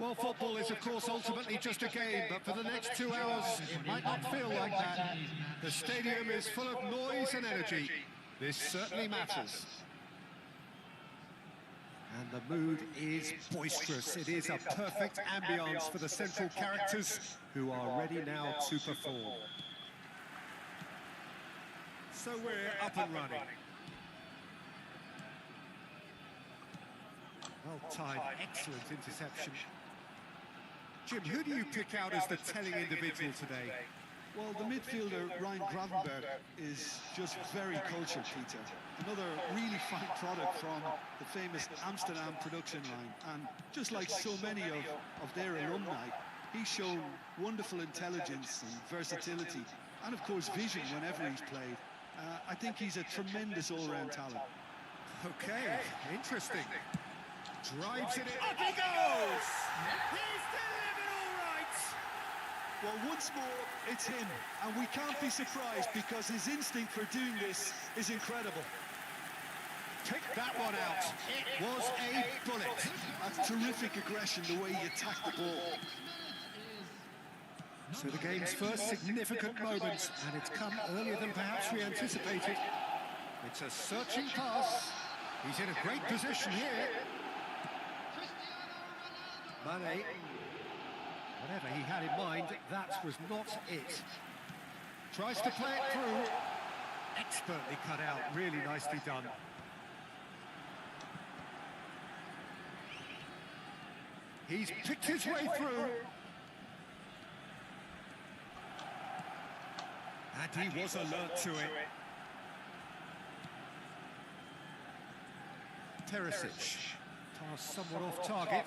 Well, football is, of course, ultimately just a game, but for the next 2 hours, it might not feel like that. The stadium is full of noise and energy. This certainly matters. And the mood is boisterous. It is a perfect ambience for the central characters who are ready now to perform. So we're up and running. Well timed, excellent interception. Jim, who do you pick out as the telling individual today? Well, the midfielder, Ryan Gravenberg, is just very cultured, Peter. Another really fine product from the famous Amsterdam production line. And just like so many of their alumni, he's shown wonderful intelligence and versatility, and of course vision whenever he's played. I think he's a tremendous all-round talent. Okay, interesting. Drives it in. Up he goes! He's delivered all right! Well, once more, it's him, and we can't be surprised because his instinct for doing this is incredible. Picked that one out. It was a bullet. That's terrific aggression, the way he attacked the ball. So the game's first significant moment, and it's come earlier than perhaps we anticipated. It's a searching pass. He's in a great position here. Mane, whatever he had in mind, that was not it. Tries to play it through. Expertly cut out, really nicely done. He's picked his way through. And he was alert to it. Perisic, pass somewhat off target.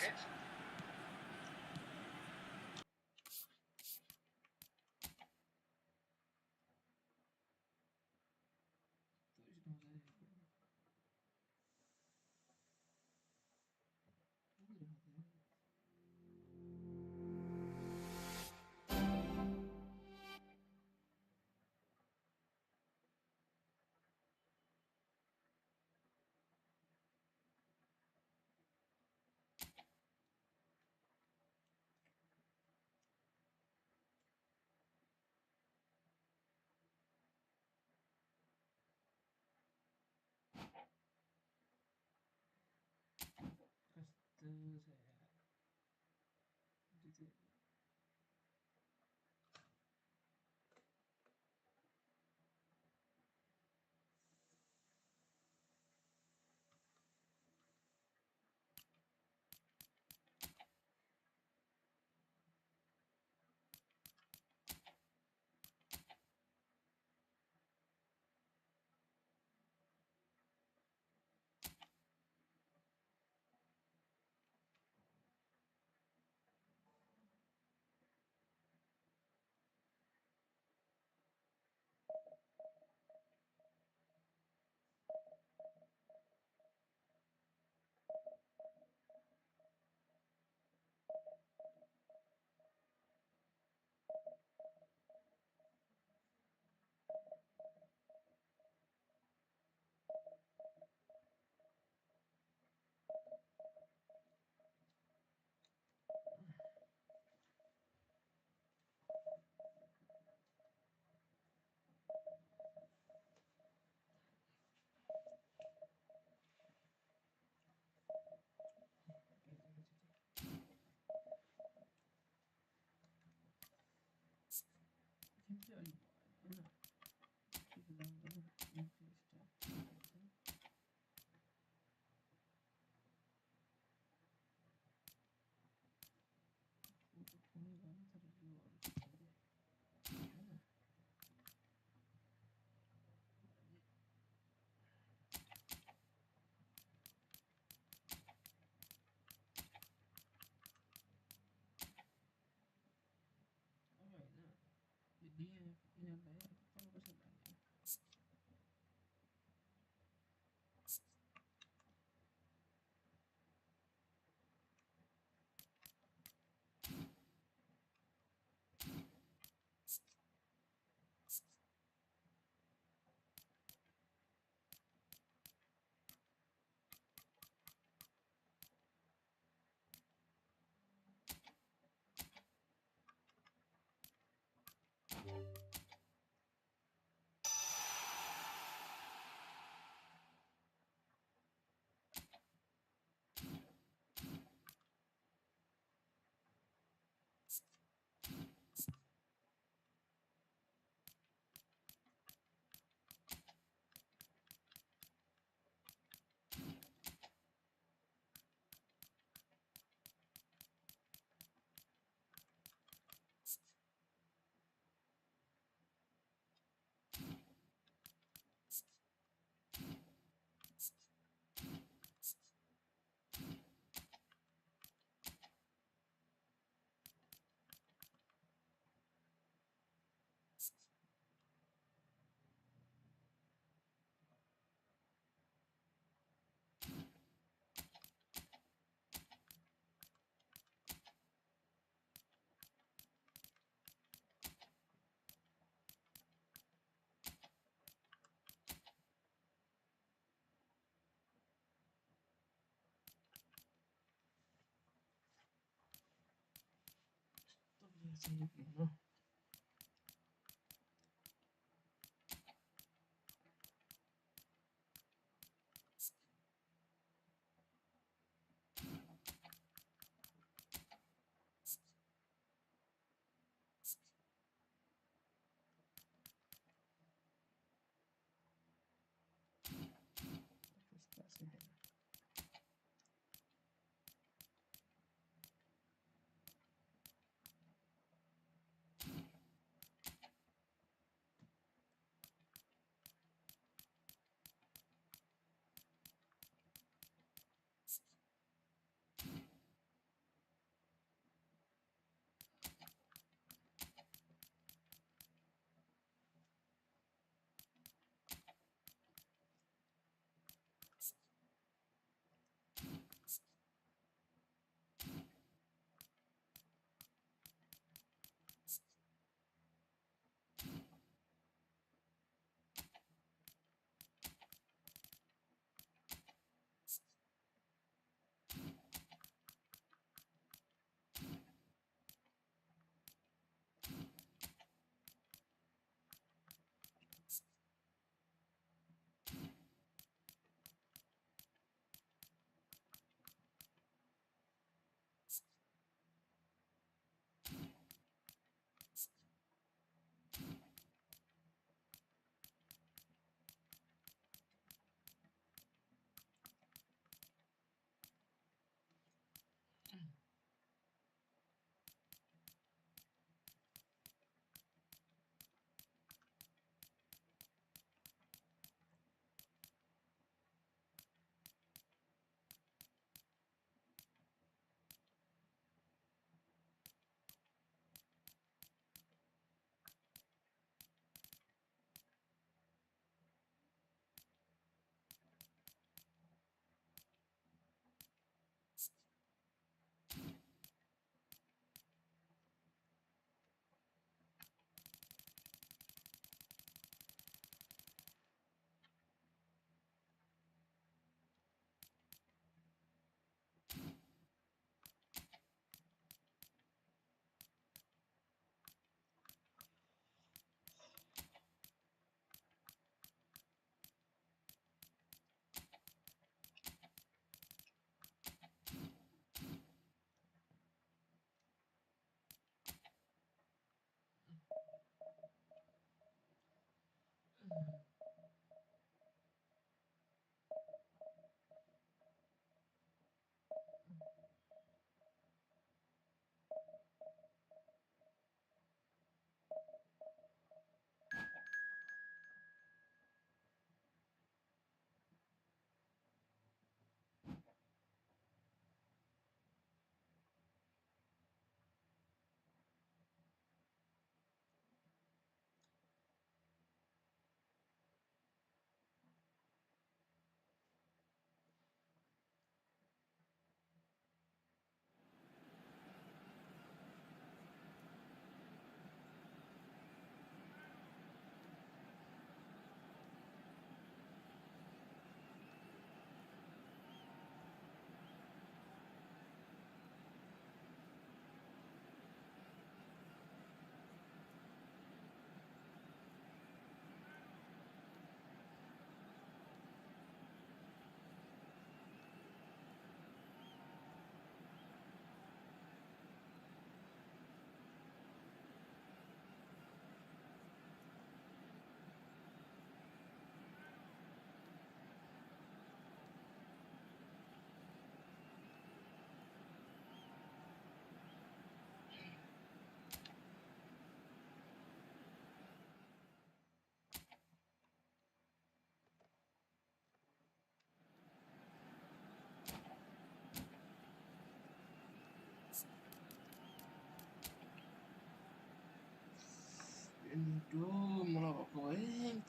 Aduh, malah apa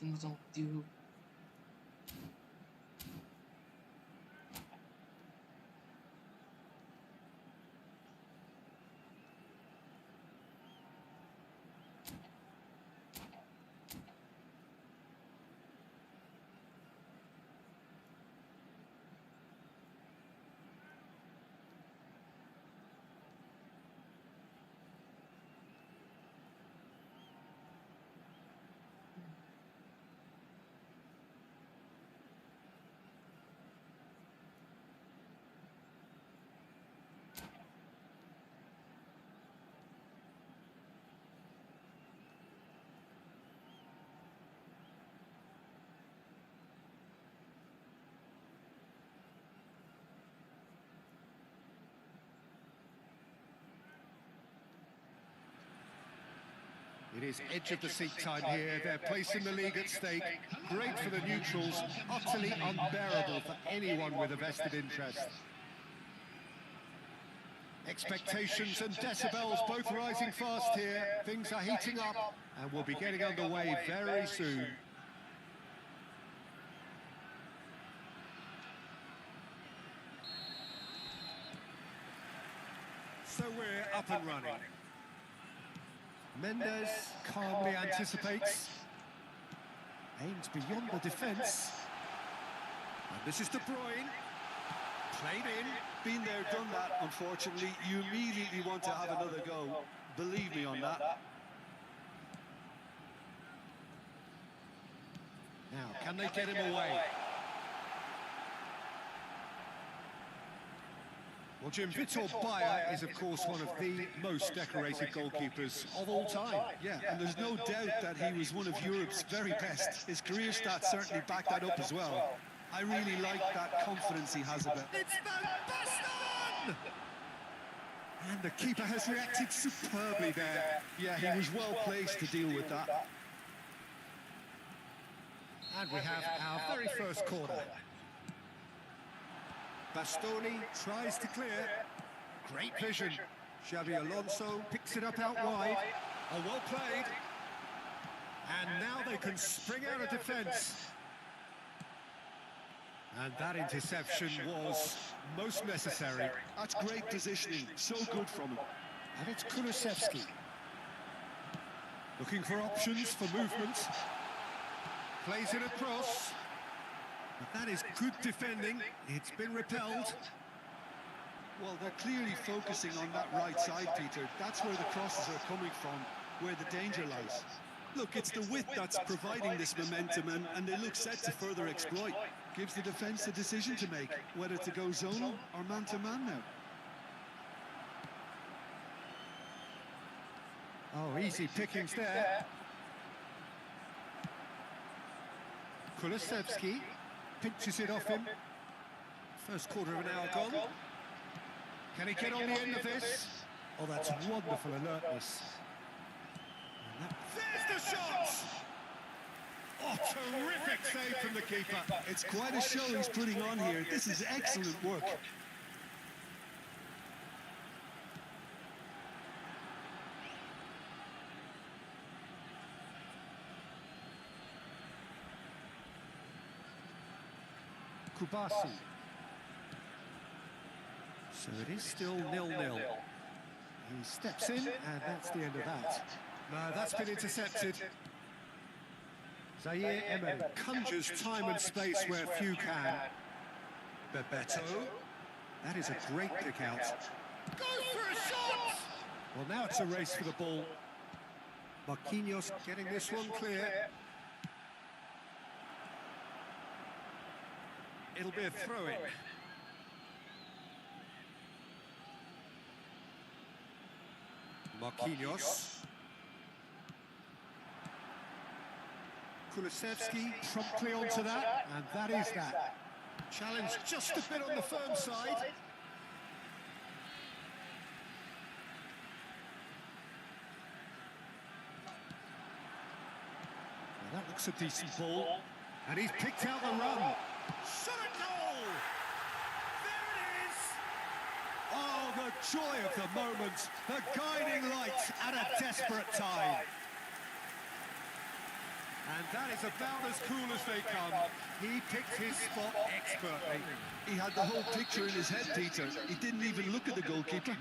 tunggu sama tiu. It is edge of the seat time here. Their place in the league at stake. Great for the neutrals, utterly unbearable for anyone with a vested interest. Expectations and decibels both rising fast here. Things are heating up and we'll be getting underway very soon. So we're up and running. Mendes calmly anticipates. Aims beyond the defence. And this is De Bruyne. Played in. Been there, done that, unfortunately. You immediately want to have another go. Believe me on that. Now, can they get him away? Well, Jim, Vitor Bayer is, of course, one of the most decorated goalkeepers of all time. Yeah, and there's no doubt that he was one of Europe's very best. His career stats certainly back that up as well. I really like that confidence he has about it. It's Van Basten! And the keeper has reacted superbly there. Yeah, he was well placed to deal with that. And we have our very first corner. Bastoni tries to clear. Great vision. Xabi Alonso picks it up out wide. Oh, well played. And now they can spring out of defence. And that interception was most necessary. That's great positioning. So good from him. And it's Kulusevski. Looking for options for movement. Plays it across. But that is good defending. It's been repelled. Well, they're clearly focusing on that right side, Peter. That's where the crosses are coming from, where the danger lies. Look, it's the width that's providing this momentum, and they look set to further exploit. Gives the defence a decision to make, whether to go zonal or man-to-man now. Oh, easy pickings there. Kulusevski pinches it off him. First quarter of an hour gone. Can he get on the end of this? Oh, that's wonderful alertness. There's the shot! Oh, terrific save from the keeper. It's quite a show he's putting on here. This is excellent work. Kubasi. So it is still 0-0. He steps in, and that's the end of that. No, that's been intercepted. Zaire Emery conjures time and space where few can. Bebeto. That is a great pick out. Goes for a shot! Well, now it's a race for the ball. Marquinhos getting this one clear. It'll be a throw-in. Marquinhos. Kulusevski promptly onto that, and that is that. Challenge just a bit on the firm side. Well, that looks a decent ball, and he's picked out the run. Shot a goal! There it is! Oh, the joy of the moment, the guiding light at a desperate time. And that is about as cool as they come. He picked his spot expertly. He had the whole picture in his head, Peter. He didn't even look at the goalkeeper.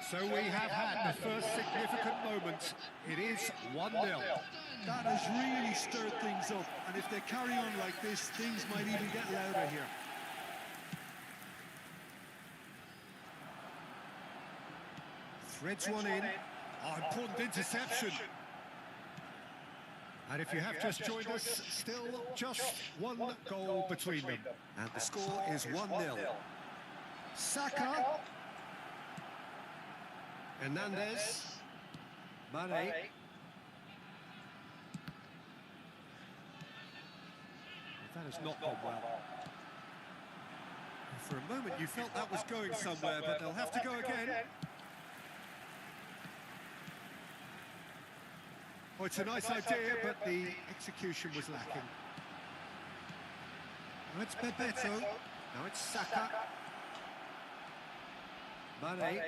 So we have had the first significant moment. It is 1-0. That has really stirred things up. And if they carry on like this, things might even get louder here. Threads one in. Oh, important interception. And if you have just joined us, still just one goal between them. And the score is 1-0. Saka. Hernandez. Mane. That has not gone well. For a moment you felt that was going somewhere, but they'll have to go again. Oh, it's a nice idea, but the execution was lacking. Now it's Bebeto. Now it's Saka. Mane.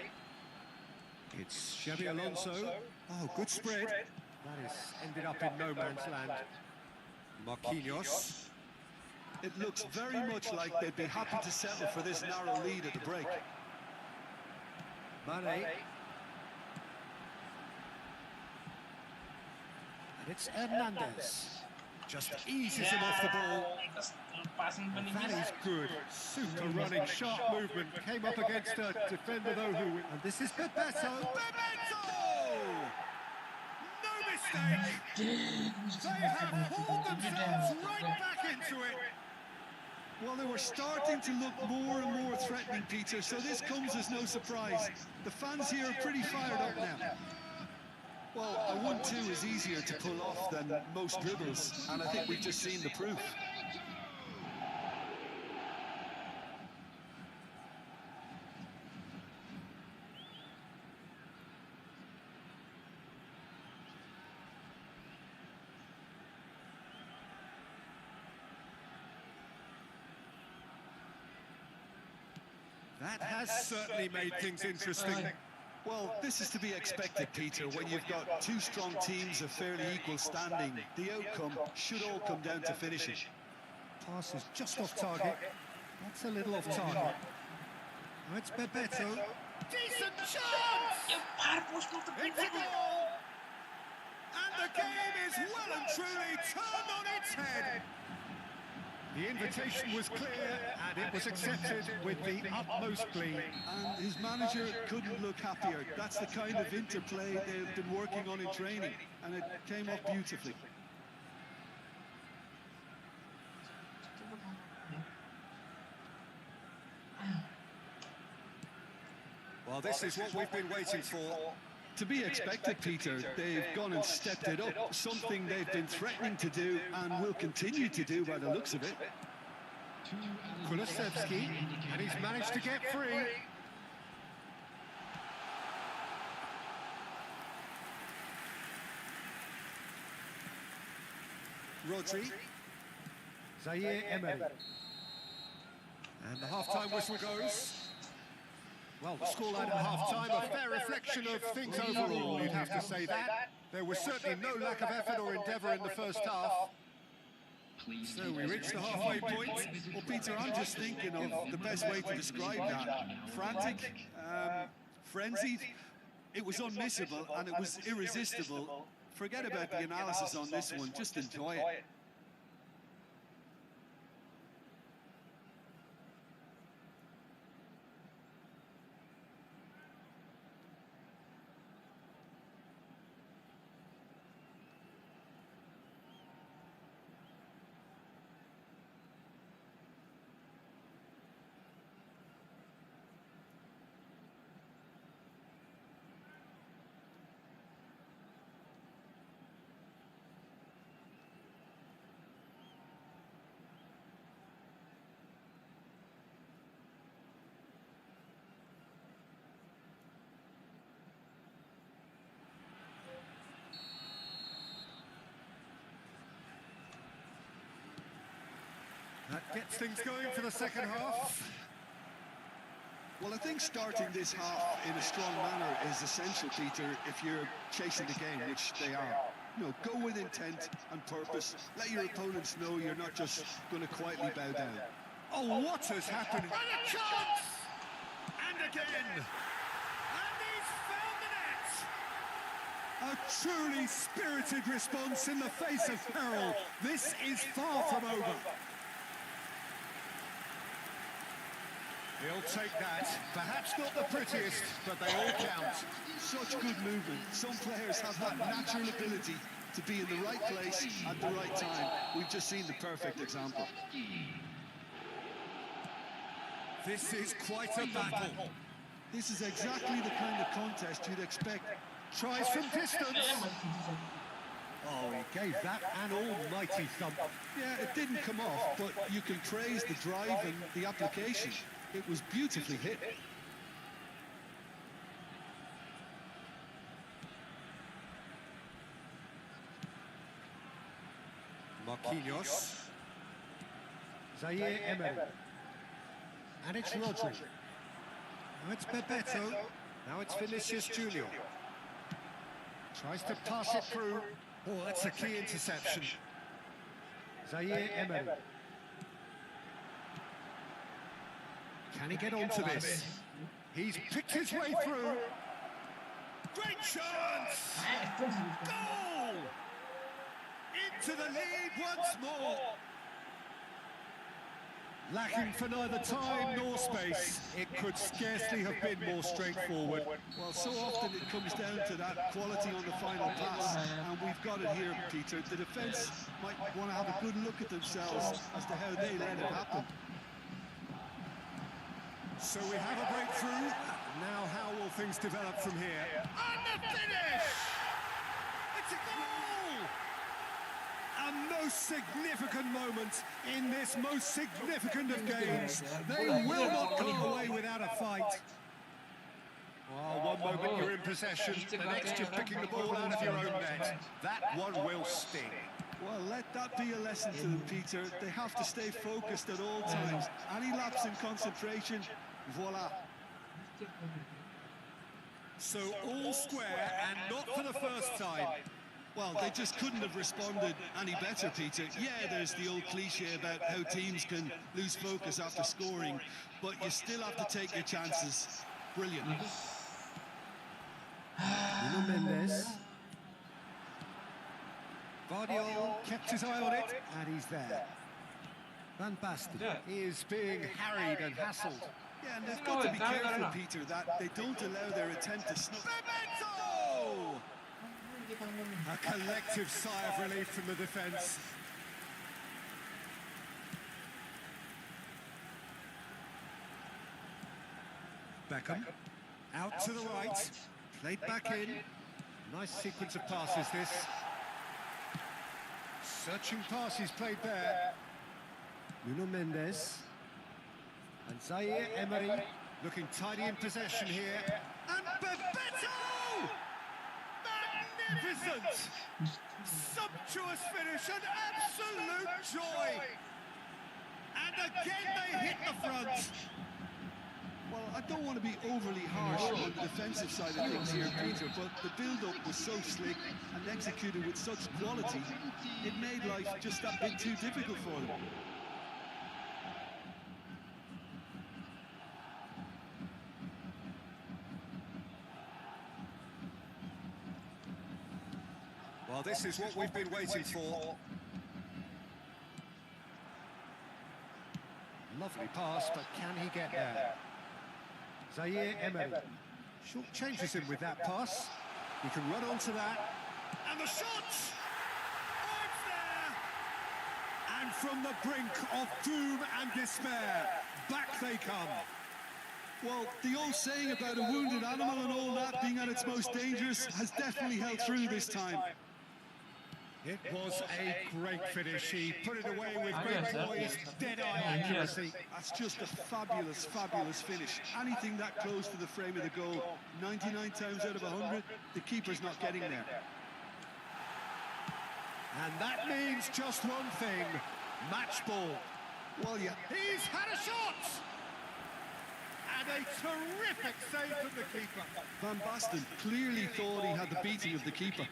It's Xabi Alonso. Oh, good spread. That has ended up in no man's land. Marquinhos. It looks very much like they'd be happy to settle for this narrow lead at the break. Mane. And it's Hernandez. Just eases him off the ball. And that is good. Super running, sharp movement. Came up against a defender though who... And this is Bebeto. Bebeto! No mistake! They have hauled themselves right back into it. Well, they were starting to look more and more threatening, Peter, so this comes as no surprise. The fans here are pretty fired up now. Well, a 1-2 is easier to pull off than most dribbles, and I think we've just seen the proof. That has certainly made things interesting. Well, this is to be expected, Peter, when you've got two strong teams of fairly equal standing. The outcome should all come down to finishing. Pass is just off target. That's a little off target. Now it's Bebeto. Decent chance! It's a goal! And the game is well and truly turned on its head. The invitation was clear and it was accepted with the utmost glee. And his manager couldn't look happier. That's the kind of interplay they've been working on in training, and it came off beautifully. Well, this is what we've been waiting for. To be expected, Peter. They've gone and stepped it up, something they've been threatening to do and will continue to do by the looks of it. Kulusevski, and he's managed to get free. Rodri. Zaire Emery. And the half-time whistle goes. Well, the scoreline at half-time, a fair reflection of things overall, you'd have to say that. There was certainly no lack of effort or endeavour in the first half. So we reached the halfway point. Well, Peter, I'm just thinking of the best way to describe that. Frantic, frenzied. It was unmissable and it was irresistible. Forget about the analysis on this one, just enjoy it. That gets things going for the second half. Well, I think starting this half in a strong manner is essential, Peter, if you're chasing the game, which they are. You know, go with intent and purpose. Let your opponents know you're not just going to quietly bow down. Oh, what has happened? And a chance! And again! And he's found the net! A truly spirited response in the face of peril. This is far from over. He'll take that. Perhaps not the prettiest, but they all count. Such good movement. Some players have that natural ability to be in the right place at the right time. We've just seen the perfect example. This is quite a battle. This is exactly the kind of contest you'd expect. Tries from distance. Oh, he gave that an almighty thump. Yeah, it didn't come off, but you can praise the drive and the application. It was beautifully hit. Marquinhos. Zaire Emery. And it's Rodri. Now it's Bebeto. Now it's Vinicius Junior. Tries to pass it through. Oh, that's a key interception. Zaire Emery. Can he get onto this? He's picked his way through. Great chance! Goal! Into the lead once more. Lacking for neither time nor space. It could scarcely have been more straightforward. Well, so often it comes down to that quality on the final pass, and we've got it here, Peter. The defence might want to have a good look at themselves as to how they let it happen. So we have a breakthrough. Now how will things develop from here? And the finish! It's a goal! A most significant moment in this most significant of games. They will not go away without a fight. Well, one moment you're in possession, the next you're picking the ball out of your own net. That one will sting. Well, let that be a lesson to them, Peter. They have to stay focused at all times. Any lapse in concentration, voila. So all square and not for the first time. Well, they just couldn't have responded any better, Peter. Yeah, there's the old cliche about how teams can lose focus after scoring, but you still have to take your chances. Brilliant. Nuno Mendes. Guardiola kept his eye on it, and he's there. Van Basten is being harried and hassled. Yeah, and they've got to be careful, Peter, that they don't allow their attempt to snuff. Bebeto! A collective sigh of relief from the defence. Beckham, out to the right, played back in. Nice sequence of passes this. Searching passes played there. Nuno Mendes. And Zaire Emery looking tidy in possession here. And Bebeto! Magnificent! Sumptuous finish, an absolute joy! And again they hit the front. Well, I don't want to be overly harsh on the defensive side of things here, Peter, but the build-up was so slick and executed with such quality, it made life just that bit too difficult for them. Well, this is what we've been waiting for. Lovely pass, but can he get there? Zaire Emery short changes him with that pass. He can run onto that. And the shot! Oh, it's there! And from the brink of doom and despair, back they come. Well, the old saying about a wounded animal and all that being at its most dangerous has definitely held through this time. It was a great finish. He put it away with great poise, dead-eye accuracy. That's just a fabulous, fabulous finish. Anything that close to the frame of the goal, 99 times out of 100, the keeper's not getting there. And that means just one thing, match ball. Well, yeah. He's had a shot! And a terrific save from the keeper. Van Basten clearly thought he had the beating of the keeper.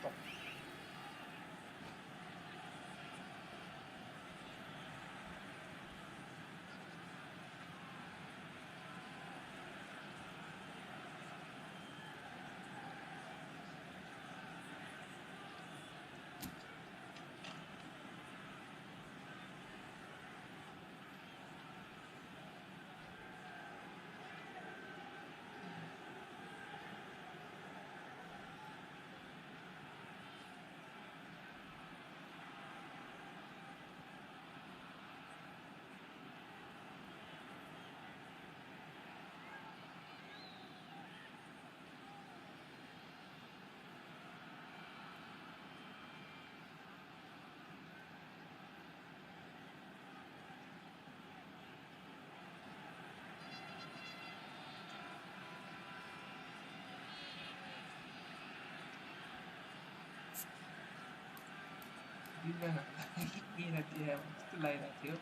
Gila dia, itu lain aja.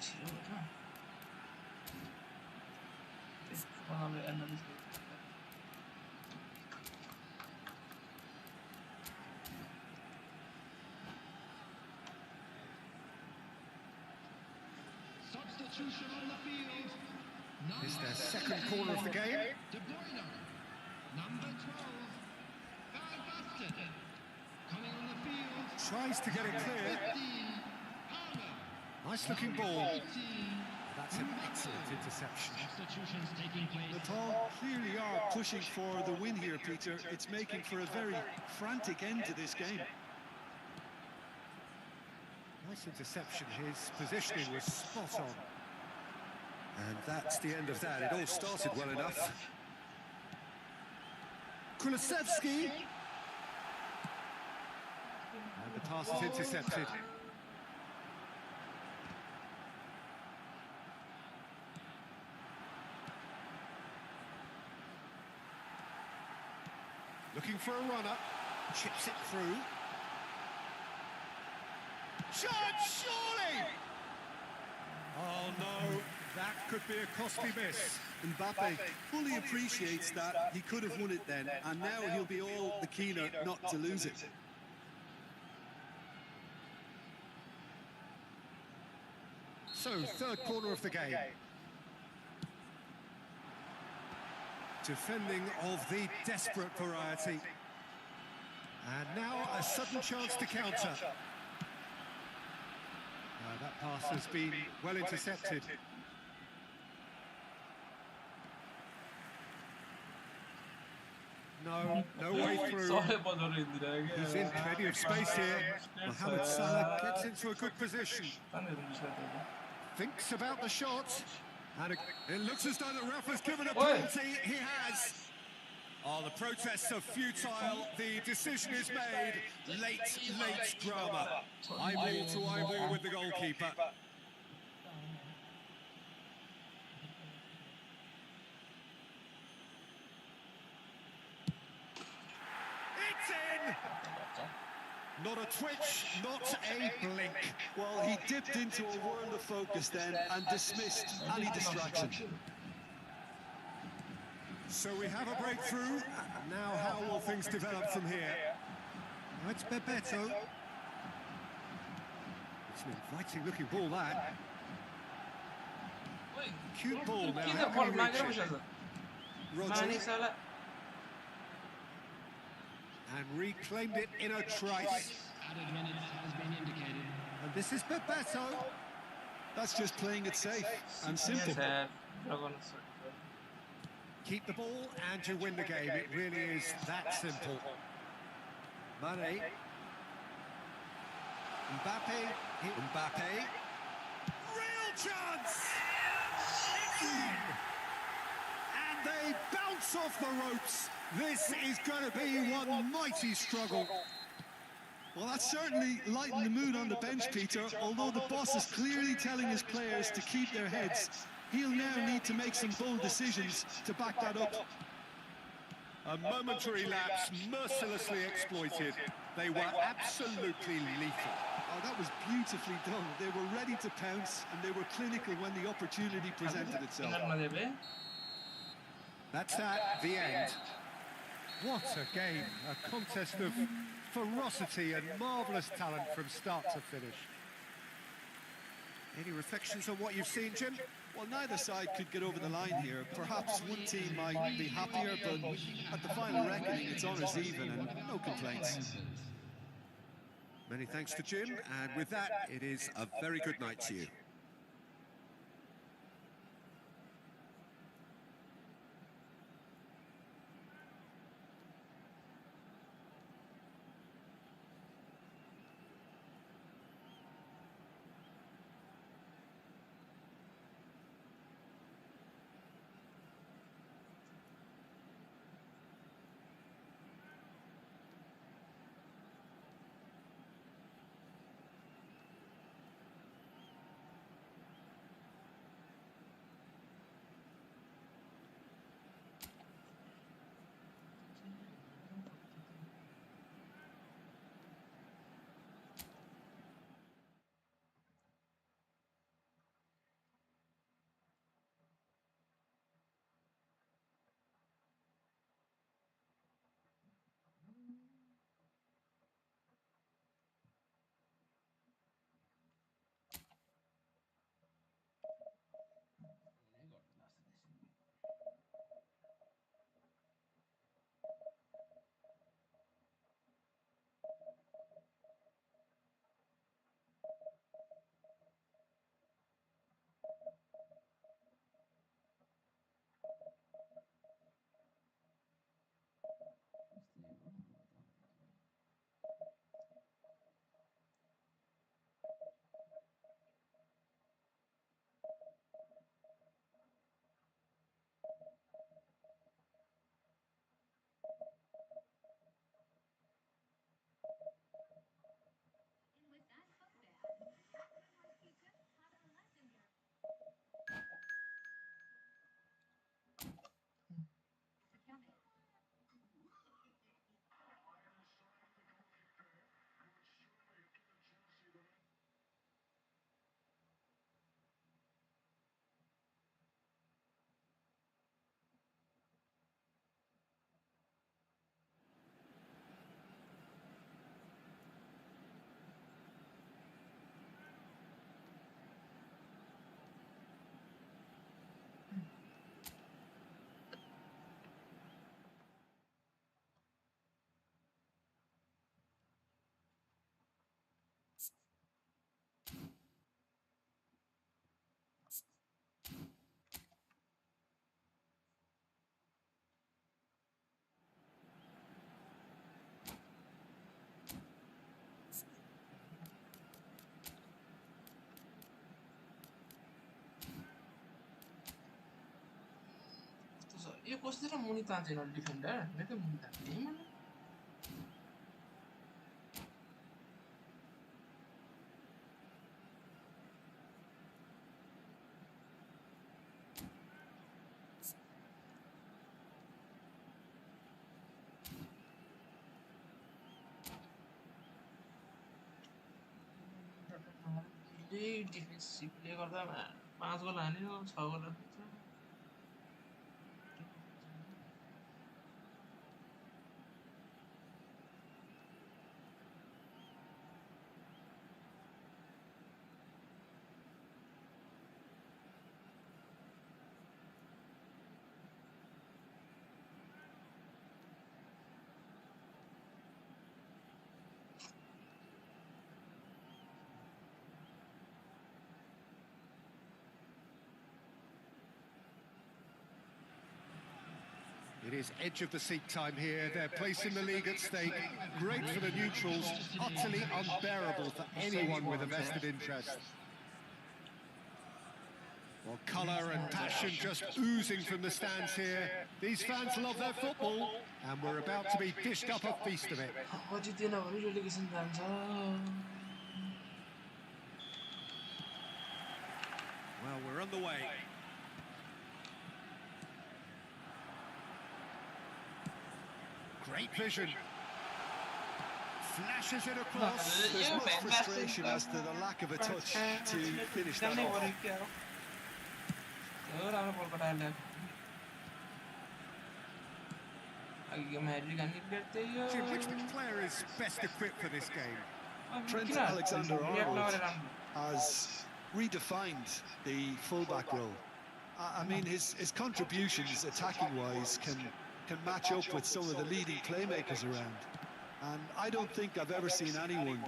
Chill kan. Kalau ambil analis gitu. Substitution on the field. It's their second corner of the game. Number 12. Coming on the field. Tries to get it clear. Nice looking ball. That's an excellent interception. Substitutions taking place. Nepal clearly are pushing for the win here, Peter. It's making for a very frantic end to this game. Nice interception. His positioning was spot on. And that's the end of that. It all started well enough. Kulusevski. And the pass is intercepted. Looking for a runner. Chips it through. Chance, surely! Oh no, that could be a costly miss. Mbappe fully appreciates that he could have won it then, and now he'll be all the keener not to lose it. So, third corner of the game. Defending of the desperate variety. And now a sudden chance to counter. That pass has been well intercepted. No way through. He's in plenty of space here. Mohamed Salah gets into a good position. Thinks about the shot. And it looks as though the ref has given a penalty. He has. Oh, the protests are futile. The decision is made. Late drama. Eyeball to eyeball with the goalkeeper. It's in! Not a twitch, not a blink. Well, he dipped into a world of focus then and dismissed any distraction. So we have a breakthrough. Now how will things develop from here? Now it's Bebeto. It's an inviting looking ball, that. Cute ball now. How can he reach it? Rodri. And reclaimed it in a trice. And this is Bebeto. That's just playing it safe and simple. Keep the ball and you win the game. It really is that simple. Mane. Mbappe. Real chance! It's in! And they bounce off the ropes. This is going to be one mighty struggle. Well, that's certainly lightened the mood on the bench, Peter, although the boss is clearly telling his players to keep their heads. He'll now need to make some bold decisions to back that up. A momentary lapse mercilessly exploited. They were absolutely lethal. Oh, that was beautifully done. They were ready to pounce and they were clinical when the opportunity presented itself. That's that, the end. What a game, a contest of ferocity and marvellous talent from start to finish. Any reflections on what you've seen, Jim? Well, neither side could get over the line here. Perhaps one team might be happier, but at the final reckoning, it's honours even and no complaints. Many thanks to Jim, and with that, it is a very good night to you. यो कसरी मुनि तान्छेन defender नै त मुनि तान्ने मलाई डिफेन्सिभले गर्दा 5 गोल हान्यो 6 गोल हान्छ It is edge of the seat time here. Their place in the league at stake. Great for the neutrals, utterly unbearable for anyone with a vested interest. Well, colour and passion just oozing from the stands here. These fans love their football, and we're about to be dished up a feast of it. Well, we're on the way. Great vision. Flashes it across. There's much frustration as to the lack of a touch to finish that off. Jim, which player is best equipped for this game? Trent Alexander-Arnold has redefined the fullback role. I mean, his contributions attacking-wise can match up with some of the leading playmakers around. And I don't think I've ever seen anyone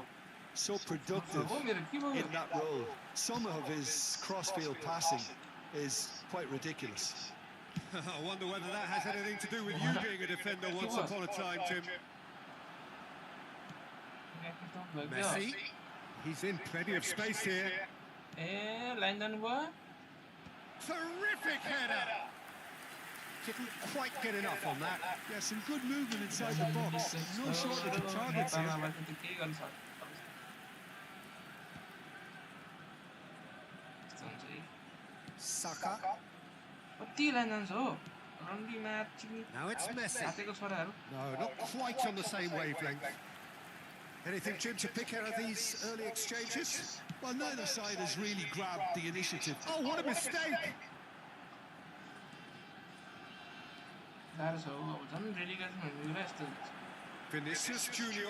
so productive in that role. Some of his cross-field passing is quite ridiculous. I wonder whether that has anything to do with you being a defender once upon a time, Tim. Messi, he's in plenty of space here. Terrific header! Didn't quite get enough on that. Yeah, some good movement inside the box. No shortage of targets here. Saka. Now it's Messi. No, not quite on the same wavelength. Anything, Jim, to pick out of these early exchanges? Well, neither side has really grabbed the initiative. Oh, what a mistake! Vinicius Junior.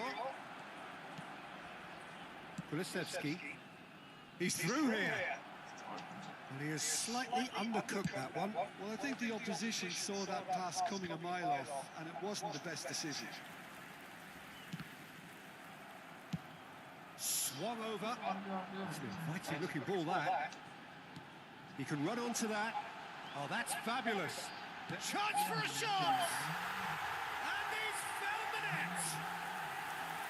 Kulusevski. He's through here. And he has slightly undercooked that one. Well, I think the opposition saw that pass coming a mile off, and it wasn't the best decision. Swung over. That's an inviting looking ball, that. He can run onto that. Oh, that's fabulous. The chance for a shot! And he's found the net!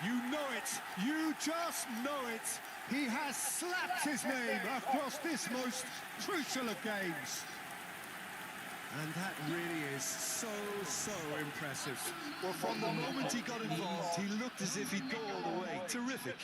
You know it. You just know it. He has slapped his name across this most crucial of games. And that really is so impressive. Well, from the moment he got involved, he looked as if he'd go all the way. Terrific.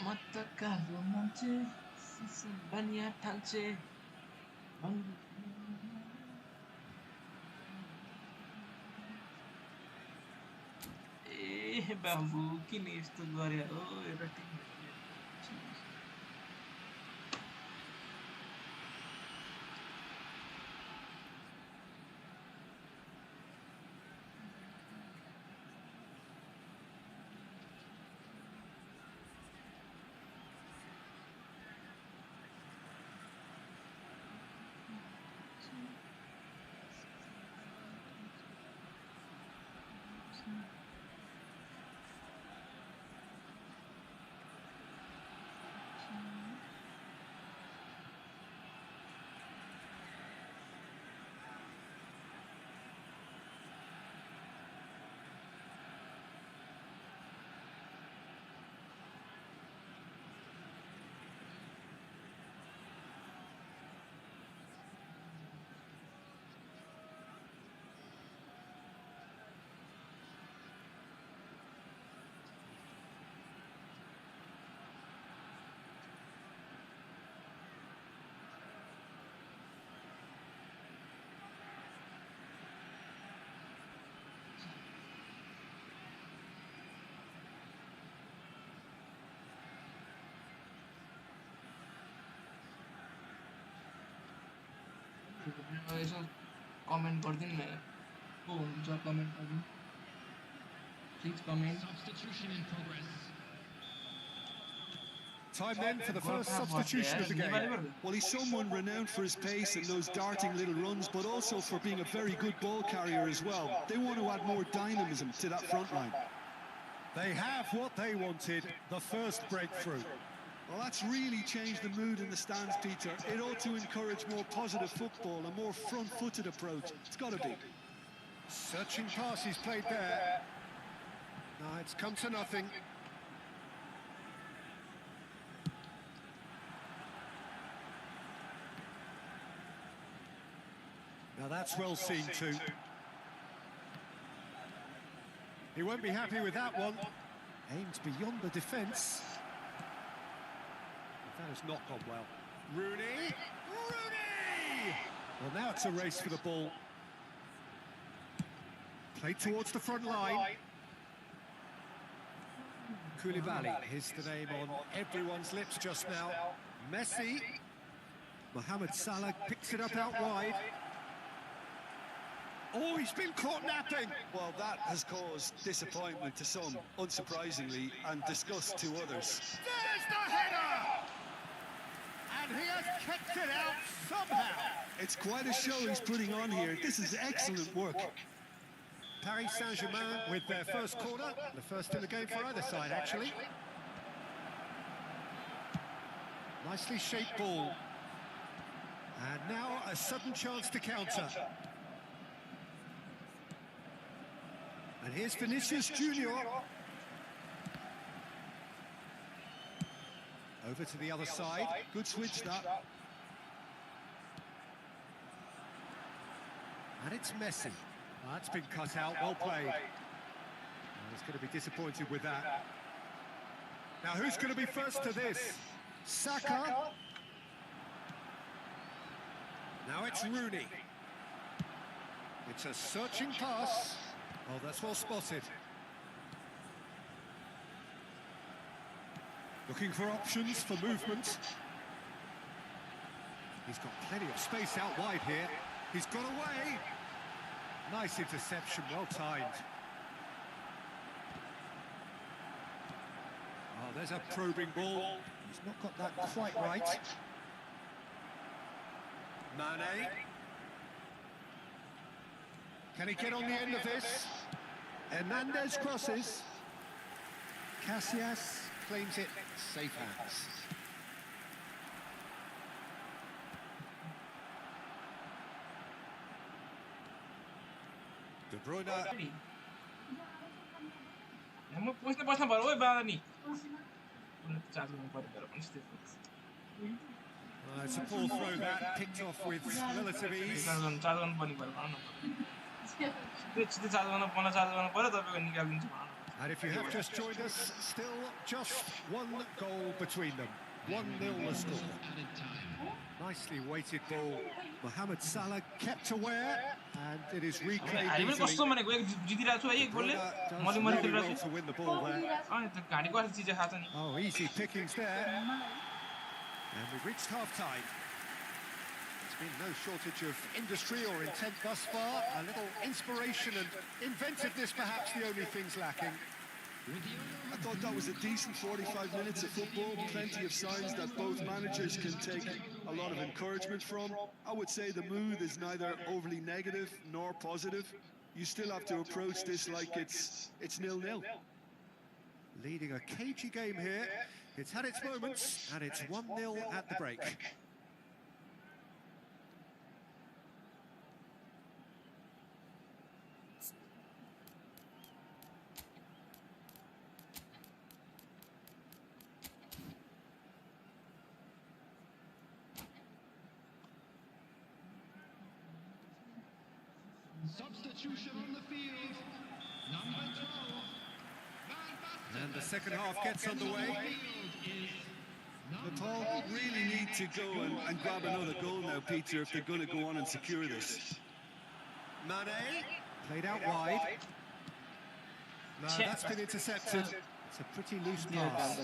Matakallo manche, banya tanche, babu, kini यस्तो गरे हो एउटा Tim यसो comment गरिदिनु न को हुन्छ comment गरिदिनु please comment Time then for the first substitution of the game. Well, he's someone renowned for his pace and those darting little runs, but also for being a very good ball carrier as well. They want to add more dynamism to that front line. They have what they wanted, the first breakthrough. Well, that's really changed the mood in the stands, Peter. It ought to encourage more positive football, a more front-footed approach. It's got to be. Searching pass he's played there. No, it's come to nothing. Now that's well seen too. He won't be happy with that one. Aims beyond the defence. That has not gone well. Rooney! Rooney! Well, now it's a race for the ball. Played towards the front line. Koulibaly is the name on everyone's lips just now. Messi. Mohamed Salah picks it up out wide. Oh, he's been caught napping. Well, that has caused disappointment to some, unsurprisingly, and disgust to others. There's the header! And he has kicked it out somehow. It's quite a show he's putting on here. This is excellent work. Paris Saint-Germain with their first corner, the first in the game for either side, actually. Nicely shaped ball. And now a sudden chance to counter. And here's Vinicius Junior. Over to the other side. Good switch, that. And it's Messi. That's been cut out, well played. He's going to be disappointed with that. Now who's going to be first to this? Saka. Now it's Rooney. It's a searching pass. Oh, that's well spotted. Looking for options for movement. He's got plenty of space out wide here. He's got away. Nice interception, well timed. Oh, there's a probing ball. He's not got that quite right. Mane. Can he get on the end of this? Hernandez crosses. Casillas claims it. Safe hands. De Bruyne. म बस्न पर्यो ओइ बाबा नि charge गर्नु पर्यो तर पनि It's a poor throw that, picked off with relative ease. Charge गर्नु पर्ने पर्यो भन छिटो चार्ज गर्नु पर्यो तपाईको निकालिदिन्छु भन And if you have just joined us, still just one goal between them. 1-0 the score. Nicely weighted ball. Mohamed Salah kept aware, and it is reclaimed easily. कस्तो भनेको एक जितिरहेको छु है एक गोलले Does really well to win the ball there. अनि त घाडी कस्तो चिज खाछ नि Oh, easy pickings there. And we've reached half-time. There's been no shortage of industry or intent thus far. A little inspiration and inventiveness, perhaps the only things lacking. I thought that was a decent 45 minutes of football. Plenty of signs that both managers can take a lot of encouragement from. I would say the mood is neither overly negative nor positive. you still have to approach this like it's 0-0. Leading a cagey game here. It's had its moments, and it's 1-0 at the break. Substitution on the field, number 12. And the second half gets underway. Nepal really need to go and grab another goal now, Peter, if they're going to go on and secure this. Mane, played out wide. No, that's been intercepted. It's a pretty loose pass.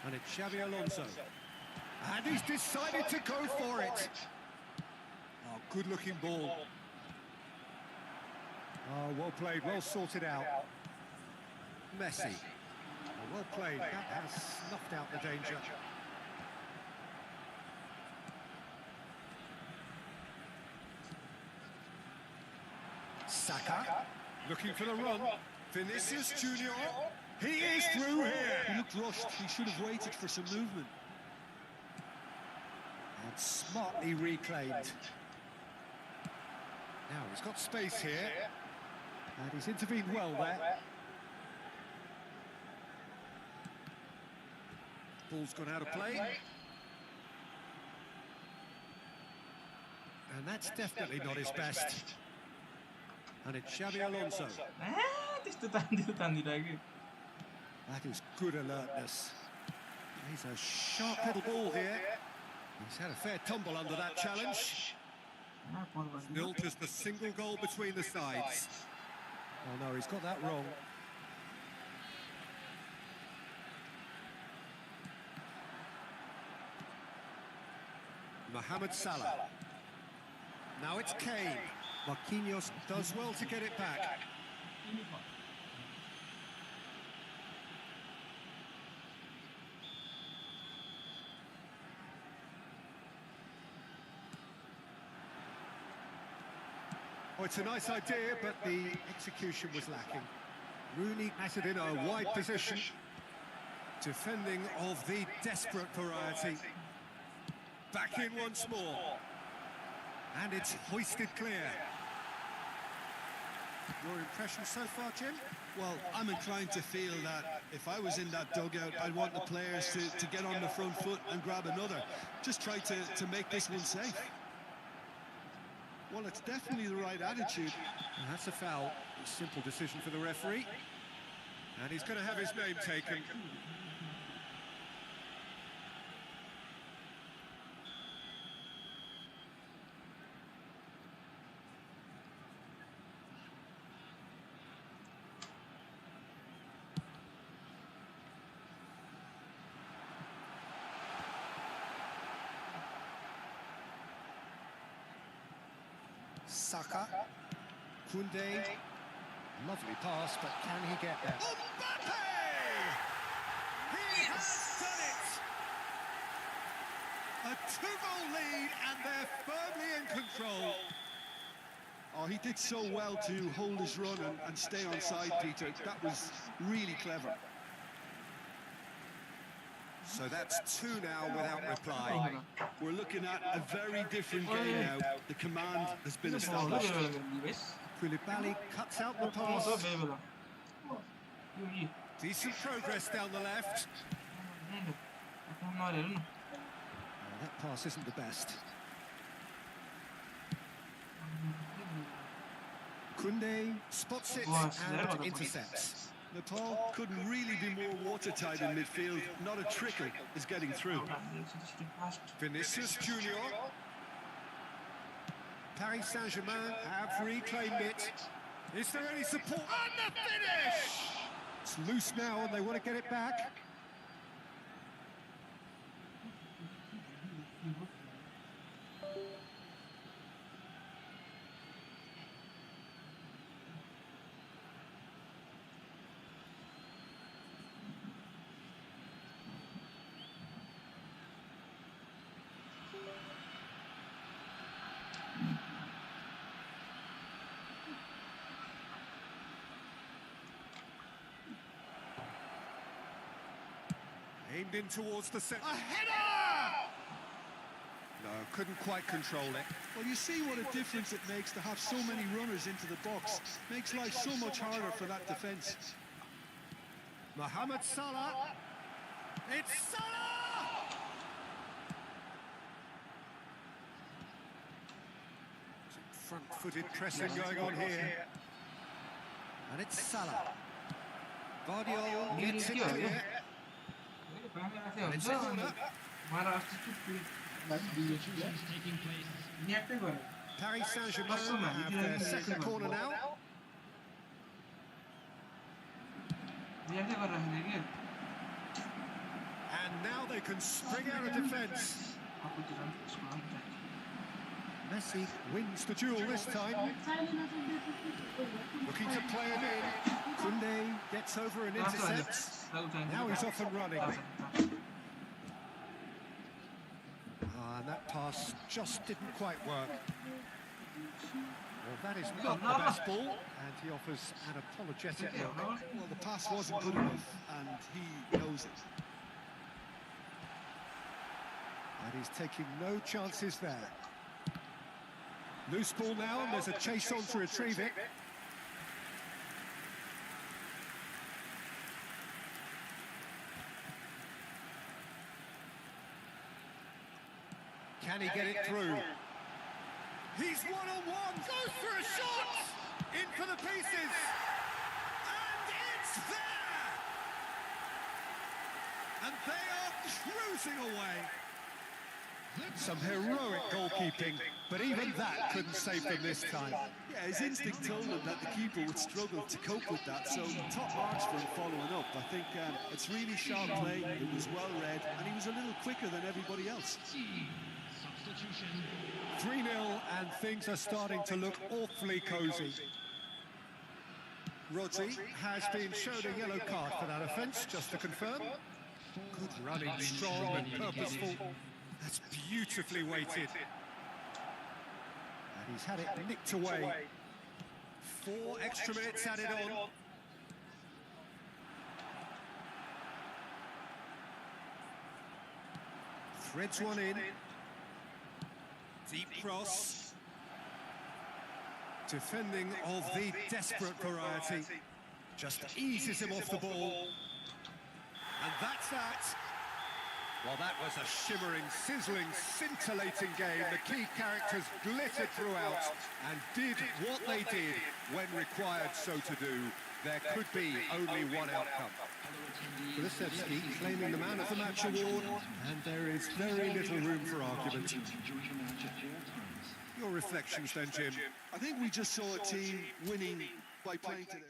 And it's Xabi Alonso. And he's decided to go for it. Oh, good-looking ball. Oh, well played, well sorted out. Messi. Oh, well played, that has snuffed out the danger. Saka, looking for the run. Vinicius Junior, he is through here. He looked rushed, he should have waited for some movement. And smartly reclaimed. Now he's got space here. And he's intervened well there. Ball's gone out of play. And that's definitely not his best. And it's Xabi Alonso. That is good alertness. He's a sharp little ball here. He's had a fair tumble under that challenge. Still just a single goal between the sides. Oh no, he's got that wrong. Mohamed Salah. Now it's Kane. Marquinhos does well to get it back. Oh, it's a nice idea, but the execution was lacking. Rooney has it in a wide position. Defending of the desperate variety. Back in once more. And it's hoisted clear. Your impression so far, Jim? Well, I'm inclined to feel that if I was in that dugout, I'd want the players to get on the front foot and grab another. Just try to make this one safe. Well, it's definitely the right attitude. And that's a foul. A simple decision for the referee. And he's going to have his name taken. Saka, Koundé, lovely pass, but can he get there? Mbappe! He has done it! A 2-goal lead, and they're firmly in control. Oh, he did so well to hold his run and stay on side, Peter. That was really clever. So that's 2 now without reply. We're looking at a very different game now. The command has been established. Koulibaly cuts out the pass. Decent progress down the left. Oh, that pass isn't the best. Koundé spots it and intercepts. Nepal couldn't really be more watertight in midfield. Not a trickle is getting through. Vinicius Junior. Paris Saint-Germain have reclaimed it. Is there any support? And the finish! It's loose now and they want to get it back. Aimed in towards the centre. A header! No, couldn't quite control it. Well, you see what a difference it makes to have so many runners into the box. Makes life so much harder for that defence. Mohamed Salah. It's Salah! Some front-footed pressing going on here. And it's Salah. Guardiola gets it clear. And it's a corner. Substitutions taking place. Paris Saint-Germain have their second corner now. And now they can spring out of defence. Messi wins the duel this time. Looking to play it in. Koundé gets over and intercepts. Now he's off and running. And that pass just didn't quite work. Well, that is not the best ball, and he offers an apologetic look. Well, the pass wasn't good enough, and he knows it. And he's taking no chances there. Loose ball now, and there's a chase on to retrieve it. Can he get it through? He's one-on-one, goes for a shot! In for the pieces! And it's there! And they are cruising away. Some heroic goalkeeping, but even that couldn't save them this time. Yeah, his instinct told him that the keeper would struggle to cope with that, so top marks for him following up. I think it's really sharp play, it was well read, and he was a little quicker than everybody else. Substitution. 3-0, and things are starting to look awfully cosy. Rodri has been shown a yellow card for that offence, just to confirm. Good running, strong and purposeful. That's beautifully weighted. And he's had it nicked away. 4 extra minutes added on. Threads one in. Deep cross. Defending of the desperate variety. Just eases him off the ball. And that's that. Well, that was a shimmering, sizzling, scintillating game. The key characters glittered throughout and did what they did when required so to do. There could be only one outcome. Kulusevski claiming the Man of the Match award, and there is very little room for argument. Your reflections then, Jim? I think we just saw a team winning by playing today.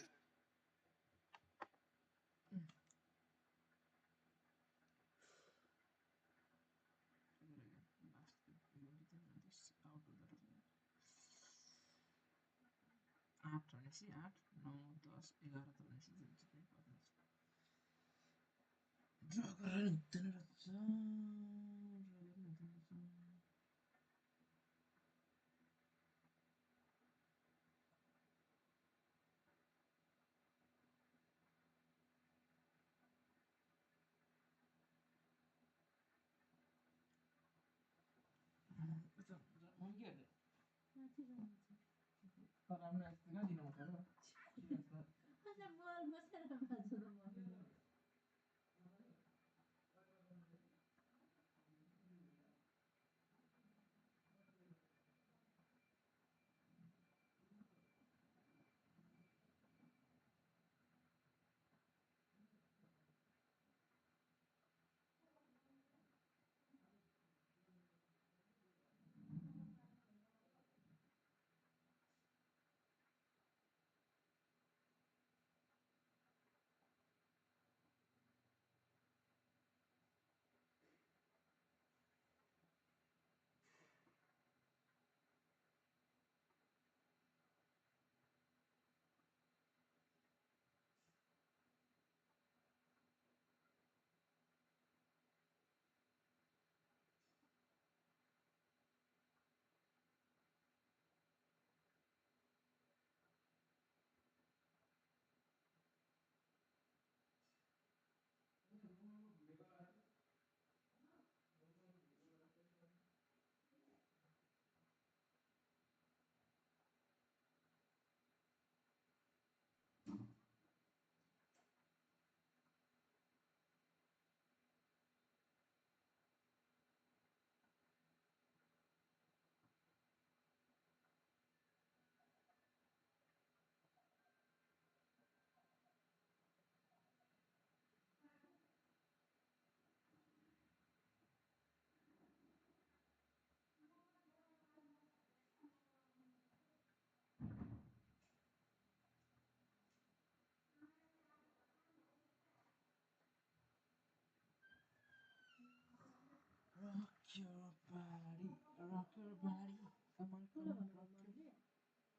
your body, rock your body. Come on, come on, rock your body.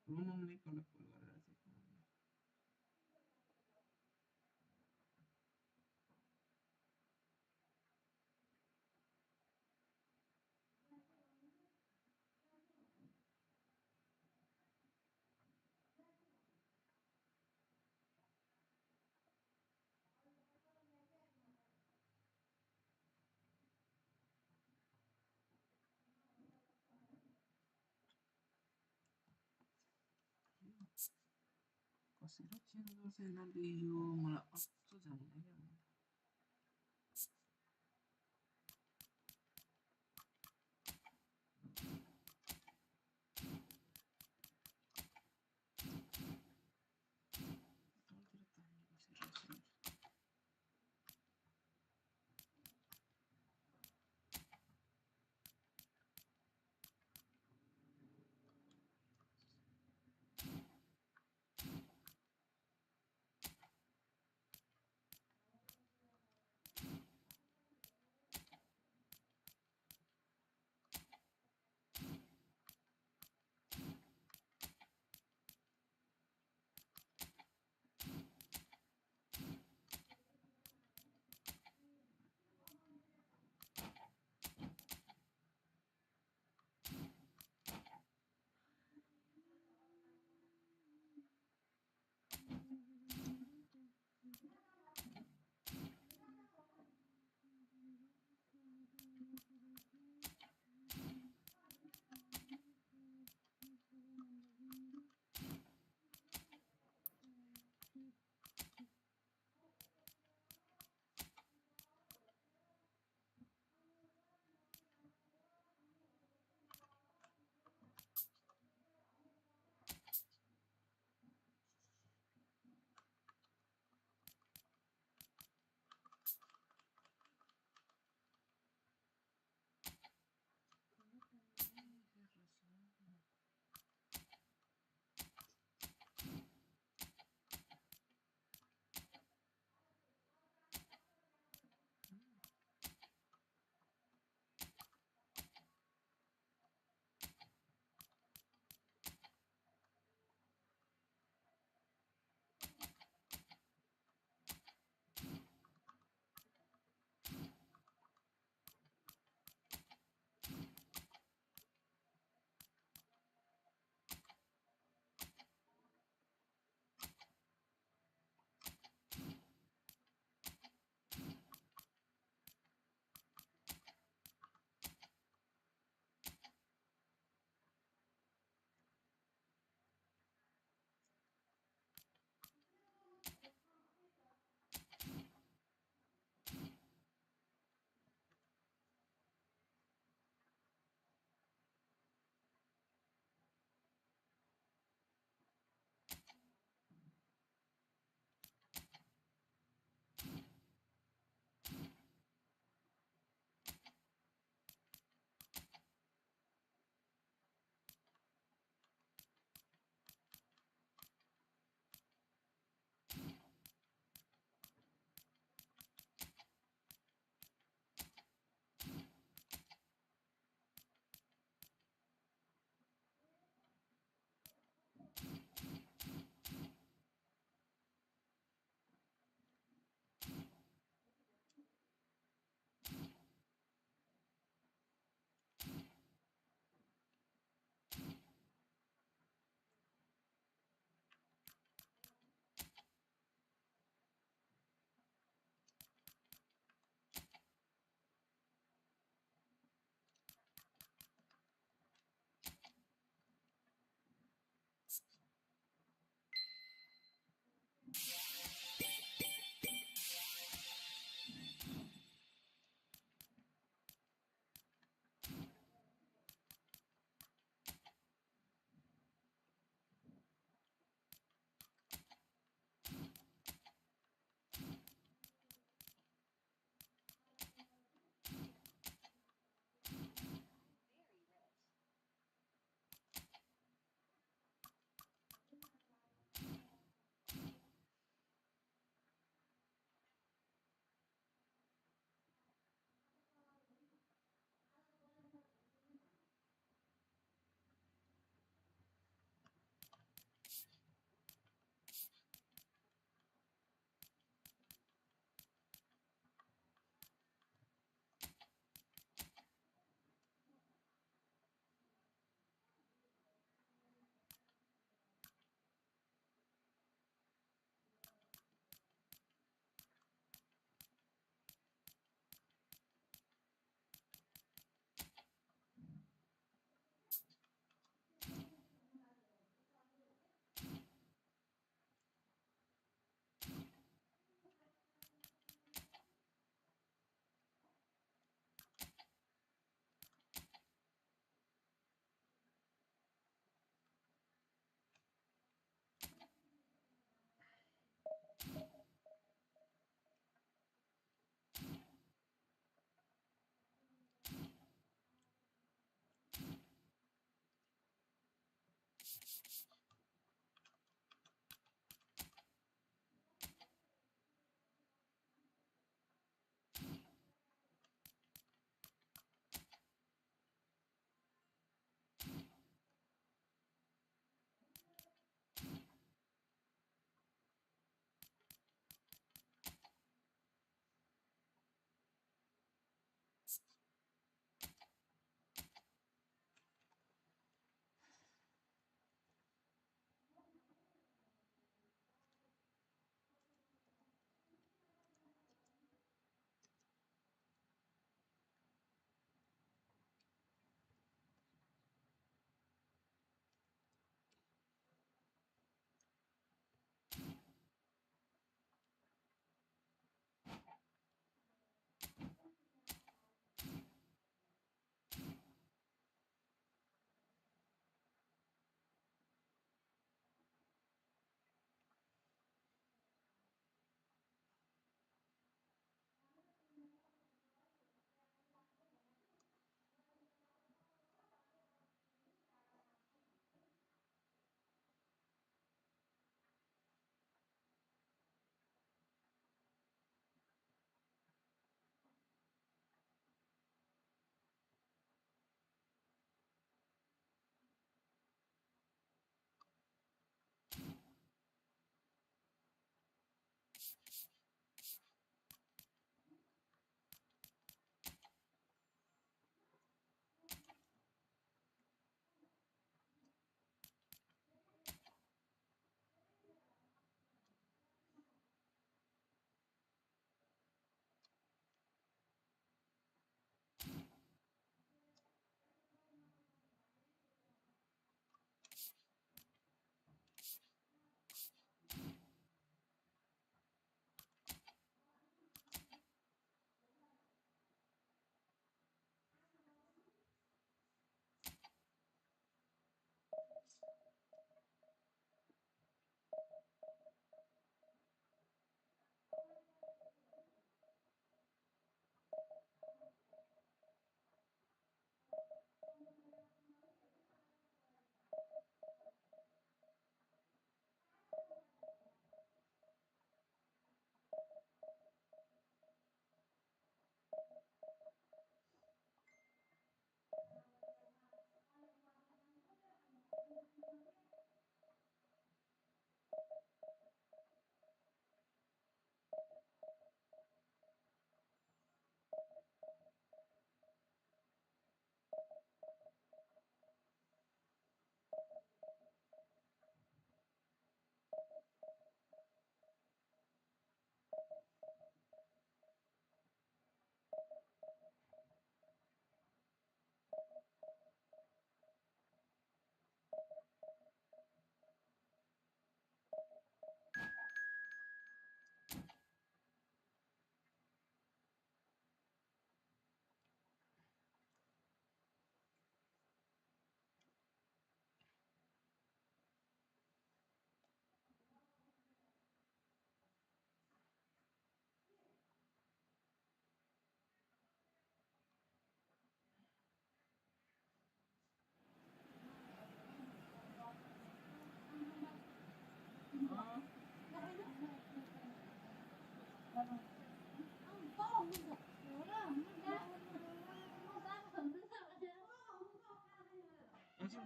Mummy को लग बोल रहा है कसरी change गर्छ यिनीहरूले यो मलाई अझ जान्दैन क्या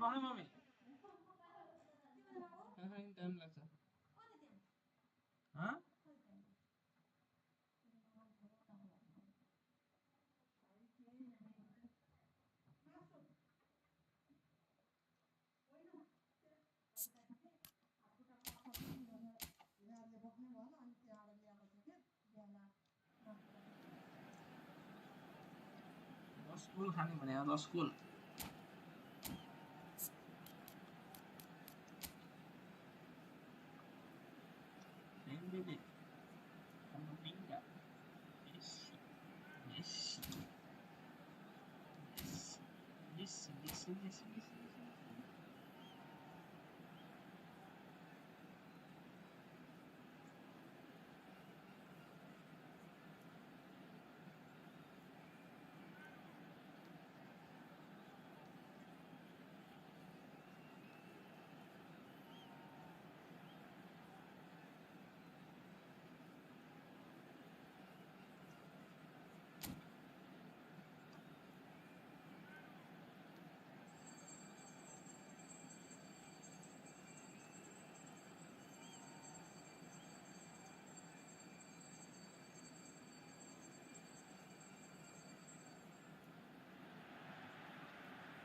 बहाई मम्मी टाइम लाग्छ हाँ स्कुल खाने भने ल school Messi.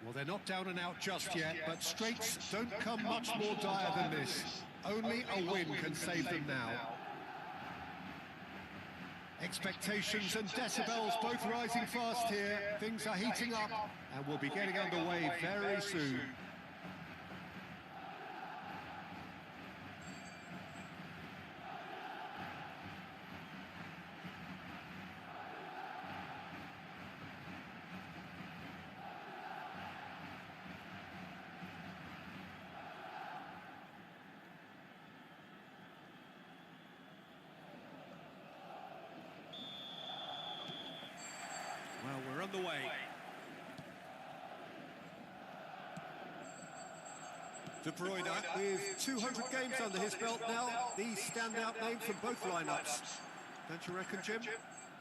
Well, they're not down and out just yet, but straights don't come much more dire than this. Only a win can save them now. Expectations and decibels both rising fast here. Things are heating up and we'll be getting underway very soon. Well, we're on the way. De Bruyne, with 200 games under his belt now, the standout name from both lineups. Don't you reckon, Jim?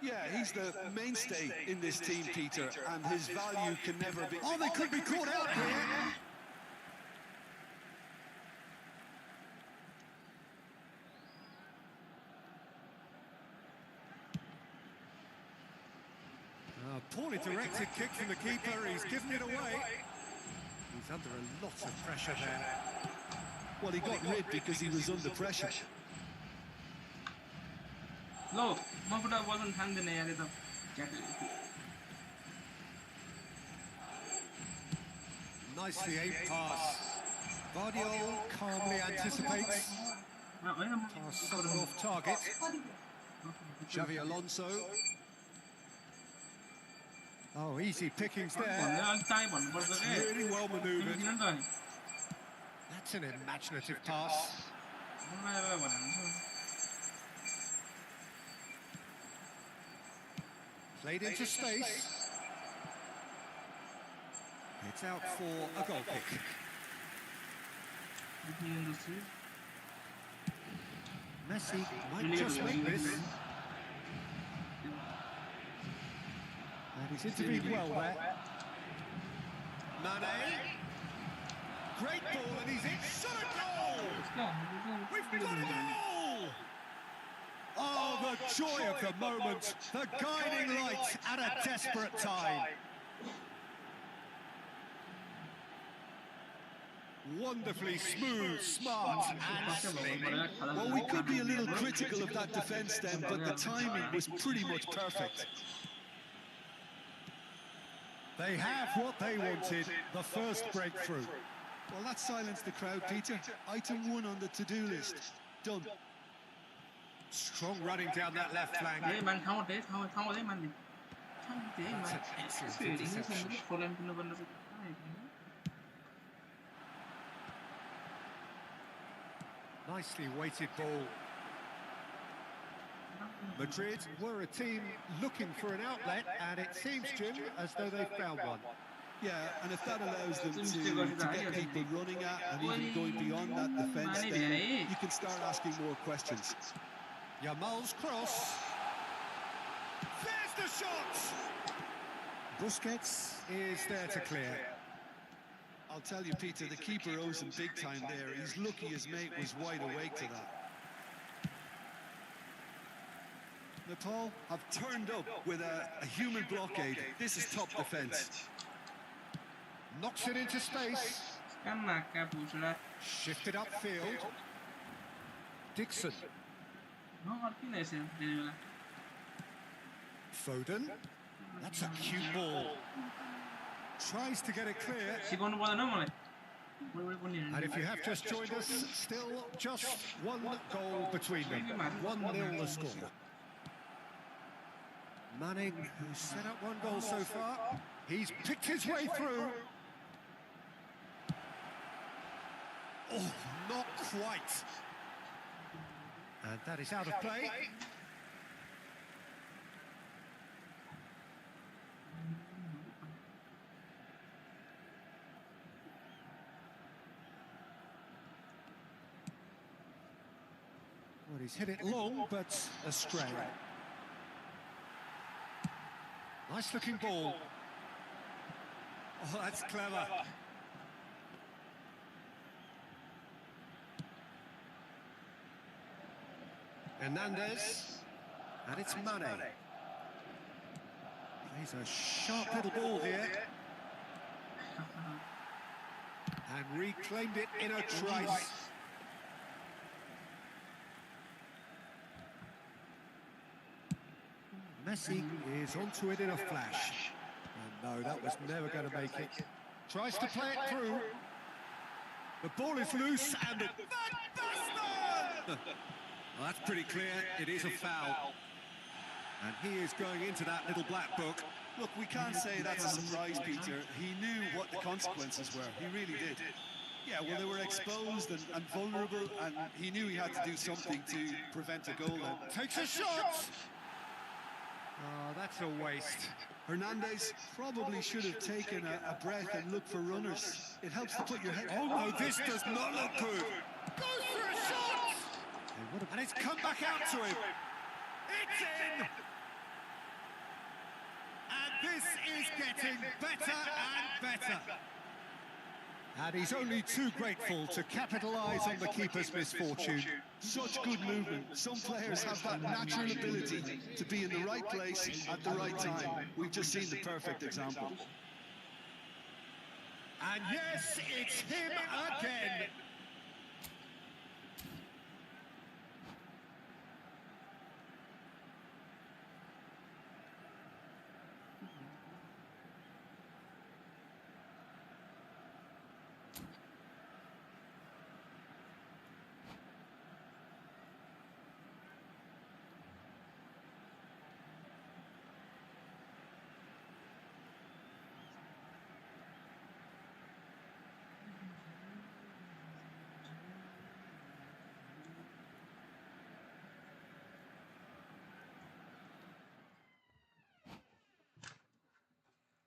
Yeah, he's the mainstay in this team, Peter, and his value can never be... Oh, they could be caught out here! Poorly directed kick from the keeper, he's given it away. He's under a lot of pressure there. Well, he got rid because he was under pressure. No, Mafuta wasn't handing it up. Nicely aimed pass. Guardiola calmly anticipates. Pass somewhat off target. Xavi Alonso. Oh, easy pickings there. Really well manoeuvred. That's an imaginative pass. Played into space. It's out for a goal kick. Messi might just make this. And he's intervened well there. Mane. Great ball and he's in. Shot a goal! We've got a goal! Oh, the joy of the moment. The guiding light at a desperate time. Wonderfully smooth, smart and slim. Well, we could be a little critical of that defence then, but the timing was pretty much perfect. They have what they wanted, the first breakthrough. Well, that silenced the crowd, Peter. Item 1 on the to-do list. Done. Strong running down that left flank. That's an excellent interception. Nicely weighted ball. Madrid were a team looking for an outlet, and it seems, Jim, as though they've found one. Yeah, and if that allows them to get people running at and even going beyond that defence, then you can start asking more questions. Yamal's cross. There's the shot! Busquets is there to clear. I'll tell you, Peter, the keeper owes him big time there. He's lucky his mate was wide awake to that. Nepal have turned up with a human blockade. This is top defence. Knocks it into space. Cannacca, pucela. Shifted upfield. Dixon. No, Martinez è incredibile. Foden. That's a cute ball. Tries to get it clear. Secondo po' da mole. And if you have just joined us, still just one goal between them. 1-0 the score. Manning, who's set up one goal so far. He's picked his way through. Oh, not quite. And that is out of play. Well, he's hit it long, but astray. Nice looking ball. Oh, that's clever. Hernandez, and it's Mane. Plays a sharp little ball here. And reclaimed it in a trice. Messi is onto it in a flash. And no, that was never going to make it. Tries to play it through. The ball is loose and the... Well, that's pretty clear. It is a foul. And he is going into that little black book. Look, we can't say that's a surprise, Peter. He knew what the consequences were. He really did. Yeah, well, they were exposed and vulnerable, and he knew he had to do something to prevent a goal then. Takes a shot! Oh, that's a waste. Hernandez probably should have taken a breath and looked for runners. It helps to put your head... Oh, no, this does not look good. Goes for a shot! And it's come back out to him. It's in! And this is getting better and better. And he's only too grateful to capitalise on the keeper's misfortune. Such good movement. Some players have that natural ability to be in the right place at the right time. We've just seen the perfect example. And yes, it's him again.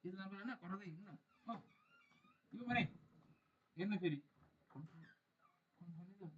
Itu apa nak? Korang tadi nak? Oh, ibu mana? Ini Ferry. Konfirm itu.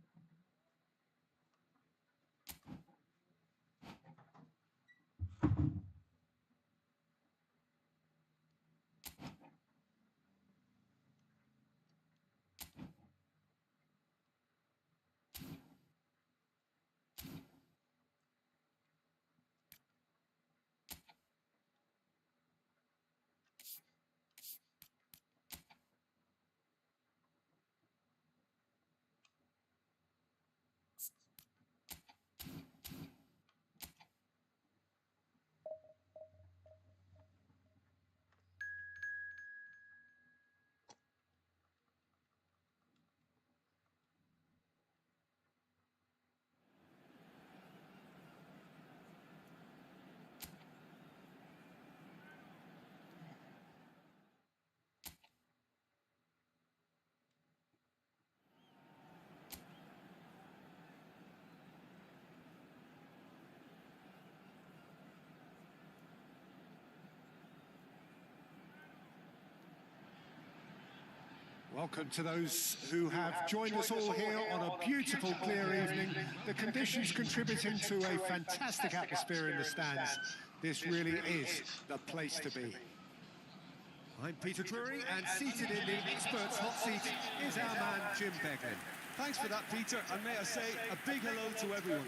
Welcome to those who have joined us all here on a beautiful, clear evening. The conditions contributing to a fantastic atmosphere in the stands. This really is the place to be. I'm Peter Drury, and seated in the expert's hot seat is our man Jim Beglin. Thanks for that, Peter, and may I say a big hello to everyone.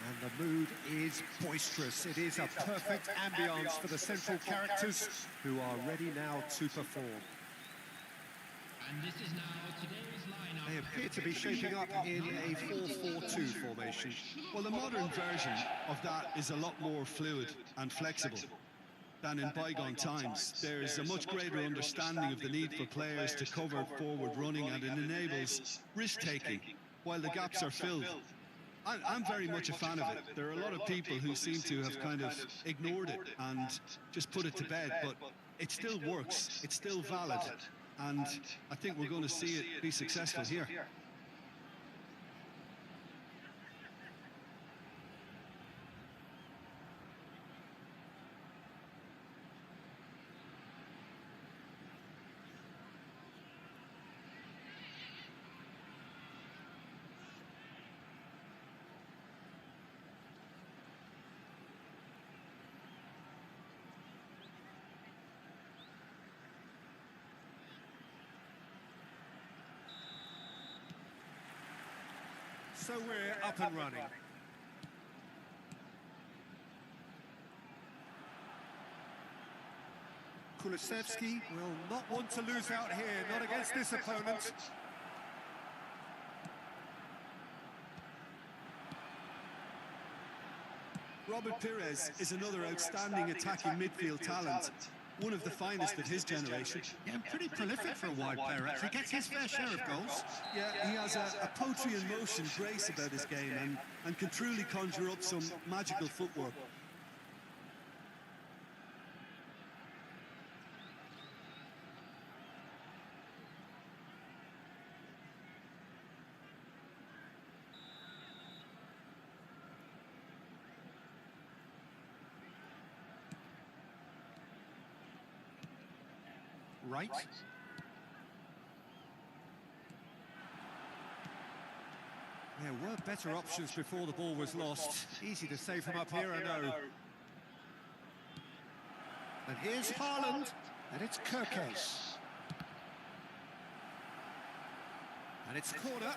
And the mood is boisterous. It is a perfect ambience for the central characters who are ready now to perform. And this is now today's lineup. They appear to be shaping up in a 4-4-2 formation. Well, the modern version of that is a lot more fluid and flexible than in bygone times. There's a much greater understanding of the need for players to cover forward running, and it enables risk-taking while the gaps are filled. I'm very much a fan of it. There are a lot of people who seem to have kind of ignored it and just put it to bed, but it still works, it's still valid, and I think we're going to see it be successful here. So we're up and running. Kulusevski will not want to lose out here, not against this opponent. Robert Pires is another outstanding attacking midfield talent, one of the finest of his generation. Yeah, pretty prolific for a wide player, actually. Gets his fair share of goals. Yeah, he has a poetry in motion grace about his game, and can truly conjure up some magical footwork. Right. There were better options before the ball was lost. Easy to say from up here, I know. And here's Haaland, and it's Kerkez. And it's corner.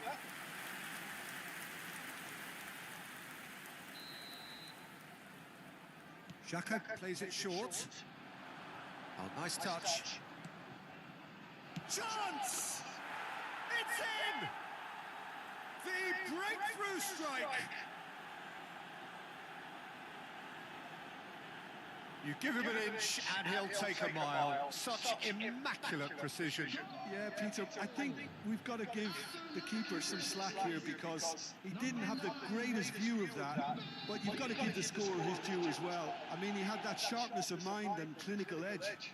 Xhaka plays it short. Oh, nice touch. Chance! It's in! The breakthrough strike! You give him an inch and he'll take a mile. Such immaculate precision. Yeah, Peter, I think we've got to give the keeper some slack here, because he didn't have the greatest view of that, but you've got to give the scorer his due as well. I mean, he had that sharpness of mind and clinical edge.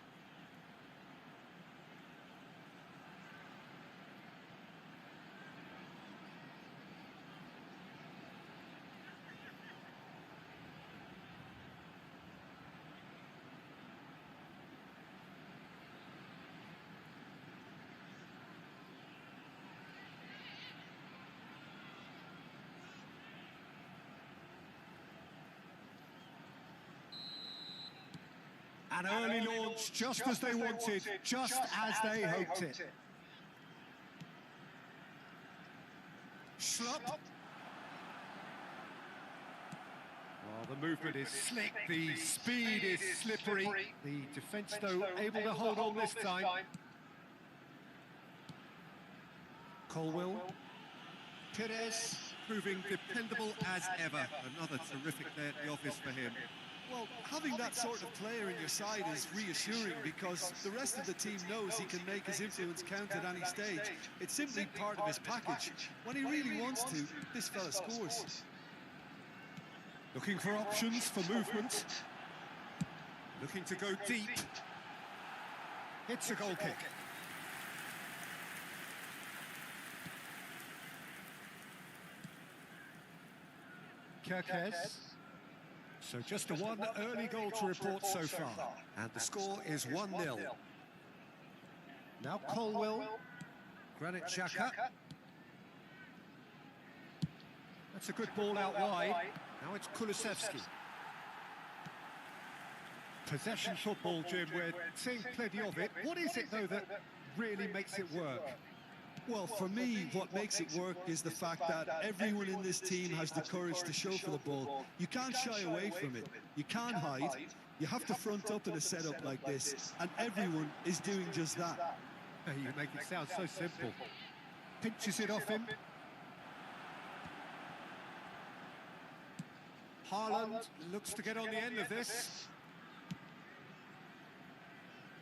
An early launch, just as they wanted, just as they hoped it. Schlupp. Well, the movement is slick, the speed is slippery. The defence, though, able to hold on this time. Colwill. Pires, proving dependable as ever. Another terrific day at the office for him. Well, having that sort of player in your side is reassuring, because the rest of the team knows he can make his influence count at any stage. It's simply part of his package. When he really wants to, this fella scores. Looking for options for movement. Looking to go deep. Hits a goal kick. Kerkez. So just a one early goal to report so far. And the score is 1-0. Now Colwill. Granit Xhaka. That's a good ball out wide. Now it's Kulusevski. Possession football, Jim, we're seeing plenty of it. What is it, though, that really makes it work? Well, for me, what makes it work is the fact that everyone in this team has the courage to show for the ball. You can't shy away from it. You can't hide. You have to front up in a setup like this, and everyone is doing just that. You make it sound so simple. Pinches it off him. Haaland looks to get on the end of this.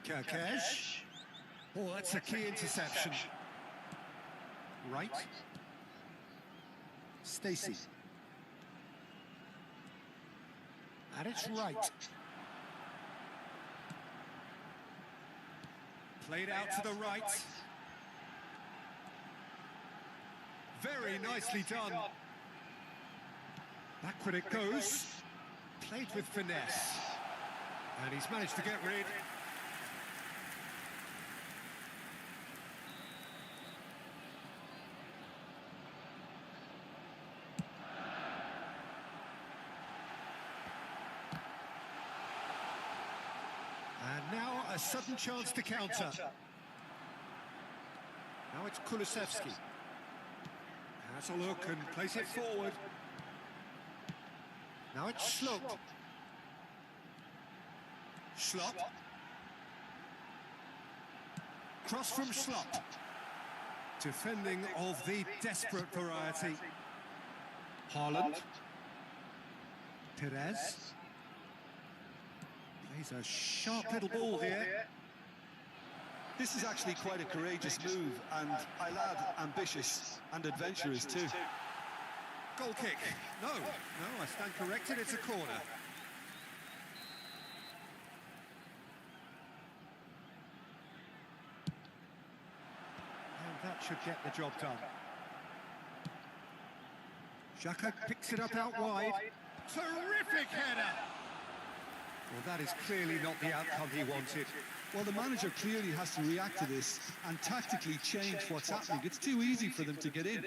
Kerkesh. Oh, that's a key interception. Right. Stacey. And it's right. Played out to the right. Very nicely done. Backward it goes. Played with finesse. And he's managed to get rid. And now a sudden chance to counter. Now it's Kulusevski. Has a look and plays it forward. Now it's Schlupp. Schlupp. Cross from Schlupp. Defending of the desperate variety. Haaland. Perez. Plays a sharp little ball here. This is actually quite a courageous move, and I'll add ambitious and adventurous too. Goal kick. No, I stand corrected, it's a corner. And that should get the job done. Xhaka picks it up out wide. Terrific header! Well, that is clearly not the outcome he wanted. Well, the manager clearly has to react to this and tactically change what's happening. It's too easy for them to get in.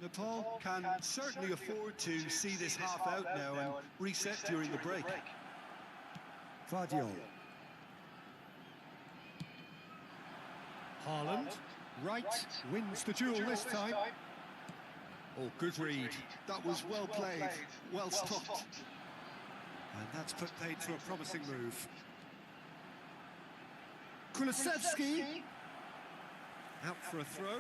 Nepal can certainly afford to see this half out now and reset during the break. Vardiol. Haaland, right, wins the duel this time. Oh, good read. That was well played, well stopped. And that's put paid to a promising move. Kulusevski. Out for a throw.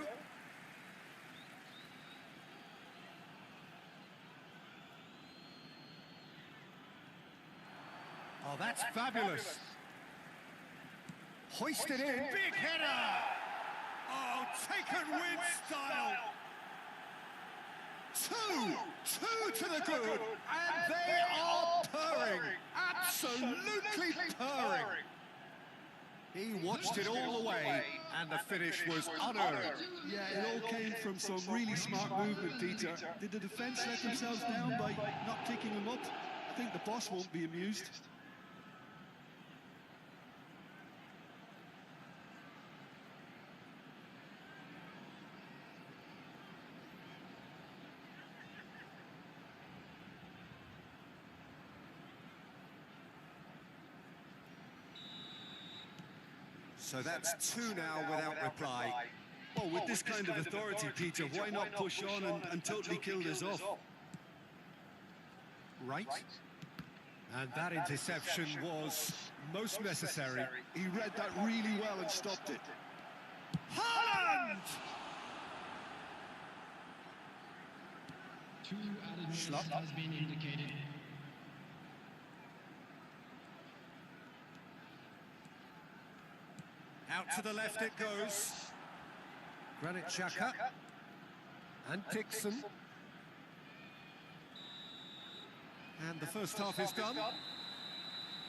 Oh, that's fabulous. Hoisted in. Big header. Oh, taken with style. Two to the good. And they are purring. Absolutely purring. He watched it all the way, and the finish was unearned. Yeah, it all came from some really smart movement, Peter. Did the defence let themselves down by not picking him up? I think the boss won't be amused. So that's two now without reply. Well, with this kind of authority, Peter, why not push on and totally kill this off? Right. And that interception was most necessary. He read that really well and stopped it. Haaland! 2 added minutes Schlupp. has been indicated. Out to the left it goes. Granit Xhaka. And Dixon. And the first half is done.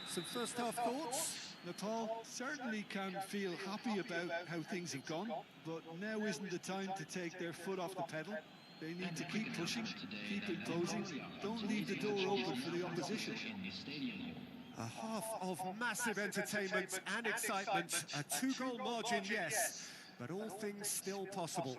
Some first half thoughts? Nepal certainly can feel happy about how things have gone, but now isn't the time to take their foot off the pedal. They need to keep pushing, keep imposing, don't leave the door open for the opposition. A half of massive entertainment and excitement. A 2-goal margin, yes, but all things still possible.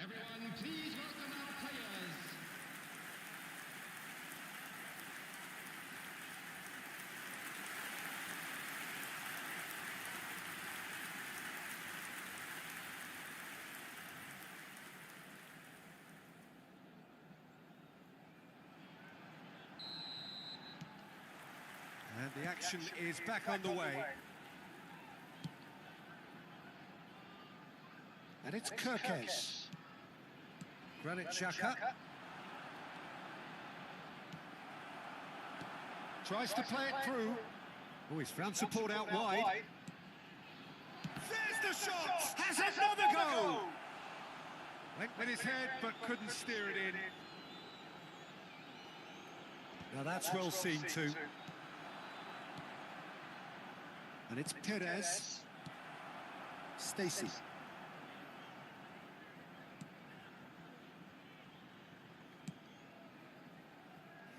Everyone, please welcome our players. And the action is back on the way. And it's Kirkes. Granit Xhaka. Tries to play it through. Oh, he's found support out wide. There's the shot! Has another go! Went with his head, but couldn't steer it in. Now that's well seen too. And it's Perez. Stacey.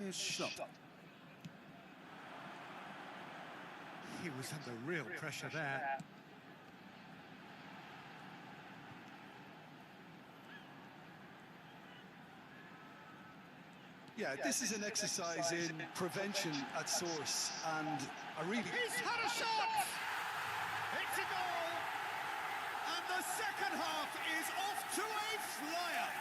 Here's Schlupp. He was under real pressure there. Yeah, this is an exercise in prevention at source, and I really... He's had a shot! It's a goal! And the second half is off to a flyer!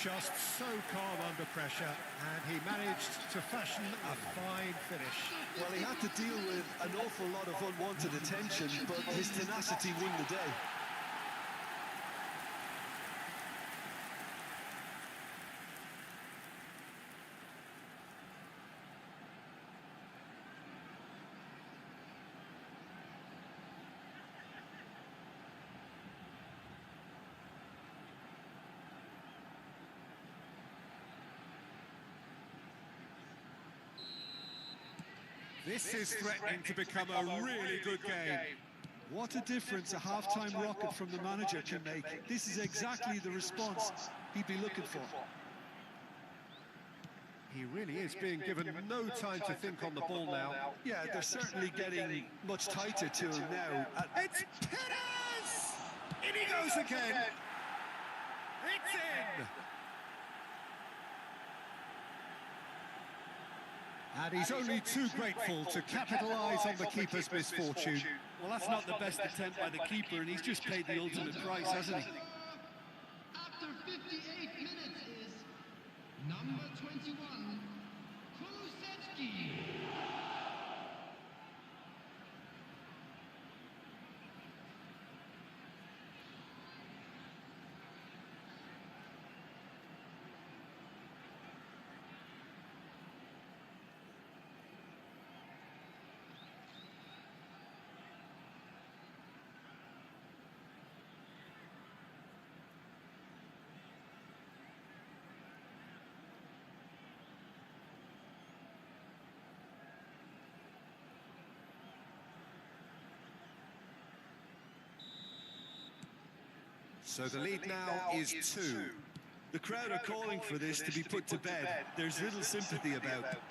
Just so calm under pressure, and he managed to fashion a fine finish. Well, he had to deal with an awful lot of unwanted attention, but his tenacity won the day. This is threatening to become a really good game. What a difference a half-time rocket from the manager can make. This is exactly the response he'd be looking for. He really is being given no time to think on the ball now. Yeah, they're certainly getting much tighter to him now. It's Perez! In he goes again! It's in! And he's only too grateful to capitalise on the keeper's misfortune. Well, that's not the best attempt by the keeper, and he's just paid the ultimate price, hasn't he? After 58 minutes is number 21, Kulusevski. So the lead now is 2. The crowd are calling for this to be put to bed. There's little sympathy about it.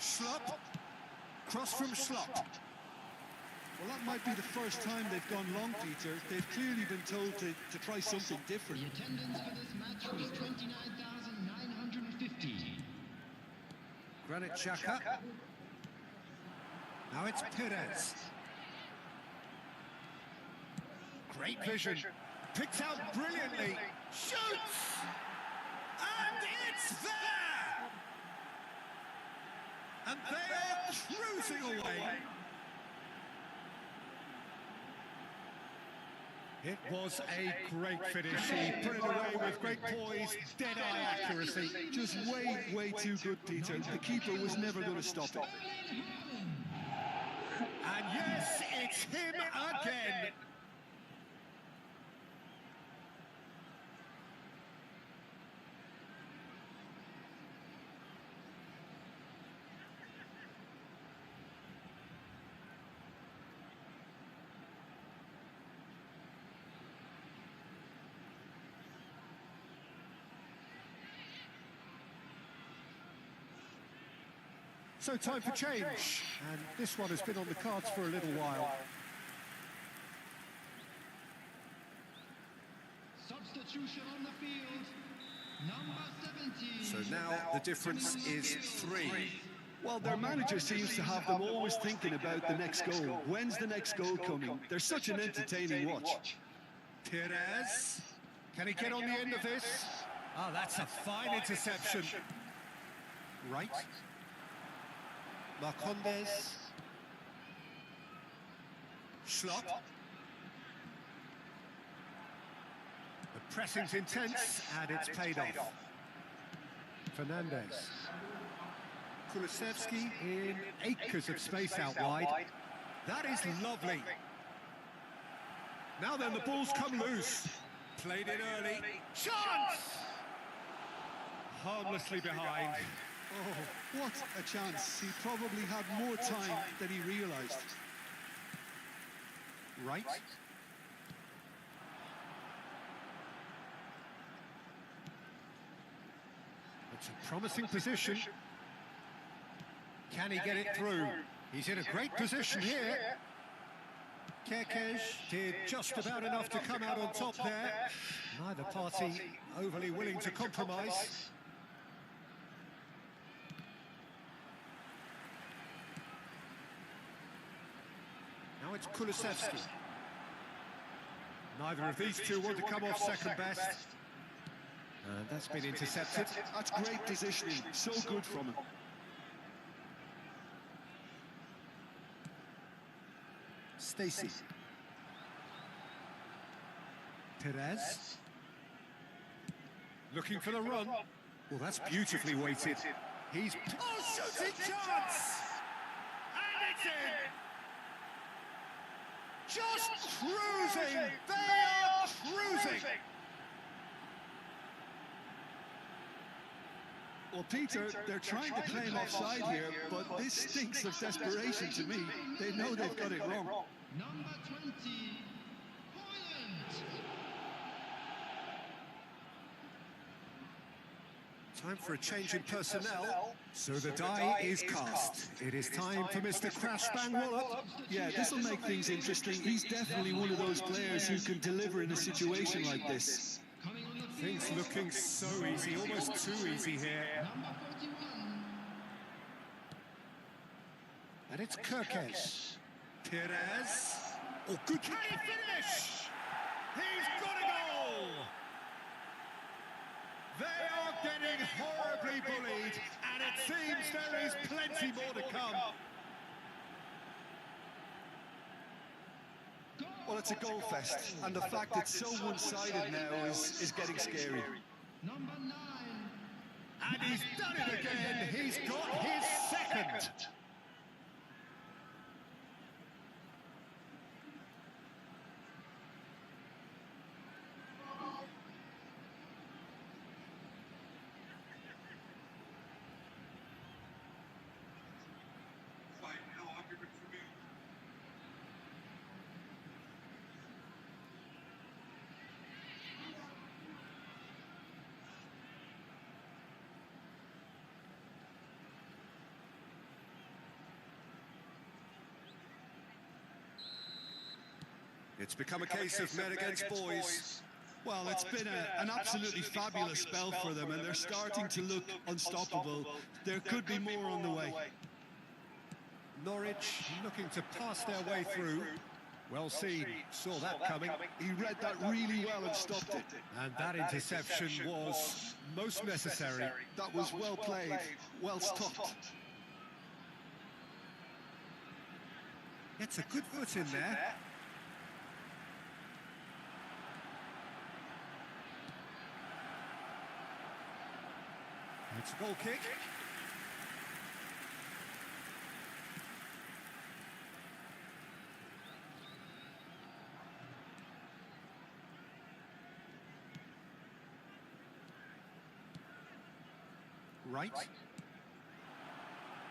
Schlupp. Cross from Schlupp. Well, that might be the first time they've gone long, Peter. They've clearly been told to try something different. The attendance for this match was 29,950. Granit Xhaka. Now it's Perez. Great vision. Picked out brilliantly. Shoots! And it's there! And they are cruising away. It was a great finish. He put it away with great poise, dead-eye accuracy. Just way too good, Peter. The keeper was never going to stop it. And yes, it's him again. So time for change, and this one has been on the cards for a little while. substitution on the field. Number 17. So now the difference is 3. Well, their manager seems to have them always thinking about the next goal. When's the next goal coming? They're such an entertaining watch. Perez, can he get on the end of this? Oh, that's a fine interception. Right. Marcondes. Schlott. The pressing's intense and it's paid off. Fernandez. Kulusevski in acres of space out wide. That is lovely. Now then, the ball's come loose. Played it early. Chance! Harmlessly behind. Oh, what a chance. He probably had more time than he realised. Right. It's a promising position. Can he get it through? He's in a great position here. Kerkez did just about enough to come out on top there. Neither party overly willing to compromise. Now it's Kulusevski. Neither of these two want to come off second best. And that's been intercepted. That's great positioning. So good from him. Stacey. Perez. Looking for the run. Well, that's beautifully weighted. He's... Oh, shooting chance! And it's in! Just cruising! They are cruising! Well, Peter, they're trying to claim offside here, but this stinks of desperation to me. They know they've got it wrong. Number 20, Holland. Time for a change in personnel. So the die is cast. It is time for Mr. Crash Bang Wallop. Yeah, this will make things interesting. He's definitely one of those players who can deliver in a situation like this. Coming on the field. Things looking so easy, almost too easy here. Number 41. And it's Kerkez. Perez. Oh, good. Can he finish? He's got a goal! They are getting horribly bullied, and it seems there is plenty more to come. Well, it's a goal fest, and the fact it's so one-sided now is getting scary. Number 9. And he's done it again. He's got his second. It's become a case of men against boys. Well, it's been an absolutely fabulous spell for them, and they're starting to look unstoppable. There could be more on the way. Norwich looking to pass their way through. Well seen, saw that coming. He read that really well and stopped it. And that interception was most necessary. That was well played, well stopped. Gets a good foot in there. It's a goal kick. Right.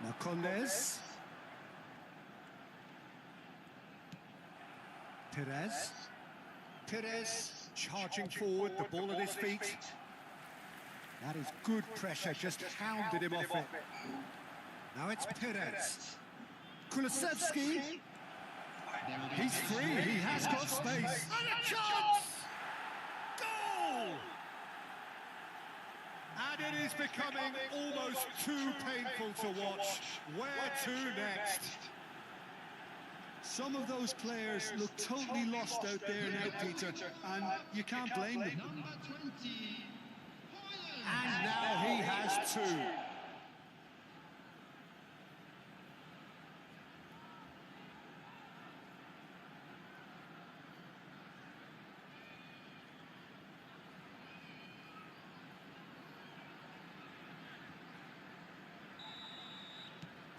Marcondes. Perez. Perez charging forward, the ball at his feet. That is good pressure, just hounded him off it. Now it's Perez. Kulusevski. He's free, he has got space. And a chance! Goal! And it is becoming almost too painful to watch. Where to next? Some of those players look totally lost out there now, Peter, and you can't blame them. Number 20. And now he has two.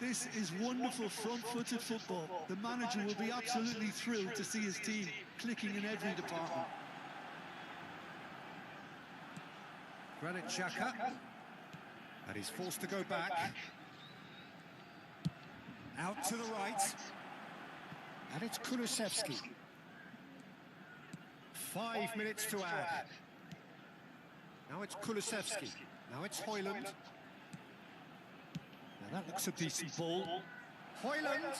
This is wonderful front-footed football. The manager will be absolutely thrilled to see his team clicking in every department. Granit Xhaka. And he's forced to go back. Out to the right. And it's Kulusevski. 5 minutes to add. Now it's Kulusevski. Now it's Højlund. Now that looks a decent ball. Højlund.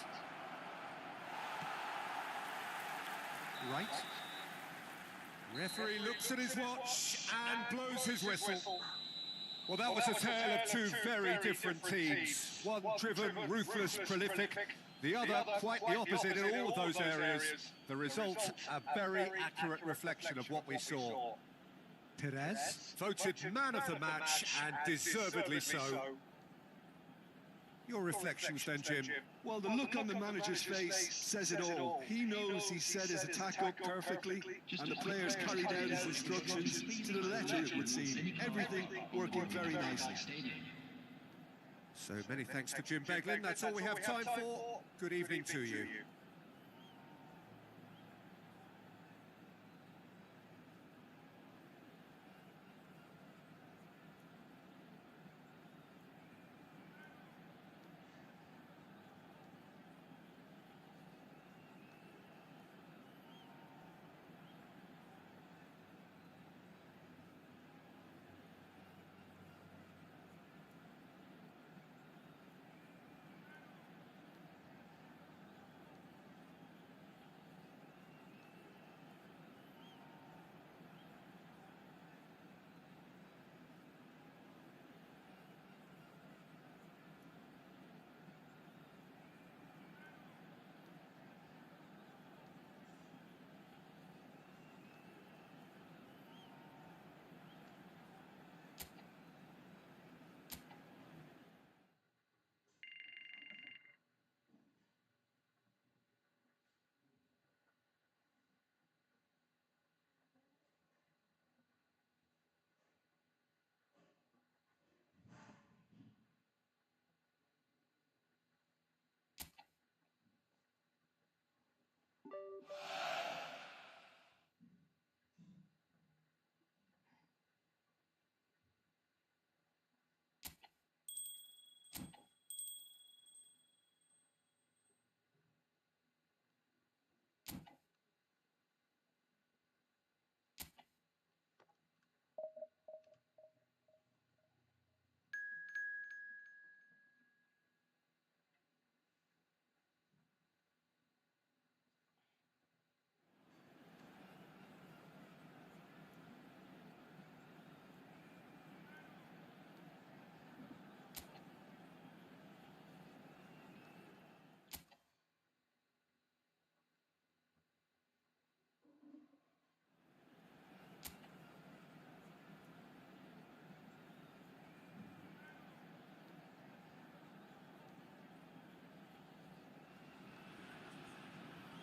Right. Referee looks at his watch and blows his whistle. Well, that was a tale of two very different teams. One driven, ruthless, prolific. The other quite the opposite in all of those areas. The result, a very accurate reflection of what we saw. Perez, voted man of the match, and deservedly so. Your reflections then, Jim? Well, the look on the manager's face says it all. He knows he set his attack up perfectly, and the players carried out his instructions to the letter, it would seem. Everything working very nicely. So many thanks to Jim Beglin. That's all we have time for. Good evening to you.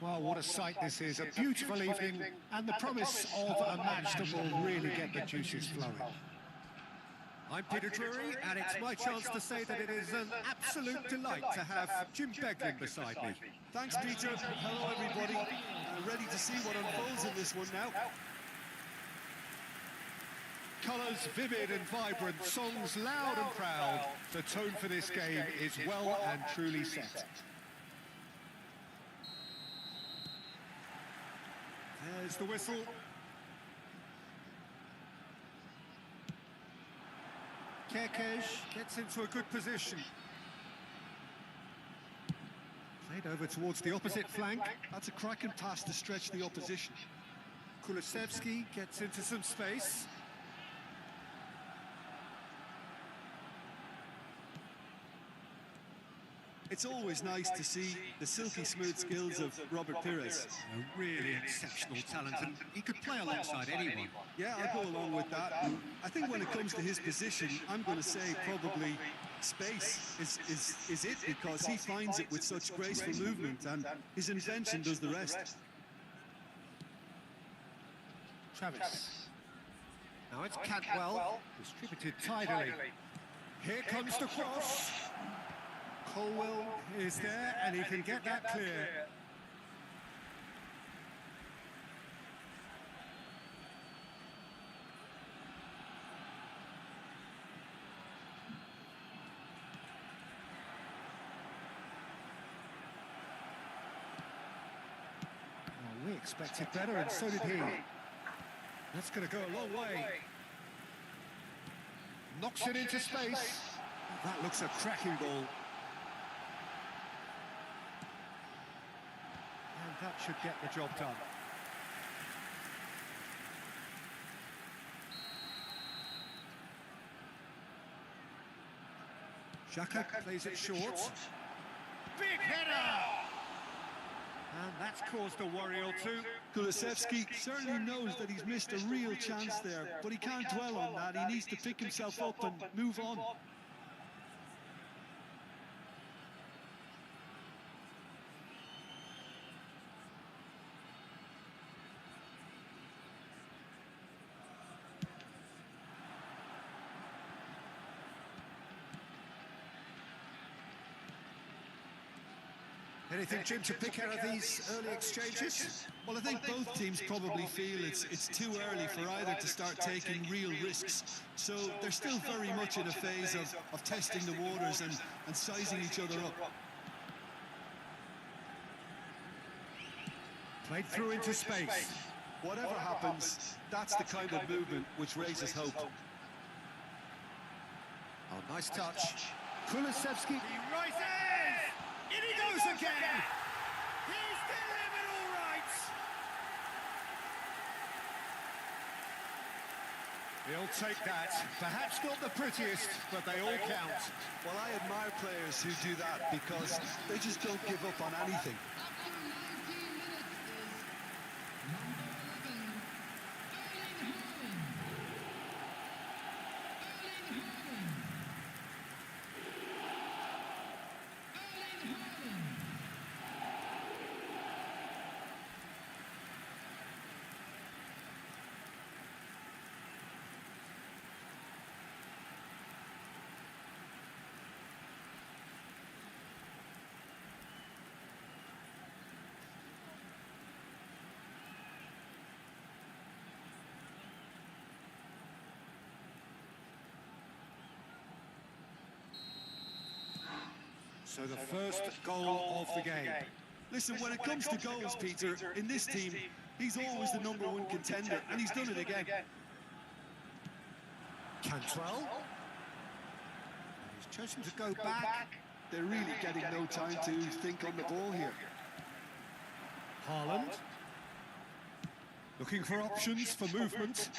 Well, what a sight this is. A beautiful evening and the promise of a match that will really get the juices flowing. I'm Peter Drury, and it's my chance to say that it is an absolute delight to have Jim Beglin beside me. Thanks, Peter. Hello, everybody. Ready to see what unfolds in this one now. Colours vivid and vibrant, songs loud and proud. The tone for this game is well and truly set. There's the whistle. Kerkez gets into a good position. Played over towards the opposite flank. That's a cracking pass to stretch the opposition. Kulusevski gets into some space. It's always nice to see the silky smooth skills of Robert Pires. A really exceptional talent, and he could play alongside anyone. Yeah, I'll go along with that. And I think when it comes to his position, I'm going to say probably space is it, because he finds it with such graceful movement, and his invention does the rest. Travis. Now it's Cantwell, distributed tidily. Here comes the cross. Colwell is there, and he can get that clear. Well, we expected better, and so did he. That's going to go a long way. Knocks it into space. That looks a cracking ball. And that should get the job done. Xhaka plays it short. Big header! And that's caused a worry or two. Kulusevski certainly knows that he's missed a real chance there, but he can't dwell on that. He needs to pick himself up and move on. Anything, Jim, to pick out of these early exchanges? Well, I think both teams probably feel it's too early for either to start taking real risks. So they're still very much in a phase of testing the waters and sizing each other up. Played through into space. Whatever happens, that's the kind of movement which raises hope. Oh, nice touch. Kulusevski. He rises! In he goes again! He's delivered all right! He'll take that. Perhaps not the prettiest, but they all count. Well, I admire players who do that because they just don't give up on anything. So the first goal of the game. Listen, when it comes to goals, Peter, in this team, he's always the #1 contender, and he's done it again. Cantwell. He's chosen to go back. They're really getting no time to think on the ball here. Haaland. Looking for options for movement.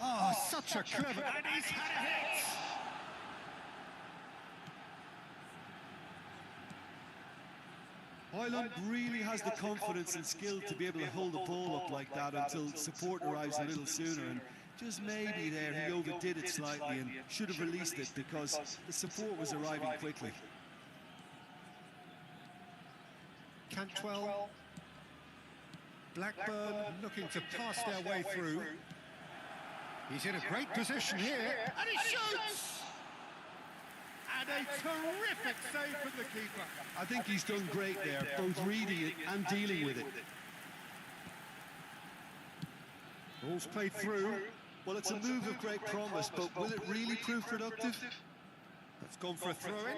Oh, such a clever... And he's had a hit! Ireland really has the confidence and skill to be able to hold the ball up like that until support arrives a little sooner, and just maybe there he overdid it slightly and should have released it because the support was arriving quickly. Cantwell. Blackburn looking to pass their way through. He's in a great position here, and he shoots! And a terrific save from the keeper. I think he's done great there, both reading it and dealing with it. Ball's played through. Well, it's a move of great promise, but will it really prove productive? That's gone for a throw-in.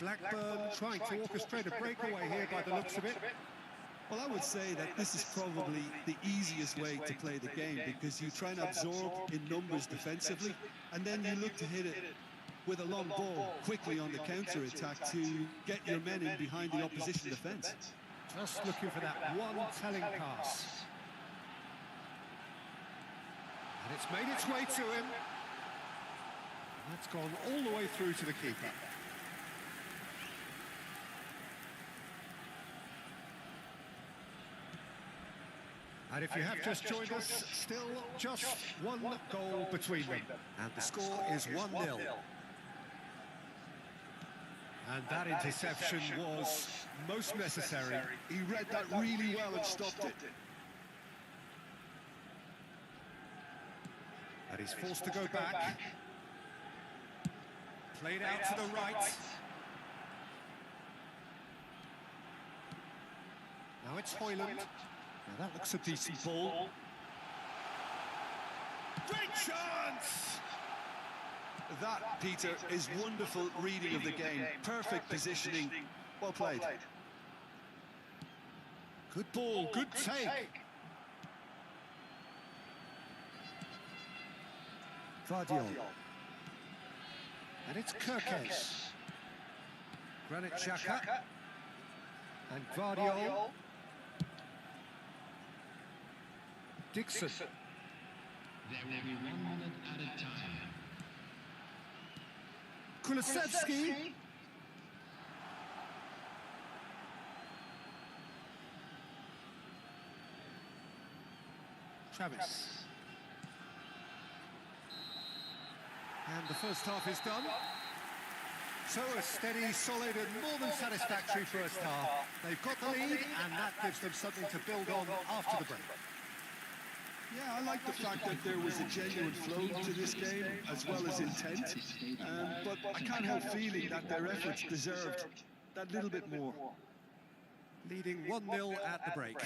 Blackburn trying to orchestrate a breakaway here by the looks of it. Well, I would say that this is probably the easiest way to play the game because you try and absorb in numbers defensively, and then you look to hit it with a long ball quickly on the counter-attack to get your men in behind the opposition defence. Just looking for that one telling pass. And it's made its way to him. That's gone all the way through to the keeper. And if you have just joined us, still just one goal between them. And the score is 1-0. And that interception was most necessary. He read that really well and stopped it. And he's forced to go back. Played out to the right. Now it's Hoyland. Now that looks a decent ball. Great chance! That, Peter, is wonderful reading of the game. Perfect positioning. Well played. Good ball, good take. Vardiol. And it's Kirkes. Granit Xhaka. And Vardiol. Dixon. There will be 1 minute at a time. Kulusevski. Travis. And the first half is done. So a steady, solid and more than satisfactory first half. They've got the lead and that gives them something to build on after the break. Yeah, I like the fact that there was a genuine flow to this game as well as intent. But I can't help feeling that their efforts deserved that little bit more. Leading 1-0 at the break.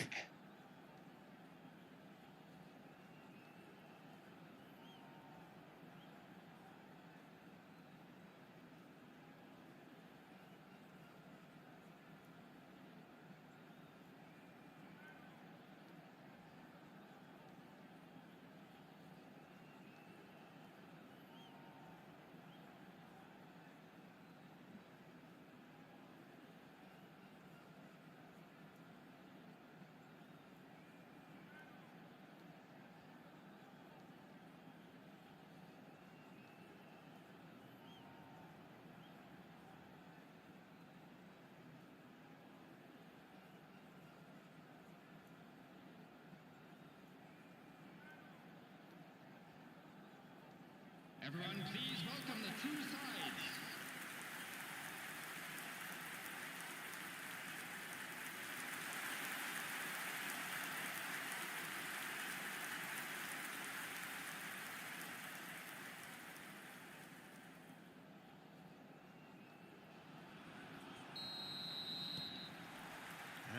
Everyone, please welcome the two sides.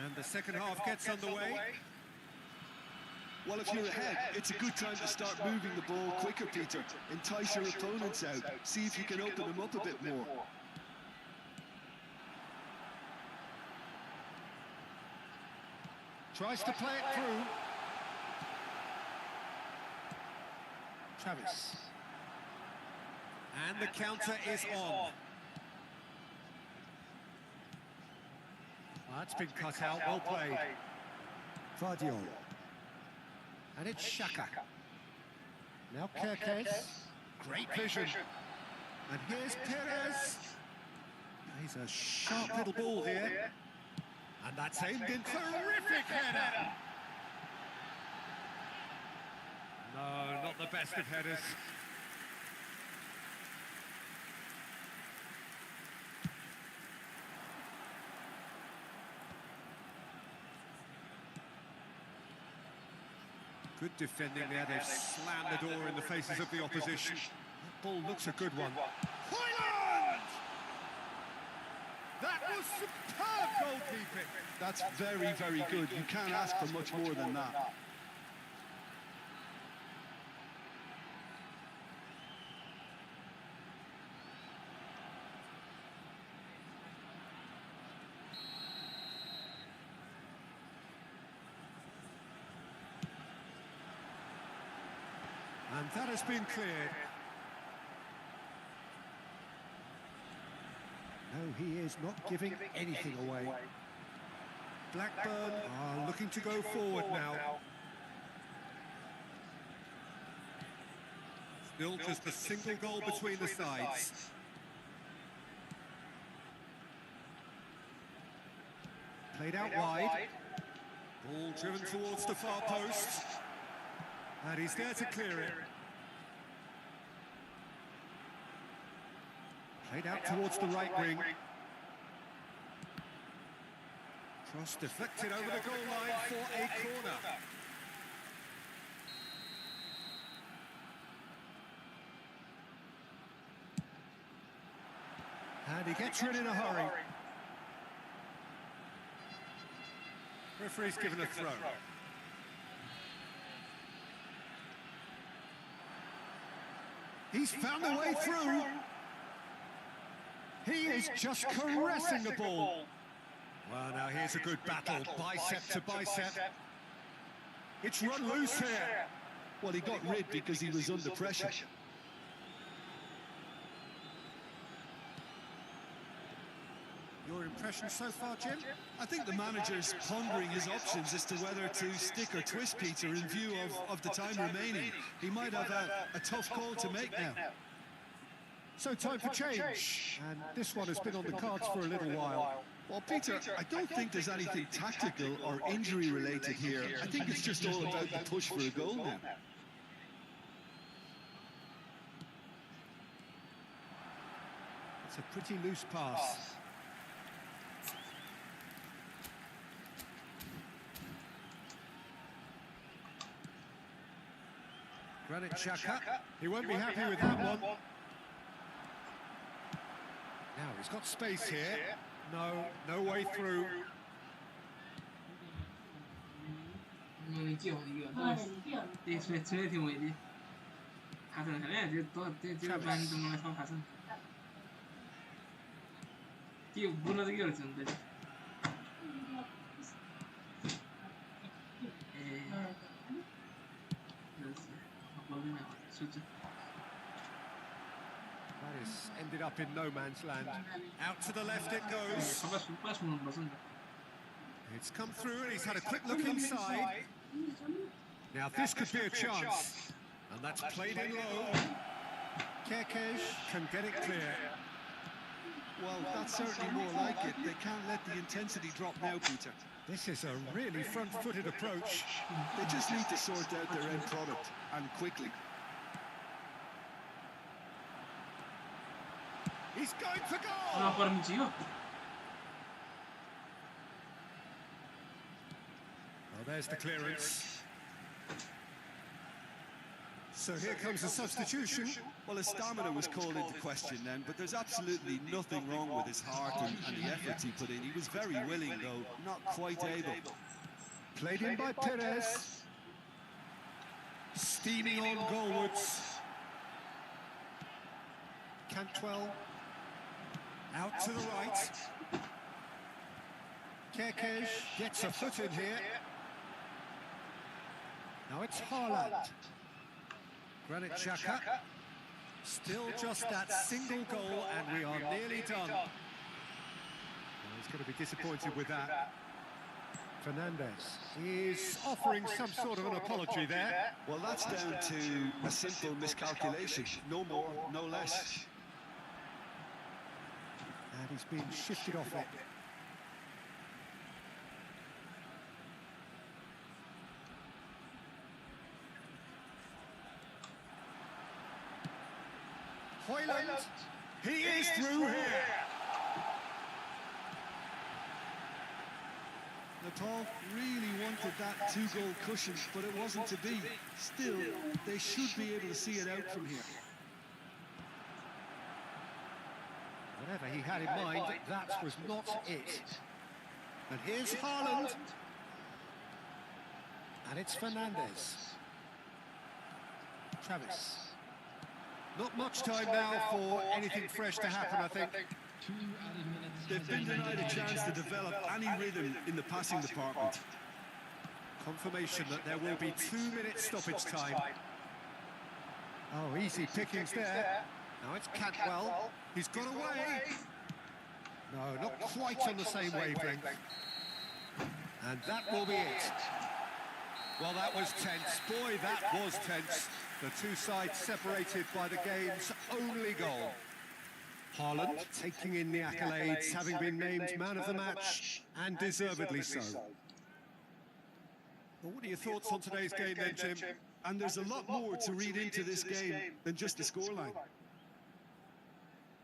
And the second half gets underway. Well, if you're ahead, it's a good time to start moving the ball quicker, Peter. Entice your opponents out. See if you can open them up a bit more. Tries to play it through. Travis. And the counter is on. That's been cut out, well played. Vardiol. And it's Xhaka. Now Kirkes. Great vision. And here's Perez. He's a sharp little ball here. And that's aimed in. Terrific header. No, not the best of headers. Good defending there. They've slammed the door in the faces of the opposition. That ball looks a good one. Hoyland! That was superb goalkeeping. That's very, very good. You can't ask for much more than that. And that has been cleared. No, he is not giving anything away. Blackburn are looking to go forward now. built as the single goal between the sides. Played out wide. Ball driven towards the far post. And he's there to clear it. Played out towards the right wing. Cross deflected over the goal line for a corner. And he gets rid in a hurry. Referee's given a throw. He's found a way through. He is just caressing the ball. Well, now here's a good battle, bicep to bicep. It's run loose here. Well, he got rid because he was under pressure. Your impression so far, Jim? I think the manager's pondering his options as to whether to stick or twist Peter in view of the time remaining. He might have a tough call to make now. So time for change. And this one has been on the cards for a little while. Well, Peter, I don't think there's anything tactical or injury related here. I think it's just all about the push for a goal now. It's a pretty loose pass. Granit Xhaka. He won't be happy with that one. Now he's got space here. No way through.你叫一个，这出来挺稳的。爬升下来这班怎么来上爬升？这不能这个真的。That has ended up in no man's land. Out to the left it goes. It's come through and he's had a quick look inside. Now this could be a chance. And that's played in low. Kerkesh can get it clear. Well, that's certainly more like it. They can't let the intensity drop now, Peter. This is a really front-footed approach. They just need to sort out their end product, and quickly. He's going for goal! Well, there's the clearance. So here comes a substitution. Well, his stamina was called into question then, but there's absolutely nothing wrong with his heart and the efforts he put in. He was very willing, though, not quite able. Played in by Perez. Steaming on goalwards. Cantwell. Out to the right. Kerkesh gets a foot in here. Now it's Haaland. Granit Xhaka. Still just that single goal and we are nearly done. Well, he's going to be disappointed with that. Fernandez is offering some sort of an apology there. Well, that's down to a simple miscalculation. No more, no less. And he's been shifted off it. Hoyland, he is through here. Nepal really wanted that two-goal cushion, but it wasn't to be. Still, they should be able to see it out from here. Whatever he had in mind, that was not it. And here's Haaland. And it's Fernandez. Travis. Not much time now for anything fresh to happen, I think. They've been denied a chance to develop any rhythm in the passing department. Confirmation that there will be 2 minutes stoppage time. Oh, easy pickings there. Now it's Cantwell. He's got away. No, not quite on the same wavelength. And that will be it. Well, that was tense. Boy, that was tense. The two sides separated by the game's only goal. Haaland taking in the accolades, having been named man of the match, and deservedly so. Well, what are your thoughts on today's game then, Jim? And there's a lot more to read into this game than just the scoreline.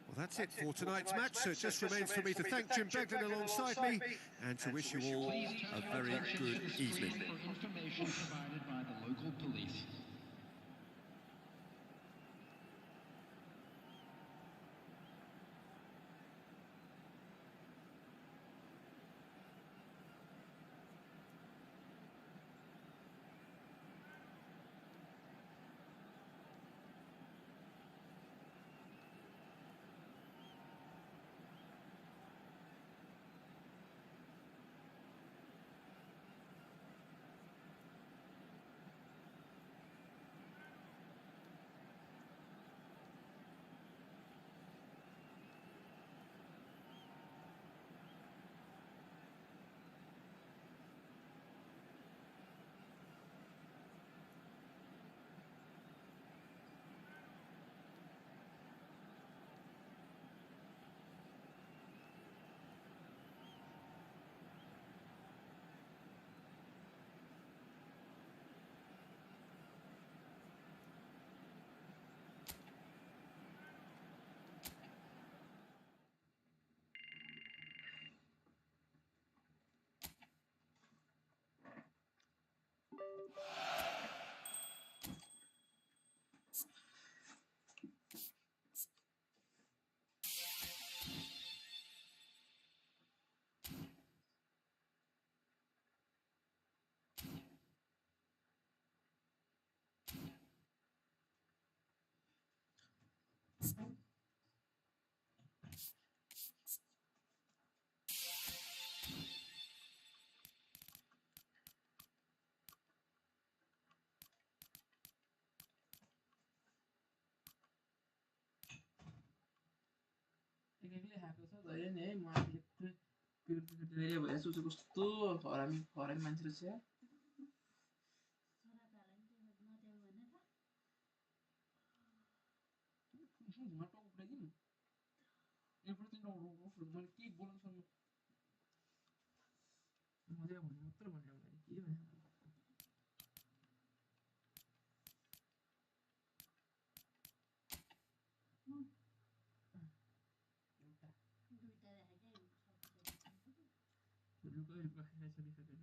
Well, that's it for tonight's match, so it just remains for me to thank Jim Begden alongside me and to wish you all a very good evening. For information provided by the local police. एक्लै खाएको छ धेरै नै है म आफूले period धेरै भएर सोचे कस्तो हरामी मान्छे रहेछ यार घाटो उक्राइदिउँ एभ्रिथिङ मैले केही बोल्न सक्नु मजा भन्नु मात्र भन्ने मैले के भने लुका खाएर चलिसक्यो नि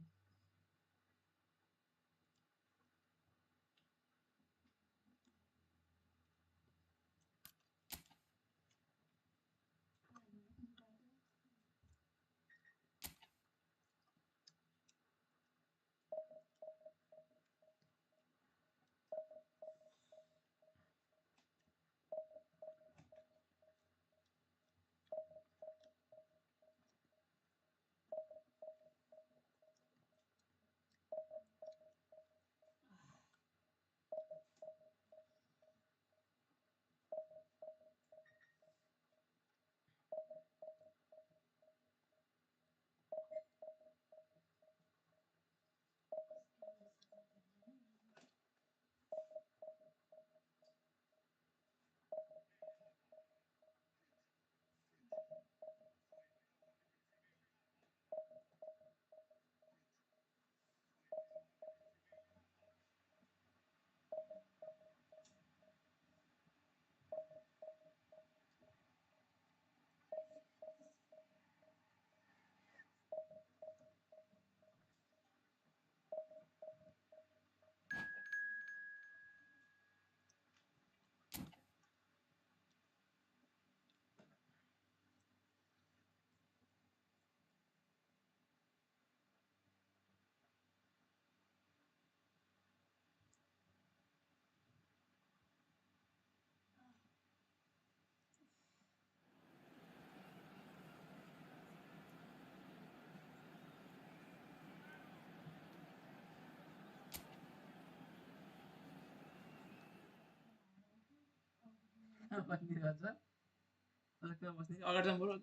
बस्ने गर्छ तर कहाँ बस्ने अगाडि जानु पर्यो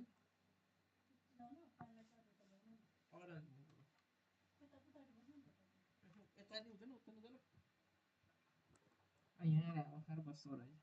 अगाडि जानु यता नि हुँदैन Ayah era bajar basura ya.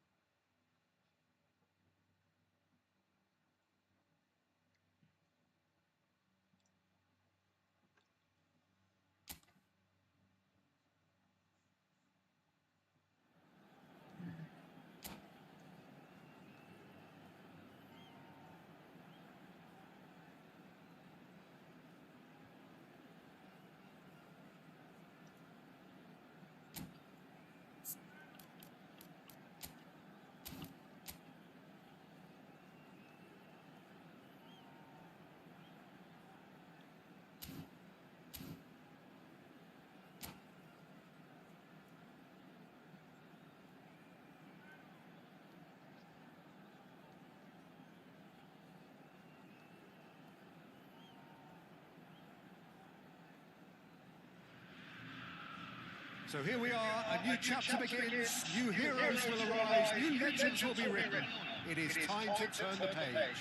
So here we are, a new chapter begins, new heroes will arise, new legends will be written. It is time to turn the page.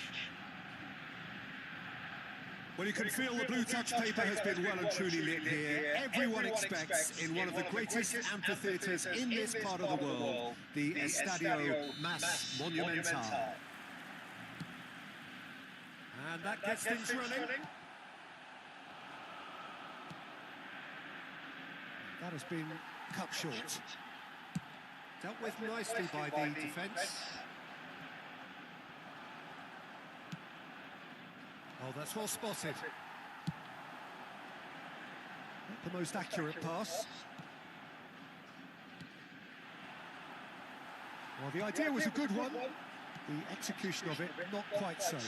Well, you can feel the blue touch paper has been well and truly lit here. Everyone expects, in one of the greatest amphitheatres in this part of the world, the Estadio Mas Monumental. And that gets things running. That has been cut short. Dealt with nicely by the defence. Oh, that's well spotted. Not the most accurate pass. Well, the idea was a good one. The execution of it, not quite so.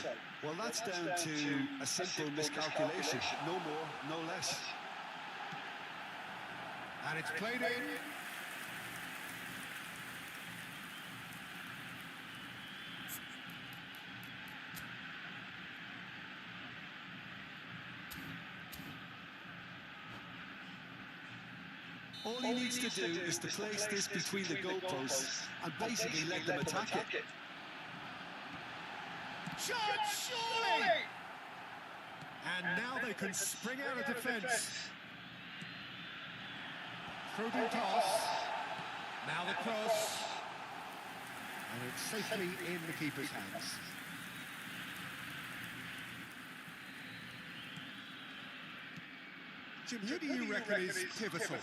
Well, that's down to a simple miscalculation. No more, no less. And it's played in. All he needs to do is to place this between the goalposts and basically let them attack it. Shot, surely! And now they can spring out of defence. Through pass. Now the cross. And it's safely in the keeper's hands. Jim, who do you reckon is pivotal?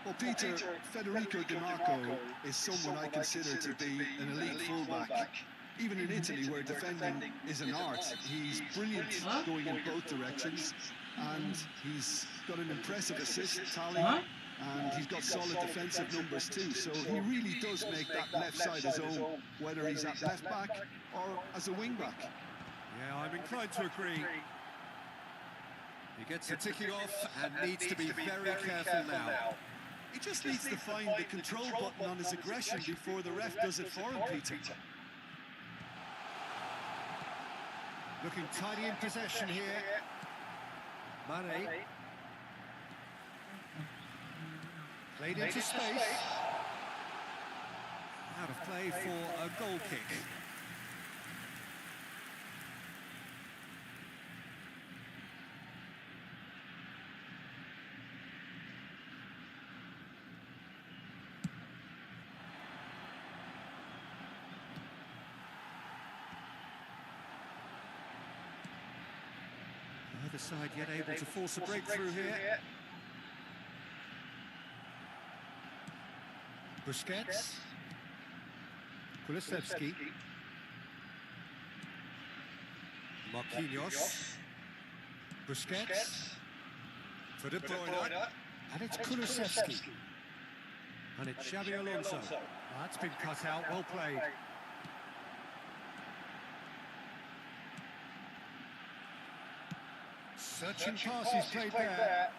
Well, Peter, Federico Di Marco is someone I consider to be an elite fullback. Even in Italy, where defending is an art, he's brilliant going in both directions, and he's got an impressive assist tally, and he's got solid defensive numbers too, so he really does make that left side his own, whether he's at left back or as a wing back. Yeah, I'm inclined to agree. He gets the ticking off and needs to be very careful now. He just needs to find the control button on his aggression before the ref does it for him, Peter. Looking tidy in possession here. Mane. Played into space. Out of play for a goal kick. Either side yet able to force a breakthrough here. Busquets. Kulusevski. Marquinhos. Busquets. For De Bruyne. And it's Kulusevski. And it's Xabi Alonso. That's been cut out, well played. Searching passes played there.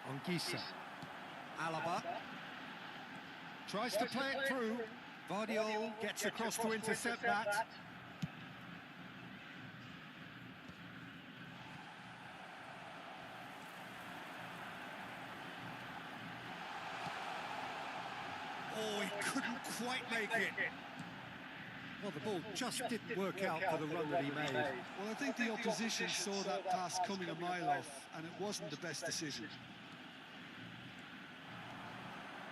Anguissa. Alaba. Tries to play it through. Vardiol gets across to intercept that. Oh, he couldn't quite make it. Well, the ball just didn't work out for the run that he made. Well, I think the opposition saw that pass coming a mile off, and it wasn't the best decision.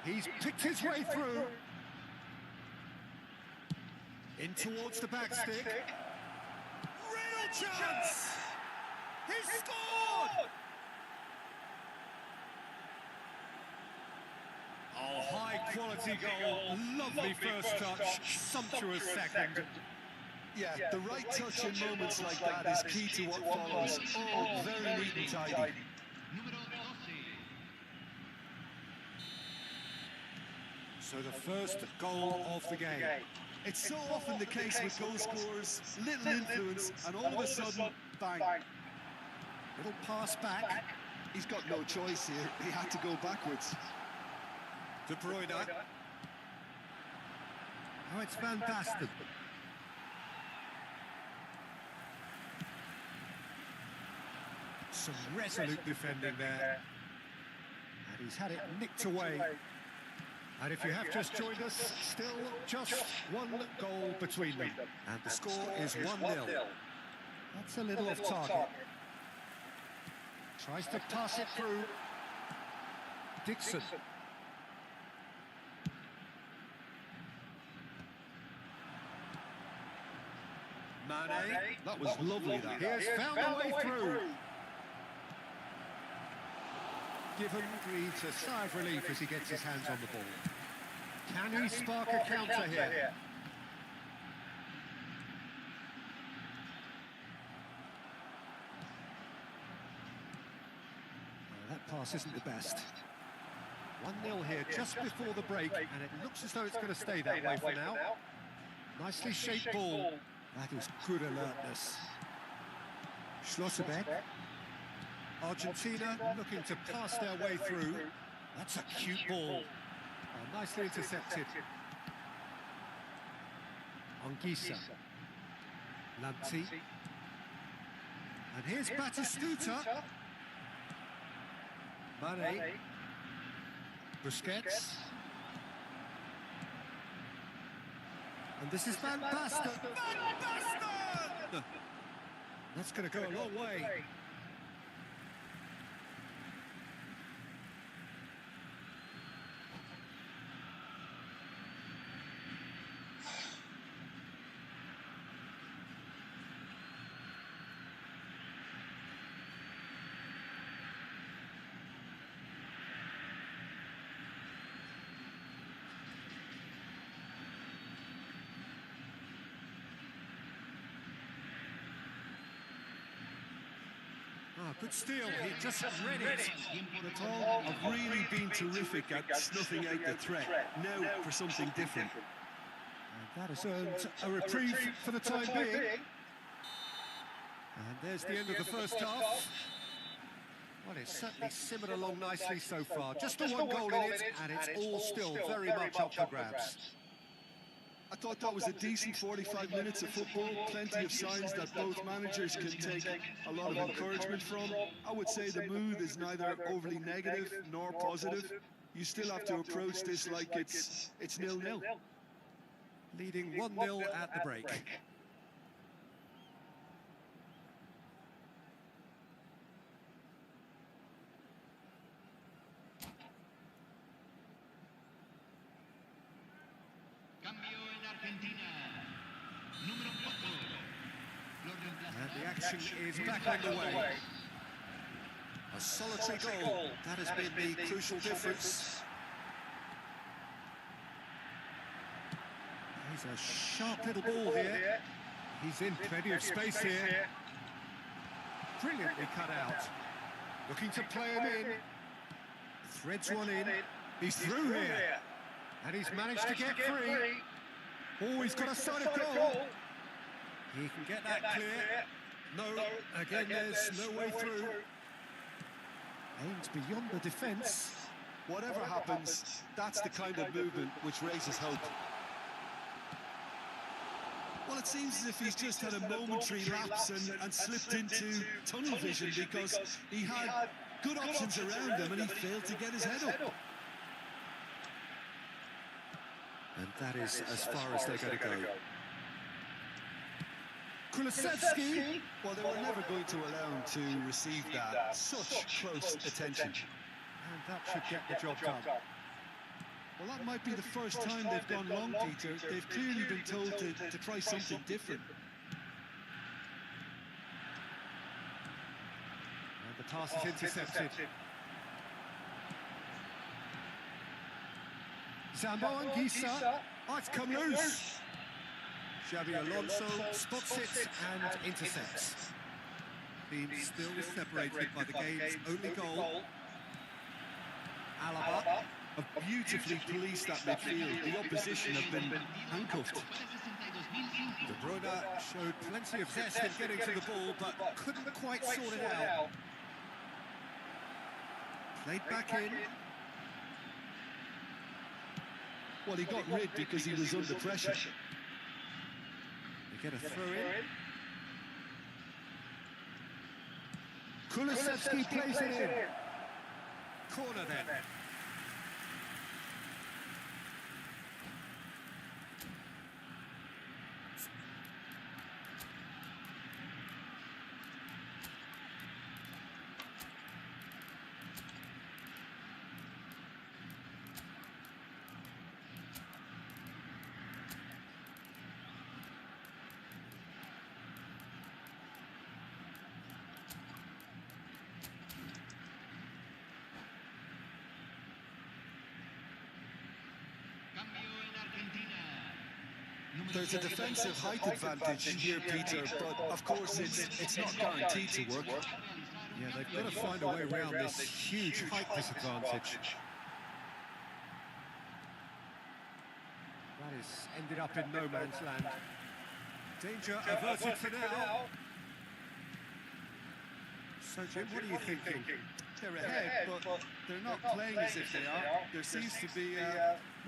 He's picked his way through. In towards the back stick. Real chance! He scored! Oh, high quality goal. Lovely first touch. Sumptuous second. Yeah, the right touch in moments like that is key to what follows. Oh, very neat and tidy. So the first goal of the game. It's so often the case with goal scorers, little influence, and all of a sudden, bang. Little pass back. He's got no choice here. He had to go backwards. De Bruyne. Oh, it's Van Basten. Some resolute defending there. And he's had it nicked away. And if you have just joined us, still just one goal between them. And the score is 1-0. That's a little off target. Tries to pass it through. Dixon. Mane. That was lovely, that. He has found a way through. Given breathes a sigh of relief as he gets his hands on the ball. Can he spark a counter here? That pass isn't the best. 1-0 here just before the break, and it looks as though it's going to stay that way for now. Nicely shaped ball. That is good alertness. Schlotterbeck. Argentina looking to pass their way through. That's a cute ball. Oh, nicely intercepted. Anguissa. Lanti. And here's Batistuta. Mane. Busquets. And this is Van Basten. Van Basten! That's going to go a long way. Oh, good steal, he just read it. Natal have really been terrific at snuffing out the threat. Now for something different. And that has earned a reprieve for the time being. And there's the end of the first half. Well, it's certainly simmered along nicely so far. Just the one goal in it, and it's all still very much up for grabs. I thought that was a decent 45 minutes of football, plenty of signs that both managers can take a lot of encouragement from. I would say the mood is neither overly negative nor positive. You still have to approach this like it's 0-0. Leading 1-0 at the break. And the action is back underway. A solitary goal, that has been the crucial difference. He's a sharp little ball here. He's in plenty of space here. Brilliantly cut out. Looking to play him in. Threads one in. He's through here. And he's managed to get free. Oh, he's got a side of goal. He can get that clear. No, again, there's no way through. Aims beyond the defence. Whatever happens, that's the kind of movement which raises hope. Well, it seems as if he's just had a momentary lapse and slipped into tunnel vision because he had good options around him and he failed to get his head up. And that is as far as they're going to go. Kulusevski. Well, they were never going to allow him to receive that. Such close attention. And that should get the job done. Well, that might be the first time they've gone long, Peter. They've clearly been told to try something different. And the pass is intercepted. Zambo Anguissa. Oh, it's come loose. Xabi Alonso spots it and intercepts. Being still separated by the game's only goal. Alaba Have beautifully policed that midfield. The opposition have been handcuffed. De Bruyne showed plenty of zest in getting to the ball, but couldn't quite sort it out. Played back in. Well, he got rid because he was under pressure. They get a throw in. Kulusevski plays it in. Corner then. There's a defensive height advantage here, Peter, but of course it's not guaranteed to work. Yeah, they've got to find a way around this huge height disadvantage. That has ended up in no man's land. Danger averted for now. So, Jim, what are you thinking? They're ahead, but they're not playing as if they are. There seems to be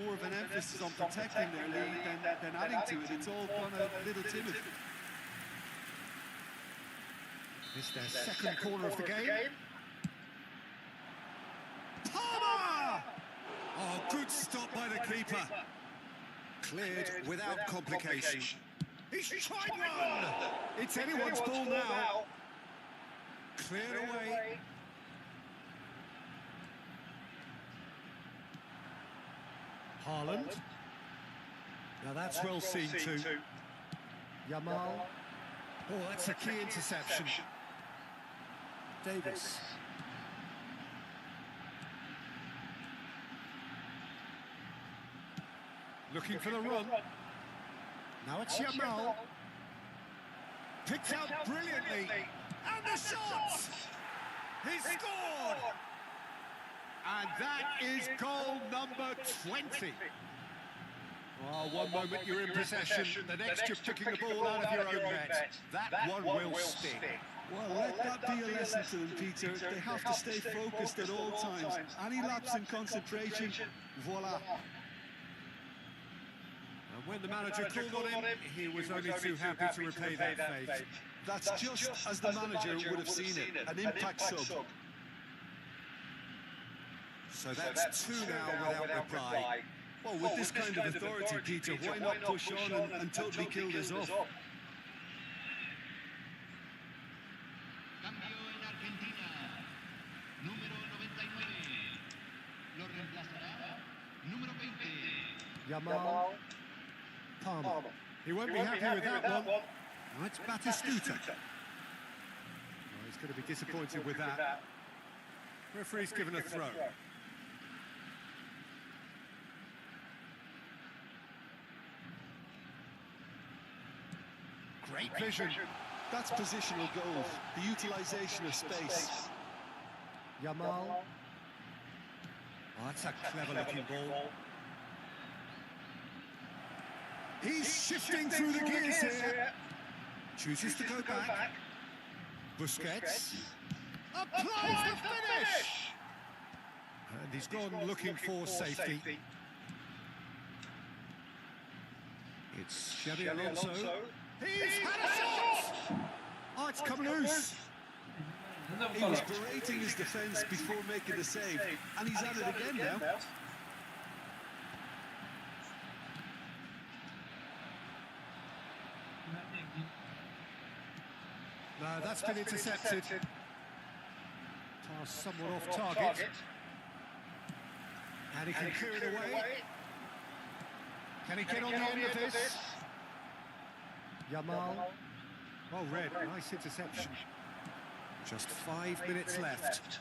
more of an emphasis on protecting their lead than adding to it. It's all gone a little timid. It's their second corner of the game. Palmer! Oh, good stop by the keeper. Cleared without complication. He's tried one! It's anyone's ball now. Cleared away. Haaland. Now that's well seen too. Yamal. Oh, that's a key interception. Davis. Looking for the run. Now it's Yamal. Picked out brilliantly. And the shot! He scored! And that is goal number 20. Oh, one moment you're in possession, the next you're picking the ball out of your own net. That one will sting. Well, let that be a lesson to them, Peter. They have to stay focused at all times. Any lapse in concentration, voila. And when the manager called on him, he was only too happy to repay that fate. That's just as the manager would have seen it, an impact sub. So that's two now without reply. Well, with this kind of authority, Peter, why not push on and totally kill this off? Yamal. Palmer. He won't be happy with that one. Oh, it's Batistuta. Oh, he's going to be disappointed with that. Referee's given a throw. Great vision. That's positional goal, the utilisation of space. Yamal. Oh, that's a clever looking ball. He's shifting through the gears here. Chooses to go back. Busquets. Applies the finish! And he's gone looking for safety. It's Xabi Alonso. He's had a shot! Oh, it's come loose. He was berating his defence before making the save, and he's at it again now. No, that's been intercepted. Pass somewhat off target. And he can clear it away. Can he get on the end of this? Yamal. Well read, nice interception. Just 5 minutes left.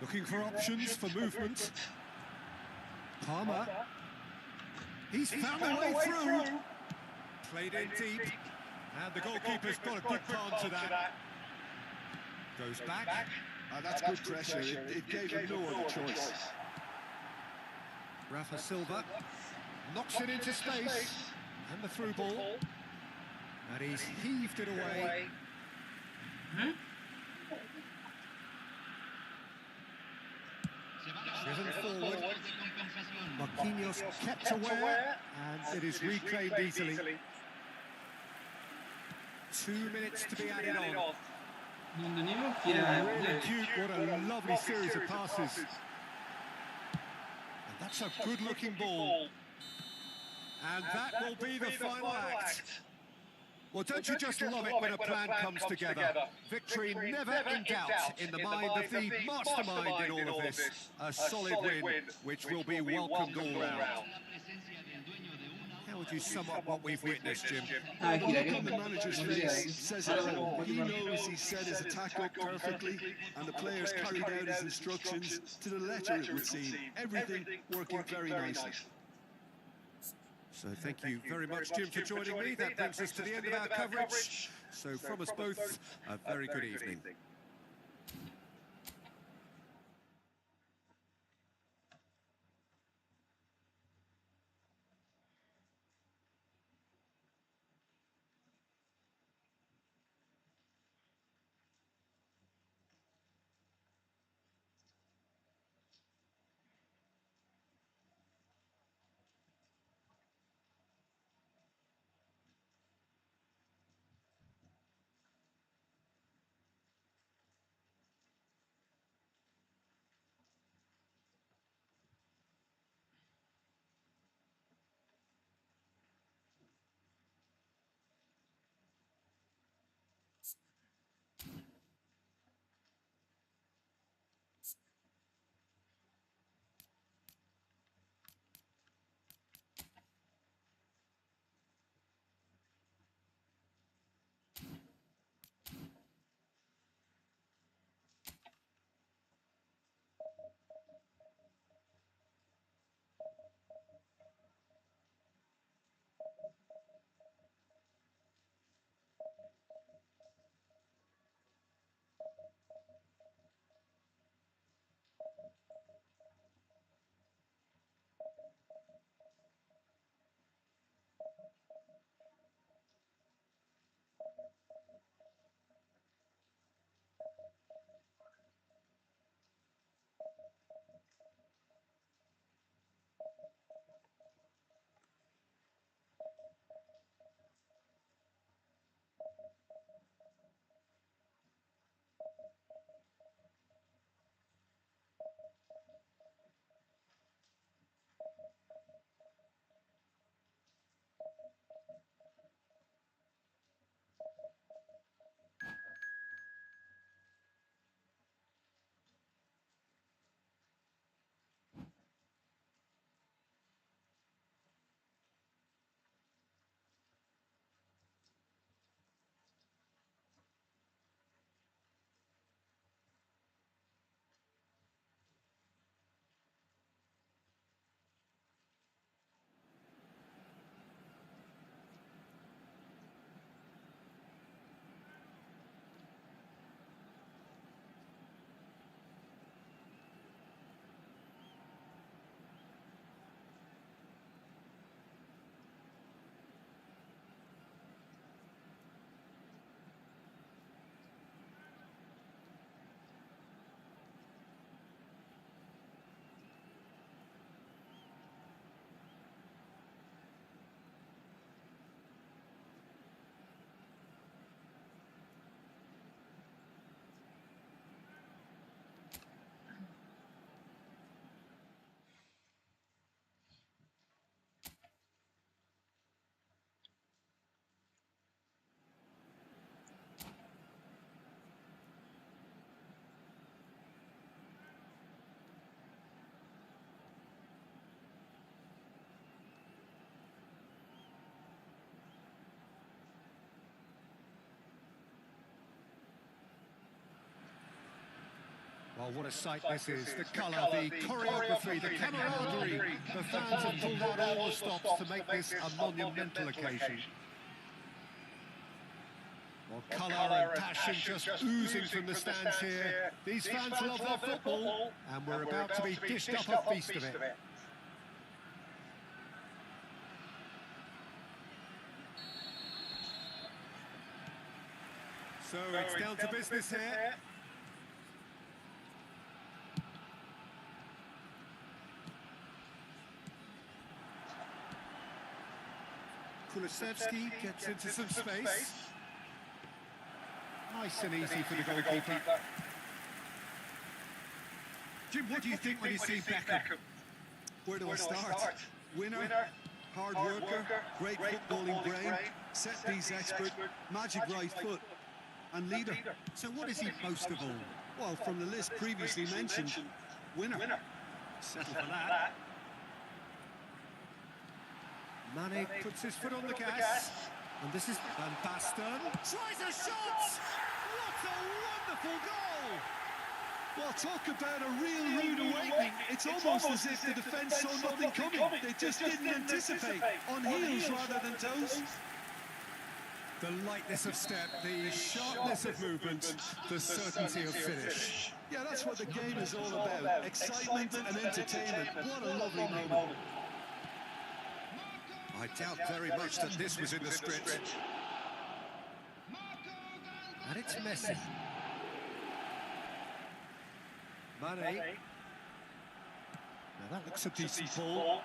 Looking for options for movement. Palmer. He's found a way through. Played in deep. And the goalkeeper's got a good palm to that. Goes back. That's good pressure. It gave him no other choice. Rafa Silva knocks it into space. And the through ball. And he's heaved it away. Driven forward. Marquinhos kept aware. And it is reclaimed easily. 2 minutes to be added on. Really cute, what a lovely series of passes. And that's a good-looking ball. And that will be the final act. Well, don't you just love it when a plan comes together? Victory never in doubt in the mind of the mastermind in all of this. A solid win, which will be welcomed all round. How would you sum up what we've witnessed, Jim? Look on the manager's face, says it all. He knows he set his attack up perfectly, and the players carried out his instructions to the letter, it would seem. Everything working very nicely. So thank you very much, Jim, for joining me. That brings us to the end of our coverage. So from us both, a very good evening. Oh, what a sight this is. The colour, the choreography, the camaraderie. The fans have pulled out all the stops to make this a monumental occasion. Well, colour and passion just oozing from the stands here. These fans love their football, and we're about to be dished up a feast of it. So it's down to business here. Kulusevski gets into some space. Nice and easy for the goalkeeper. Jim, what do you think when you see Beckham? Where do I start? Winner, hard worker, great footballing brain, set-piece expert, magic right foot, and leader. So what is he most of all? Well, from the list previously mentioned, winner. Settle for that. Mane puts his foot on the gas. And this is Van Basten. Tries a shot! What a wonderful goal! Well, talk about a real rude awakening. It's almost as if the defence saw nothing coming. They just didn't anticipate. On heels rather than toes. The lightness of step, the sharpness of movement, the certainty of finish. Yeah, that's what the game is all about. Excitement and entertainment. What a lovely moment. I doubt very much that this was in the script. And it's Messi. Mane. Now that looks a decent ball.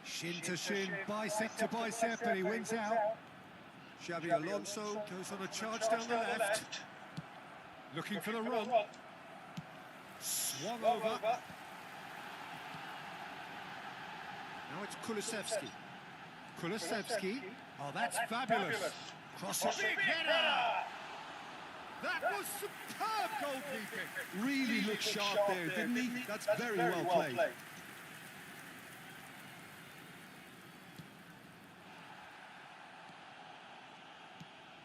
Shin to shin, bicep to bicep, and he wins out. Xabi Alonso goes on a charge down the left. Looking for the run. Swung over. Now it's Kulusevski. Kulusevski. Oh, that's fabulous. Cross it. Big header! That was superb goalkeeping. Really looked sharp there, didn't he? That's very well played.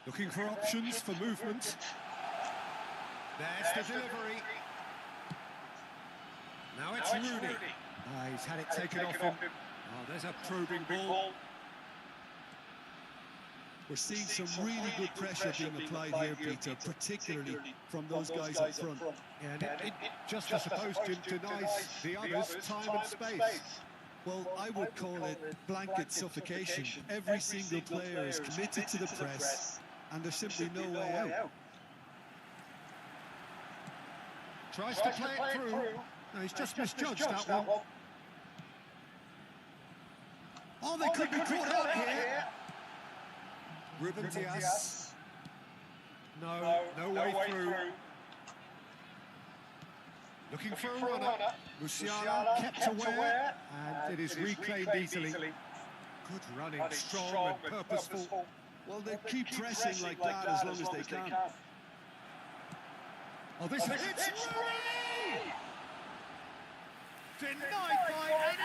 Looking for options for movement. There's the delivery. Now it's Rooney. He's had it taken off him. Oh, there's a probing ball. We're seeing some really good pressure being applied here, Peter, particularly from those guys up front. And it just, I suppose, denies the others time and space. Well, I would call it blanket suffocation. Every single player is committed to the press, and there's simply no way out. Tries to play it through. No, he's just misjudged that one. Oh, they could be caught out here. Ruben Diaz. No way through. Looking for a runner. Musiala kept aware, and it is reclaimed easily. Good running, strong and purposeful. Well, they keep pressing like that as long as they can. Oh, this is it's Rooney! Denied by an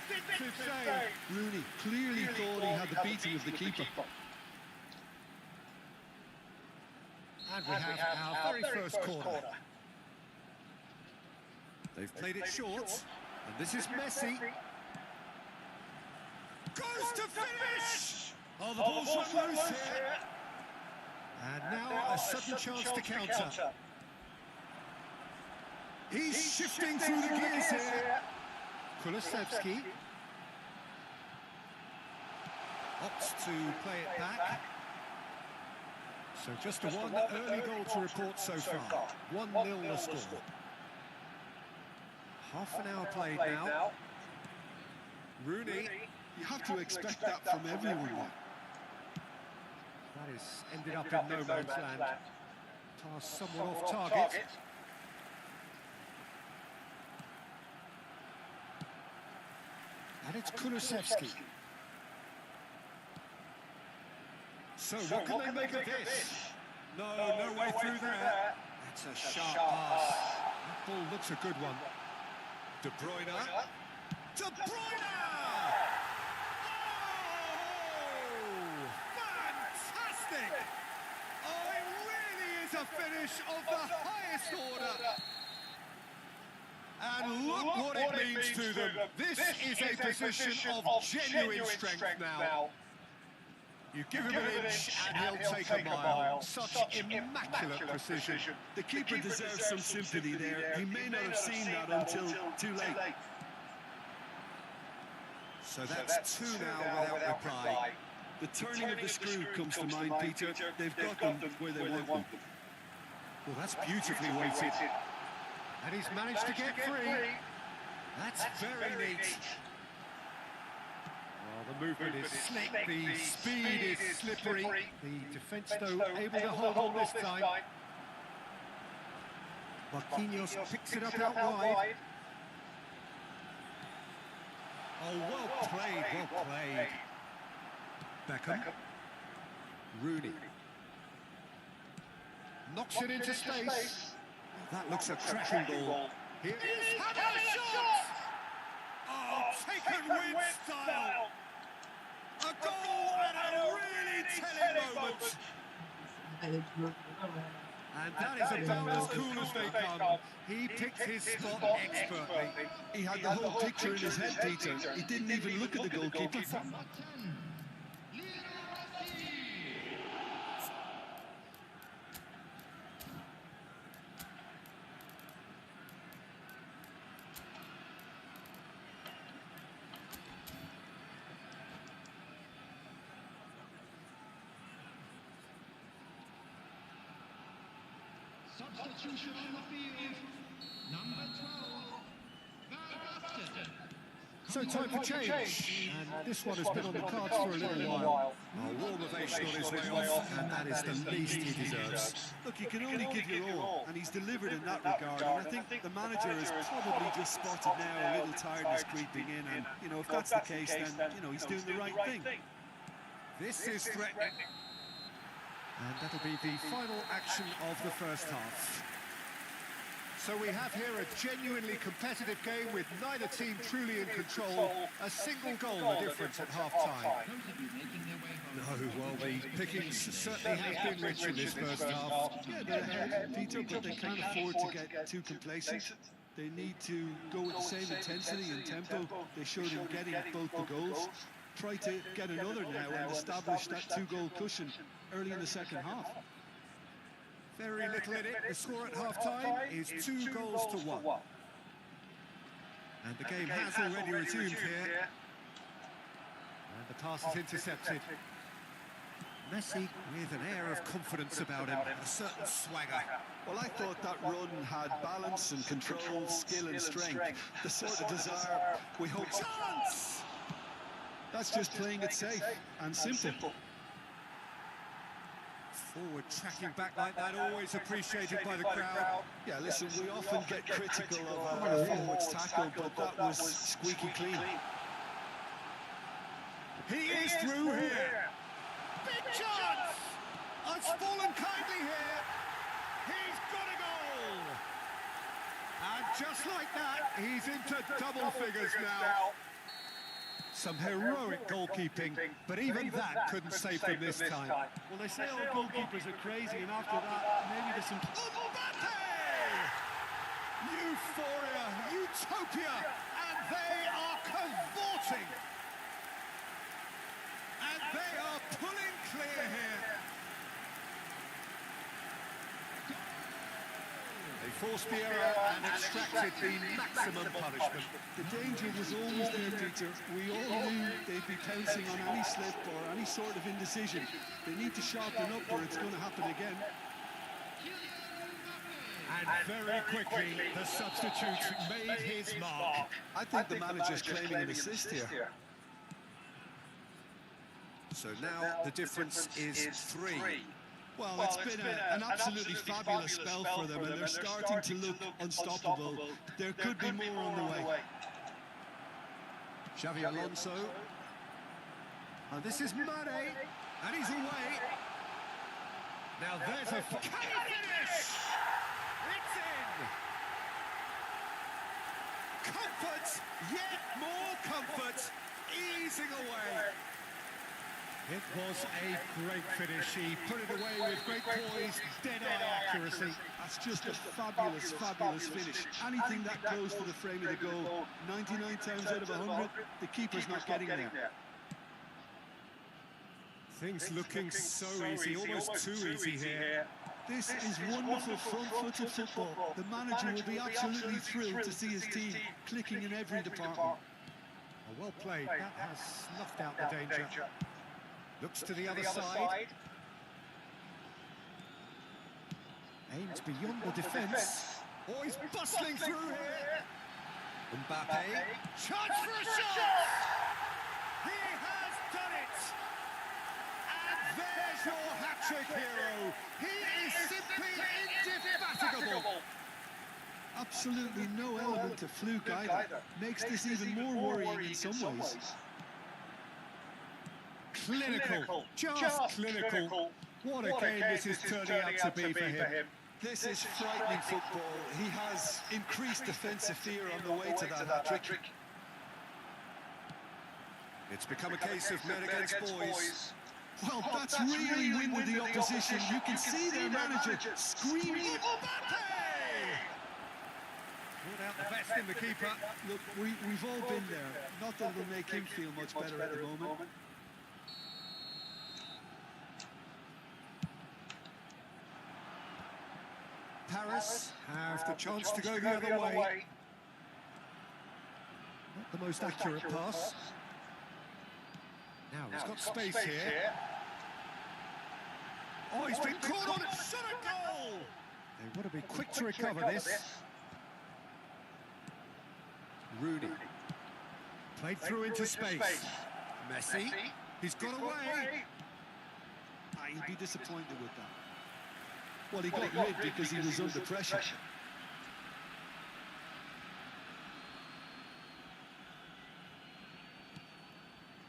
instinctive save. Rooney clearly thought he had the beating of the keeper. And we have our very first corner. They've played it short, and this is Messi. Goes to finish! Oh, the ball's run loose here. And now a sudden chance to counter. He's shifting through the gears here. Kulusevski opts to play it back. So just a one early goal to report so far. 1-0 the score. Half an hour played now. Rooney. You have to expect that from everyone now. That is ended up in no man's land. Task someone off target. And it's Kulusevski. So what can they make of this? No way through there. That's a sharp pass. That ball looks a good one. De Bruyne. De Bruyne! Oh, fantastic! Oh, it really is is a finish of the highest order. And look what it means to them. This is a position of genuine strength now. You give him an inch and he'll take a mile. Such immaculate precision. The keeper deserves some sympathy there. He may not have seen that until too late. So that's two now without reply. The turning of the screw comes to mind, Peter. They've got them where they want them. Well, that's beautifully weighted. And he's managed to get free. That's very neat. Well, the movement is slick, the speed is slippery. The defence, though, able to hold on this time. Marquinhos picks it up out wide. Oh, well played, well played. Beckham. Rooney. Knocks it into space. That looks a cracking ball. Here is having a shot! Oh, taken with style! A goal at a really telling moment! And that is about as cool as they come. He picked his spot expertly. He had the whole picture in his head, Peter. He didn't even look at the goalkeeper. Substitution on the field, number 12, So time for change, and this one has been on the cards for a little while. A warm ovation on his way off, and that is the least he deserves. Look, you can only give your all, and he's delivered in that regard. And I think the manager has probably just spotted now a little tiredness creeping in, and, you know, if that's the case, then, you know, he's doing the right thing. This is threatening. And that'll be the final action of the first half. So we have here a genuinely competitive game with neither team truly in control. A single goal the difference at half-time. No, well, the pickings certainly have been rich in this first half. Yeah, they're ahead, Peter, but they can't afford to get too complacent. They need to go with the same intensity and tempo they showed in getting both the goals. Try to get another now and establish that two-goal cushion early in the second half. Very little in it. The score at half-time is 2-1. And the game has already resumed here. And the pass is intercepted. Messi with an air of confidence about him, a certain swagger. Well, I thought that run had balance and control, skill and strength. The sort of desire we hope... Chance! That's just playing it safe and simple. Forward tracking back like that, always appreciated by the crowd. Yeah, listen, we often get critical of our forwards tackle, but that was squeaky clean. He is through here. Big chance! It's fallen kindly here. He's got a goal. And just like that, he's into double figures now. Some heroic goalkeeping, but even that couldn't save them this time. Well, they say all goalkeepers are crazy, and after that, maybe there's some... Mbappe! Euphoria, utopia, and they are cavorting. And they are pulling clear here. They forced the error and extracted the maximum punishment. The danger was always there, Peter. We all knew they'd be pouncing on any slip or any sort of indecision. They need to sharpen up or it's going to happen again. And very quickly, the substitute made his mark. I think the manager's claiming an assist here. So now the difference is 3. Well, it's been an absolutely fabulous spell for them, and they're starting to look unstoppable. There could be more on the way. Xavi Alonso. And this is Mane, and he's away. Now there's a... Can he finish? It's in! Comfort, yet more comfort, easing away. It was a great finish. He put it away with great poise, dead-eye accuracy. That's just a fabulous, fabulous finish. Anything that goes for the frame of the goal, 99 times out of 100, the keeper's not getting there. Things looking so easy, almost too easy here. This is wonderful front-footed football. The manager will be absolutely thrilled to see his team clicking in every department. Oh, well played. That has snuffed out the danger. Looks to the other side. Aims beyond the defence. Oh, he's bustling through here. Mbappe. Chance for a shot! He has done it! And there's your hat-trick hero. He is simply indefatigable. Absolutely no element of fluke either. Makes this even more worrying in some ways. Clinical, just clinical. What a game this is turning out to be for him. This is frightening football. He has increased defensive fear on the way to that hat-trick. It's become a case of men against boys. Well, that's really winded the opposition. You can see their manager screaming. Pulled out the best in the keeper. Look, we've all been there. Not that it'll make him feel much better at the moment. Paris have the chance to go the other way. Not the most accurate pass. Now he's got space here. Oh, he's been caught on it. Shot a goal! They want to be quick to recover this. Rooney. Played through into space. Messi. He's got away. He'd be disappointed with that. Well, he got rid because he was under pressure.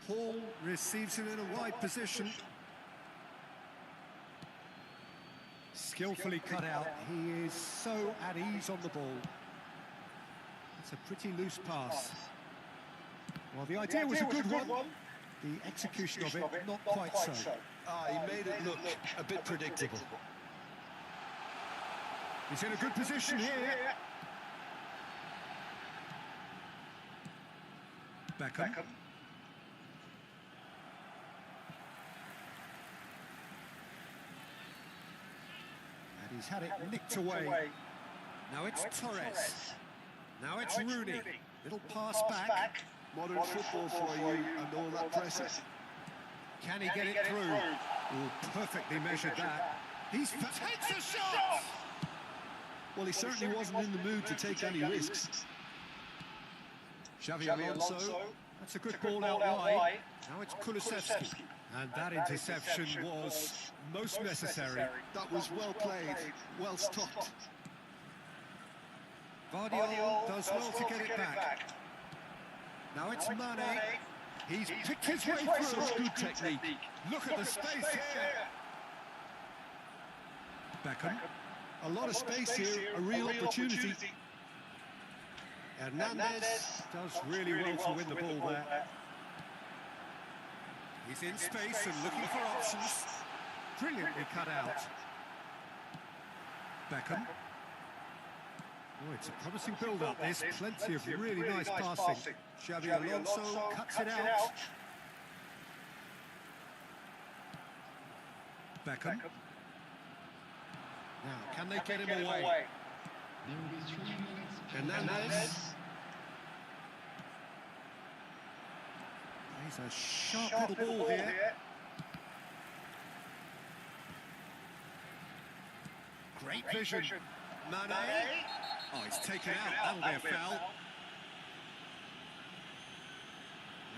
Paul receives it in a wide position. Skillfully cut out. He is so at ease on the ball. It's a pretty loose pass. Well, the idea was a good one. The execution of it, not quite so. He made it look a bit predictable. He's in a good position here. Beckham. And he's had it nicked away. Now it's Torres. Now it's Rooney. Little pass back. Modern football for you and all that pressing. Can he get it through? Oh, perfectly measured that. He's takes a shot! Well, he certainly wasn't in the mood to take any risks. Xavi Alonso. That's a good ball out wide. Now it's Kulusevski. And that interception was most necessary. That was well played, well stopped. Vardiol does well to get it back. Now it's Mane. He's picked his way through. Such good technique. Look at the space here. Beckham. A lot of space here, a real opportunity. Hernandez does really well to win the ball there. He's in space and looking for options. Brilliantly cut out. Beckham. Oh, it's a promising build-up, this. Plenty of really nice passing. Xavi Alonso cuts it out. Beckham. Now, can they get him away? Hernandez. He's a sharp little ball here. Great vision. Mane. Oh, he's taken out. That'll be a foul.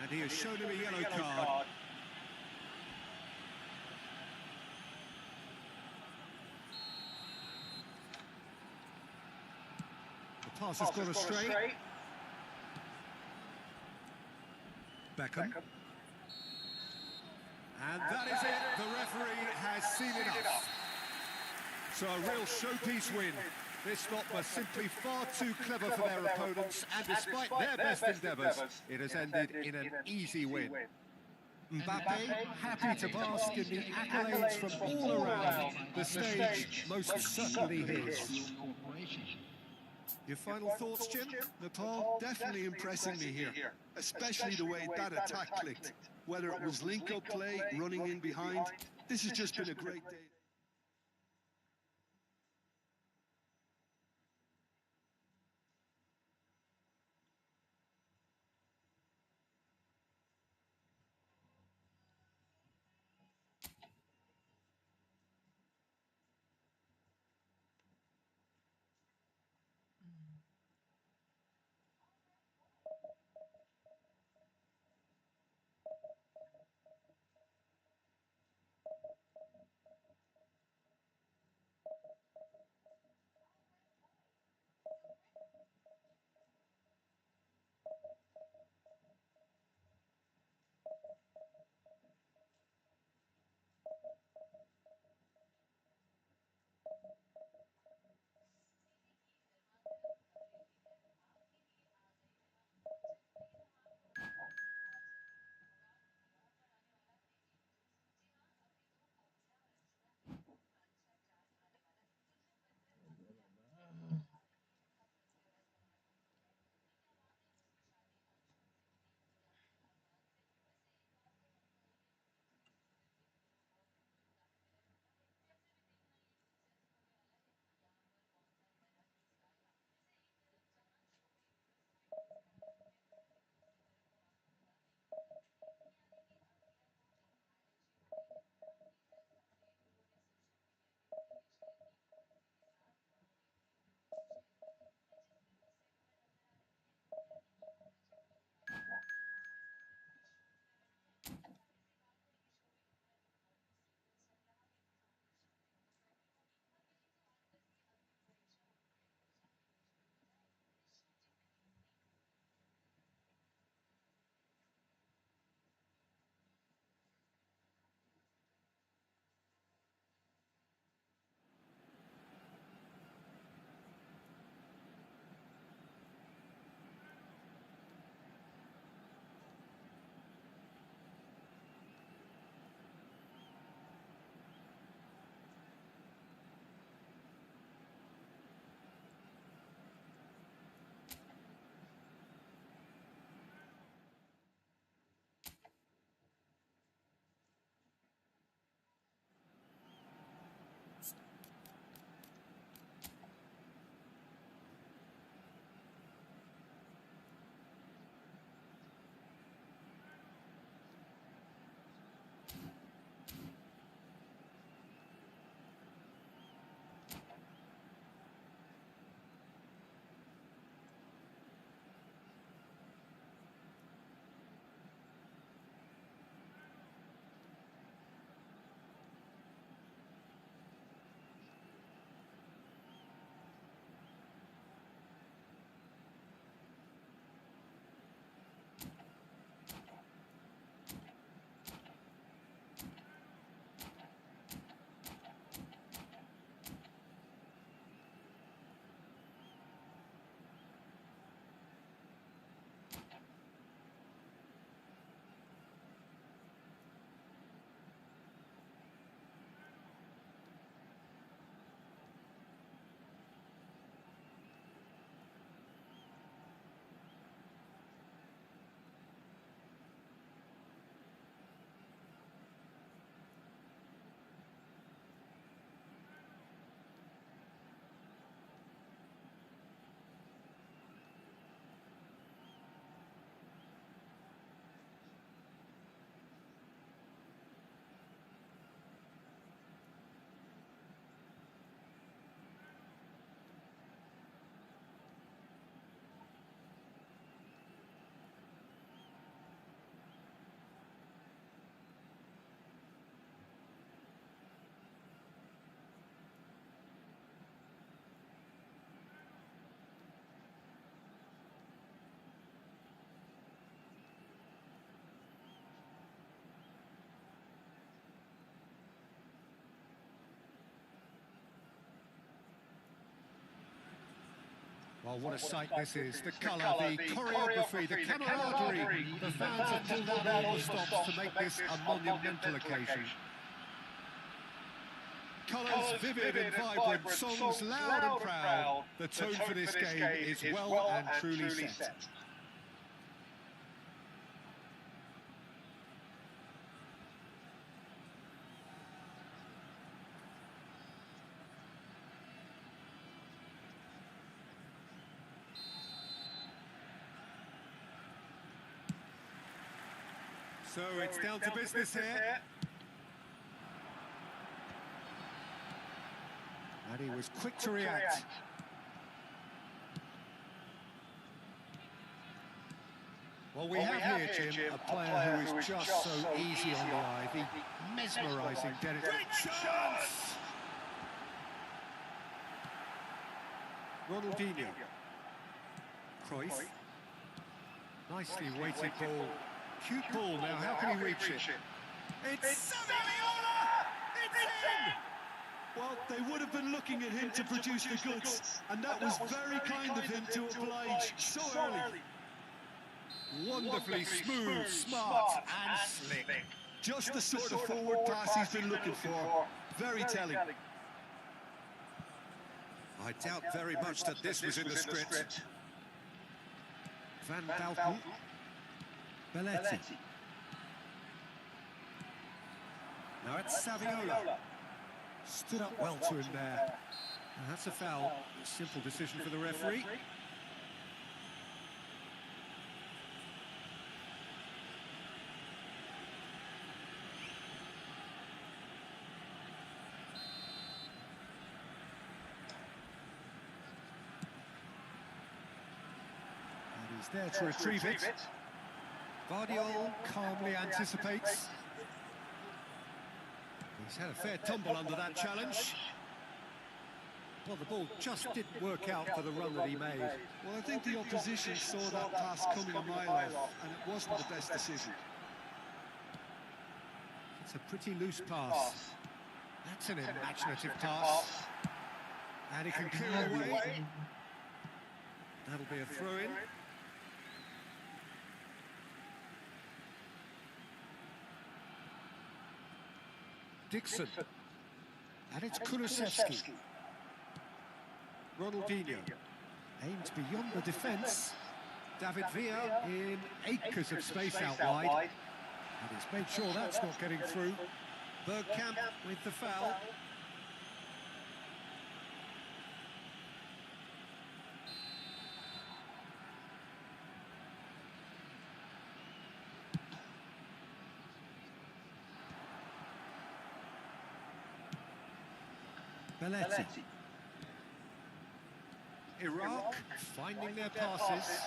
And he has shown him a yellow card. The pass has gone astray. Beckham. And that is it. The referee has seen enough. So a real showpiece win. This lot were simply far too clever for their opponents, and despite their best endeavours, it has ended in an easy win. Mbappe, happy to bask in the accolades from all around. The stage most certainly his. Your final thoughts, Jim? Nepal definitely impressing me here, especially the way that attack clicked. Whether it was link-up play, running in behind, this has just been a great day. Well, what a sight this is. The colour, the choreography, the camaraderie. The fans have pulled out all the stops to make this a monumental occasion. Colours vivid and vibrant, songs loud and proud. The tone for this game is well and truly set. So it's down to business here. And he was quick to react. Well, we have here, Jim, a player who is just so easy on the eye, the mesmerising Dennis. Great chance! Ronaldinho. Cruyff. Nicely weighted ball. Cute ball now, how can he reach it? It's Saviola! It's in! Well, they would have been looking at him to produce the goods, and that was very kind of him to oblige so early. Wonderfully smooth, smart and slick. Just the sort of forward pass he's been looking for. Very telling. I doubt very much that this was in the script. Van Dalton. Belletti. Now it's Saviola. Stood up well to him there. And that's a foul. A simple decision for the referee. And he's there to retrieve it. Vardiol calmly anticipates. He's had a fair tumble under that challenge. Well, the ball just didn't work out for the run that he made. Well, I think the opposition saw that pass coming a mile off, and it wasn't the best decision. It's a pretty loose pass. That's an imaginative pass. And he can clear away. That'll be a throw-in. Dixon. And it's Kulusevski. Ronaldinho. Aimed beyond the defence. David Villa in acres of space out wide. And he's made sure that's not getting through. Bergkamp with the foul. Belletti. Iraq finding their passes.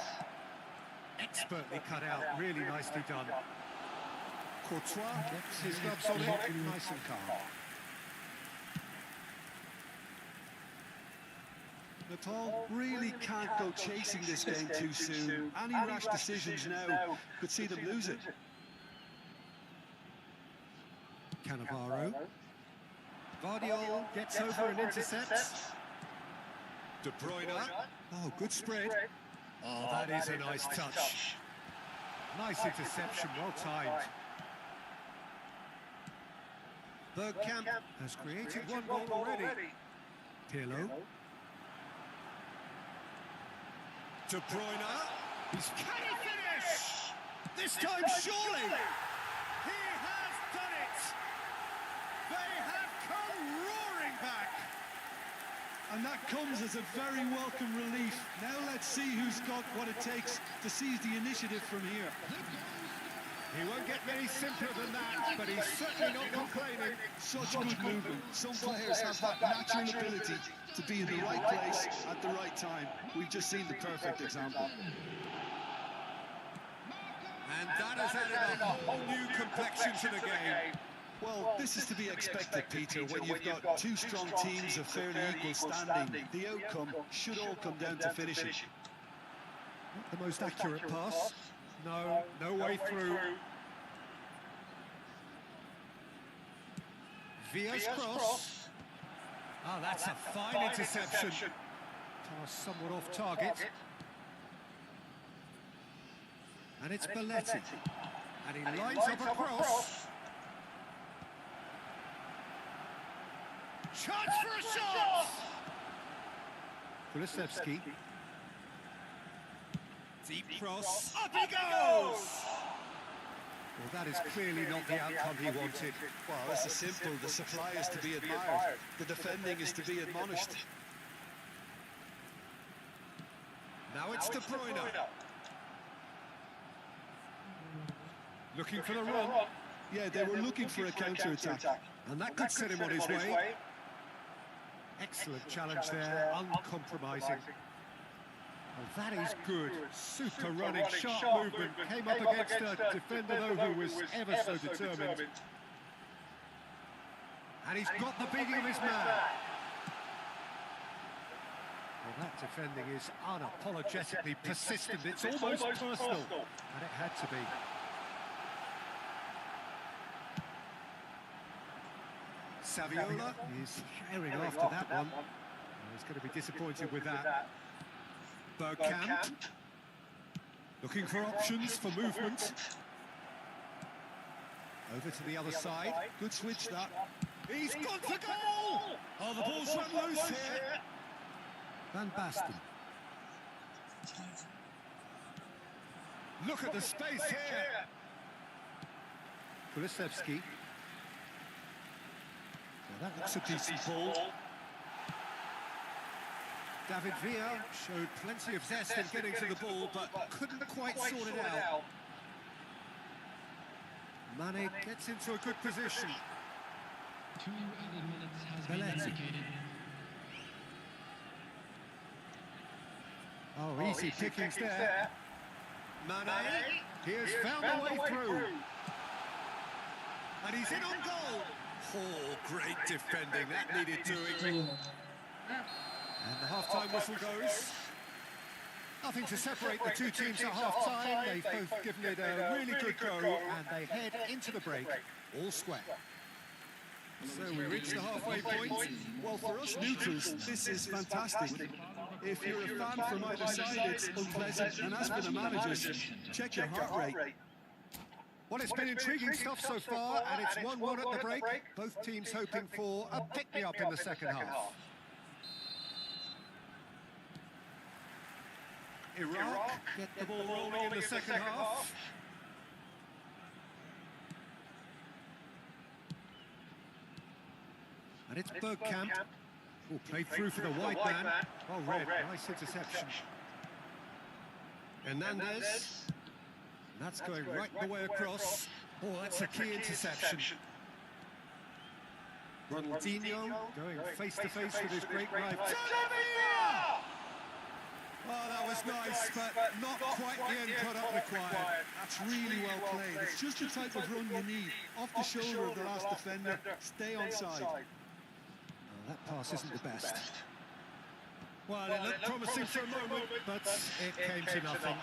Expertly cut out, really nicely done. Courtois gets his gloves on it, nice and calm. Nepal really can't go chasing this game too soon. Any rash decisions now could see them lose it. Cannavaro. Vardiol gets over and intercepts. De Bruyne. Oh, good spread. Oh, that is a nice touch. Nice interception, well timed. Bergkamp has created one goal already. Pirlo. De Bruyne. He's can he finish? This time surely. He has done it. They have come roaring back. And that comes as a very welcome relief. Now let's see who's got what it takes to seize the initiative from here. He won't get any simpler than that, but he's certainly not complaining. Such good movement. Some players have that natural ability to be in the right place at the right time. We've just seen the perfect example. And that has added a whole new complexion to the game. Well, this is to be expected, Peter, when you've got two strong teams of fairly equal standing. The outcome should all come down to finishing. Not the most accurate pass. No, no way through. Villa's cross. Oh, that's a fine interception. Pass somewhat off target. And it's Belletti. And he lines up a cross. Chance for a shot! Kulusevski. Deep cross. Up he goes! Well, that is clearly not the outcome he wanted. Well, this is simple. The supply is to be admired. The defending is to be admonished. Now it's De Bruyne. Looking for the run. Yeah, they were looking for a counter-attack. And that could set him on his way. Excellent challenge there, uncompromising. Well, that is good. Super running, sharp movement. Came up against a defender, though, who was ever so determined. And he's got the beating of his man. Well, that defending is unapologetically persistent. It's almost personal. And it had to be. Saviola is carrying after that one. Well, he's going to be disappointed with that. Bergkamp, looking for options for movement. Over to the other side. Good switch, that. He's gone for goal! Oh, the ball's run loose here. Van Basten. Look at the space here. Kulusevski. Now that looks a decent ball. David Villa showed plenty of zest in getting to the ball, but couldn't quite sort it out. Mane gets into a good position. 2 added minutes has been Belletti. indicated. Oh, easy pickings there. Mane, he has found a way through. And he's in on goal. Oh, great defending. That needed doing. And the half-time whistle goes. Nothing to separate the two teams at half-time. They've both given it a really good go, and they head into the break all square. So we reach the halfway point. Well, for us neutrals, this is fantastic. If you're a fan from either side, it's unpleasant. And as for the managers, check your heart rate. Well, it's been intriguing stuff so far, and it's 1-1 at the break. Both teams hoping for a pick-me-up in the second half. Iraq get the ball rolling in the second half. And it's Bergkamp. Oh, played through for the wide man. Oh, red. Nice interception. Hernandez. And that's going right the way across. Oh, that's a key interception. Ronaldinho going face-to-face with his great rival. Oh, that was nice, but not quite the end product required. That's really well played. It's just the type of run you need. Off the shoulder of the last defender, stay on side. Oh, that pass isn't the best. Well, it looked promising for a moment, but it came to nothing.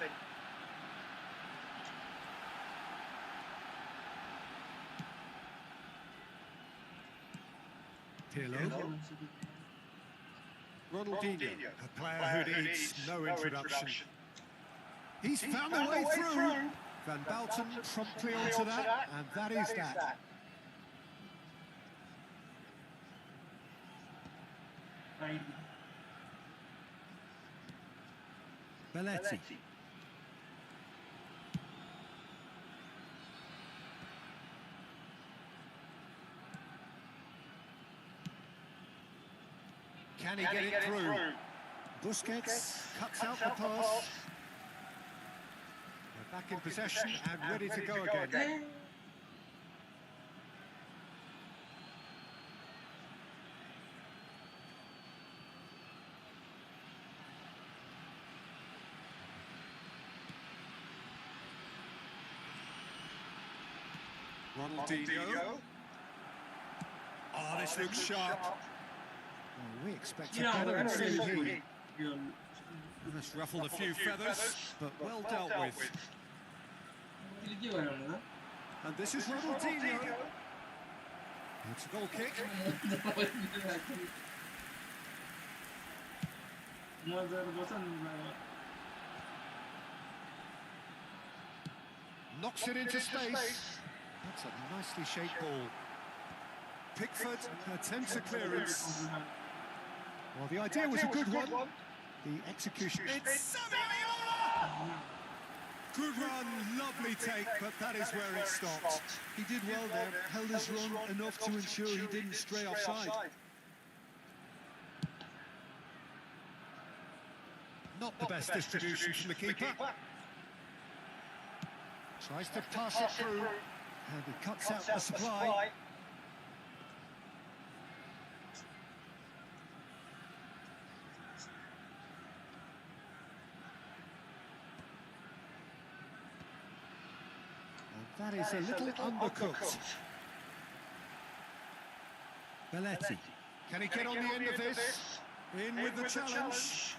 Pirlo. Ronaldinho, a player who needs no introduction. He's found a way through. Van Basten promptly onto that, and that is that. Belletti. Can he get it through? Busquets cuts out the pass. They're back in possession and ready to go again. Ronaldinho. Oh, this looks sharp. Well, we expect a better and soon he must ruffle a few feathers, but well dealt with. And this is Ronaldinho. It's a goal kick. Knocks it into space. That's a nicely shaped ball. Pickford attempts a clearance. Well, the idea was a good one. The execution. It's good run, lovely take, but that is where it stopped. He did well there, held his run enough to ensure he didn't stray offside. Not the best distribution from the keeper. Tries to pass it through, and he cuts out the supply. And that is a little undercooked. Belletti. Can he get on the end of this? In with the challenge.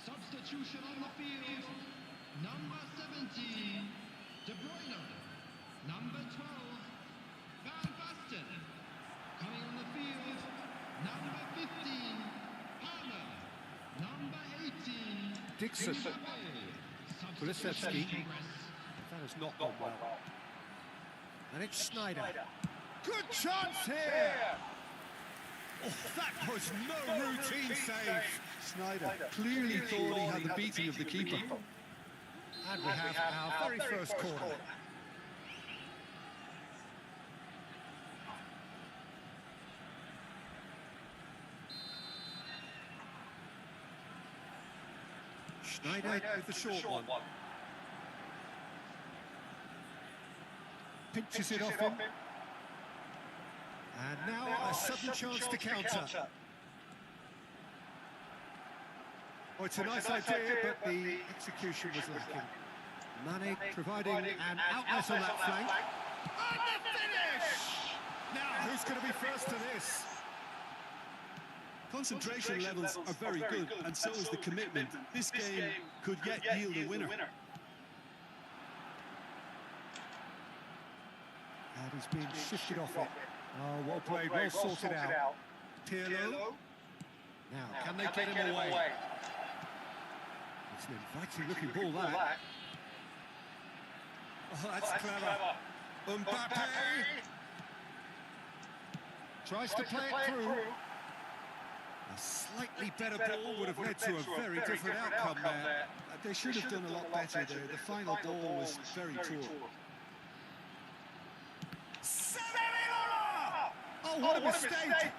Substitution on the field. Number 17, De Bruyne. Number 12, Van Basten. Coming on the field, number 15, Palmer. Number 18, Dixon. Kulisevsky. That has not gone well. And it's Schneider. Good chance here! Oh, that was no routine save. Schneider clearly thought he had the beating of the keeper. And we have our very first corner. Schneider with the short one. Pinches it off him. And now a sudden chance to counter. Oh, it's a nice idea, but the execution was lacking. Mane providing an outlet on that flank. And the finish! Now, who's going to be first to this? Concentration levels are very good, and so is the commitment. This game could yet yield a winner. And he's being shifted off it. Oh, well played, well sorted out. Pirlo. Now, can they get him away? It's an inviting looking ball, that. Oh, that's clever. Mbappe tries to play it through. A slightly better ball would have led to a very different outcome there. They should have done a lot better there. The final ball was very poor. Oh, what a mistake!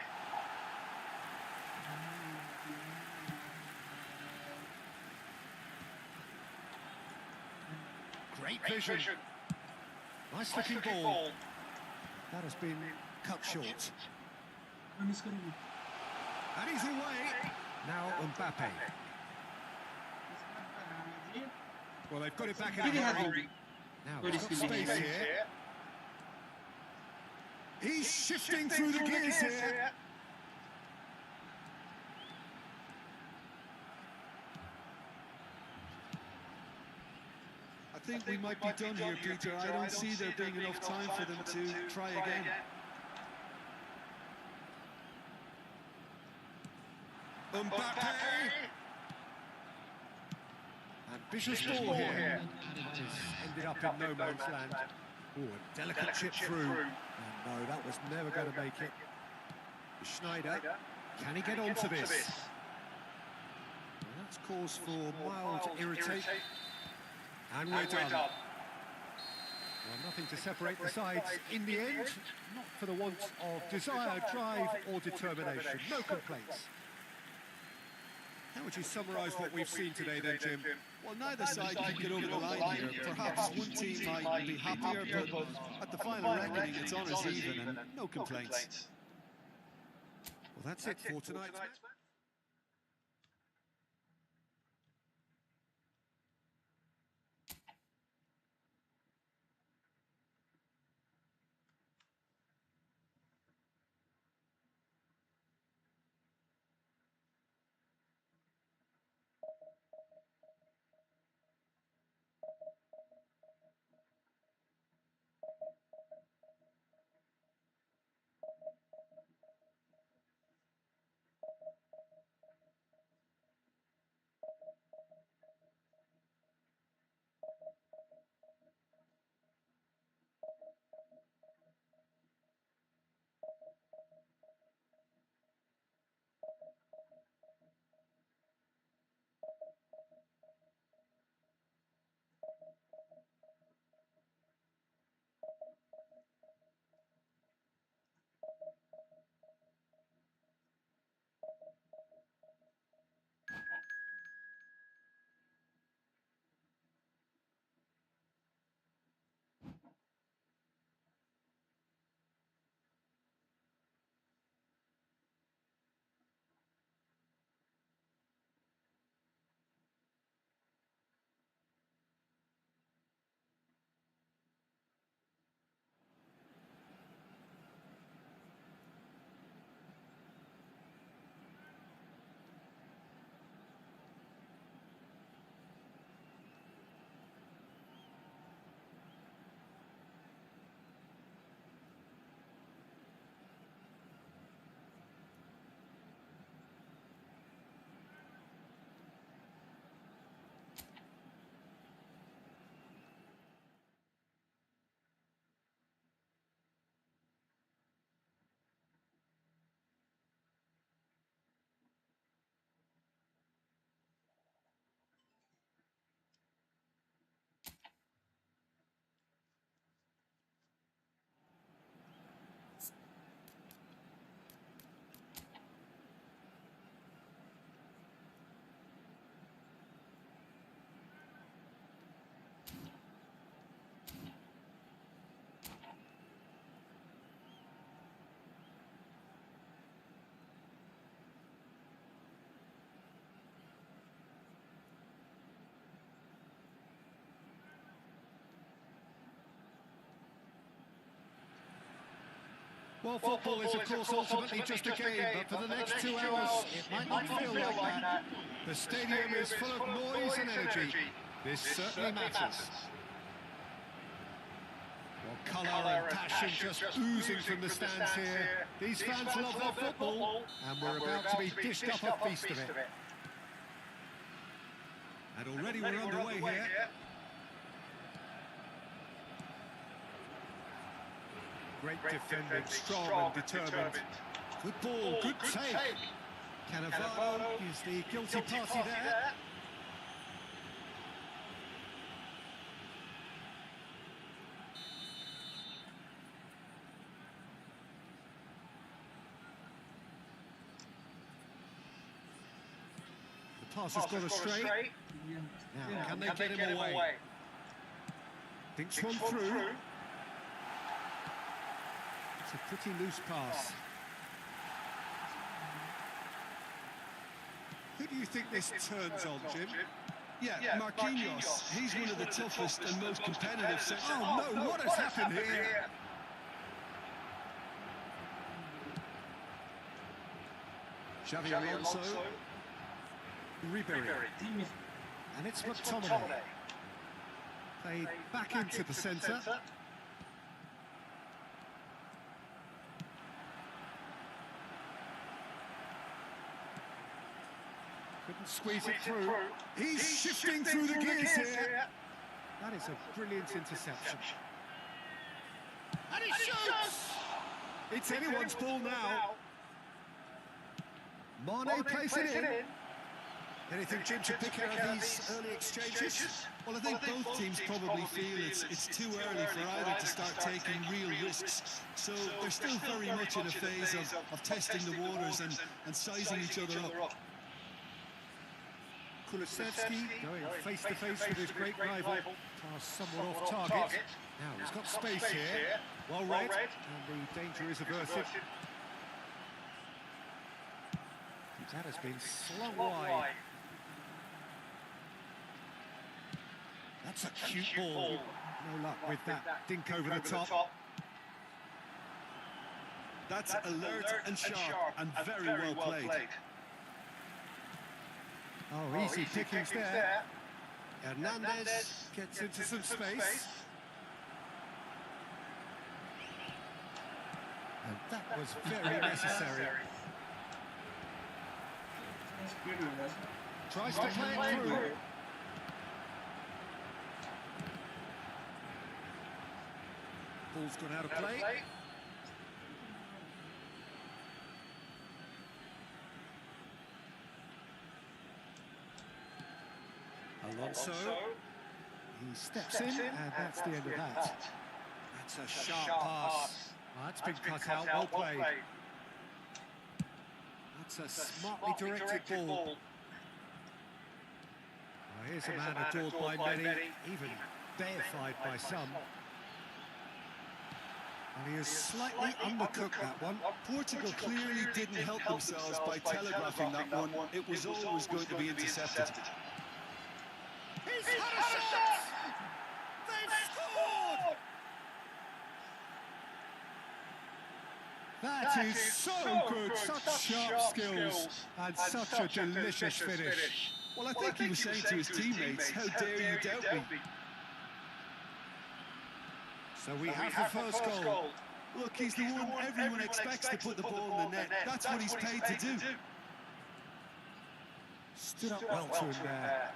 Great vision. Nice looking ball. That has been cut short. And he's away. Now Mbappe. Well, they've got it back in a hurry. Now, he's got space here. He's shifting through the gears here. I think we might be done here, Peter. I don't see there being enough time for them to try again. Mbappe. Ambitious ball here. Ended up in no man's land. Oh, a delicate chip through. Oh, no, that was never going to make it. Schneider, can he get onto this? Well, that's cause for mild irritation. And we're done. Well, nothing to separate the sides in the end. Not for the want of desire, drive or determination. No complaints. How would you summarise what we've seen today then, Jim? Well, neither side can get over the line here. Perhaps one team might be happier, but at the final reckoning, it's honours even and no complaints. Well, that's it for tonight's match. Well, football is, of course, ultimately just a game, but for the next 2 hours, it might not feel like that. The stadium is full of noise and energy. This certainly matters. Well, colour and passion just oozing from the stands here. These fans love their football, and we're about to be dished up a feast of it. And already we're underway here. Great defending, strong and determined. Good ball, good take. Cannavaro is the guilty party there. The pass has gone astray. Now, can they get him away? Thinks one through. It's a pretty loose pass. Who do you think this turns on, Jim? Yeah, Marquinhos. He's one of the toughest and most competitive. Oh no, what has happened here? Xavi Alonso. Ribery. And it's McTominay. Played back into the centre. Couldn't squeeze it through. He's shifting through the gears here. That is a brilliant interception. And he shoots! It's anyone's ball now. Mane plays it in. Anything, Jim, to pick out of these early exchanges? Well, I think both teams probably feel it's too early for either to start taking real risks. So they're still very much in a phase of testing the waters and sizing each other up. Kulusevski going face to face with his great rival. Pass somewhat off target. Now he's got space here. Well read, and the danger is averted. That has been slung wide. That's a cute ball. No luck with that dink over the top. That's alert and sharp and very well played. Oh, easy pickings there. Hernandez gets into some space. And that was very necessary. Tries to play it through. Ball's gone out of play. Alonso. He steps in, and that's the end of that. That's a sharp pass. Oh, that's been cut out, well played. That's a smartly directed ball. Oh, here's a man adored by many, even deified by some. And he has slightly undercooked that one. Portugal clearly didn't help themselves by telegraphing that one. It was always going to be intercepted. He's had a shot! They've scored! That is so good, such sharp skills, and such a delicious finish. Well, I think he was saying to his teammates, how dare you doubt me? So we have the first goal. Look, he's the one everyone expects to put the ball in the net. That's what he's paid to do. Stood up well to him there.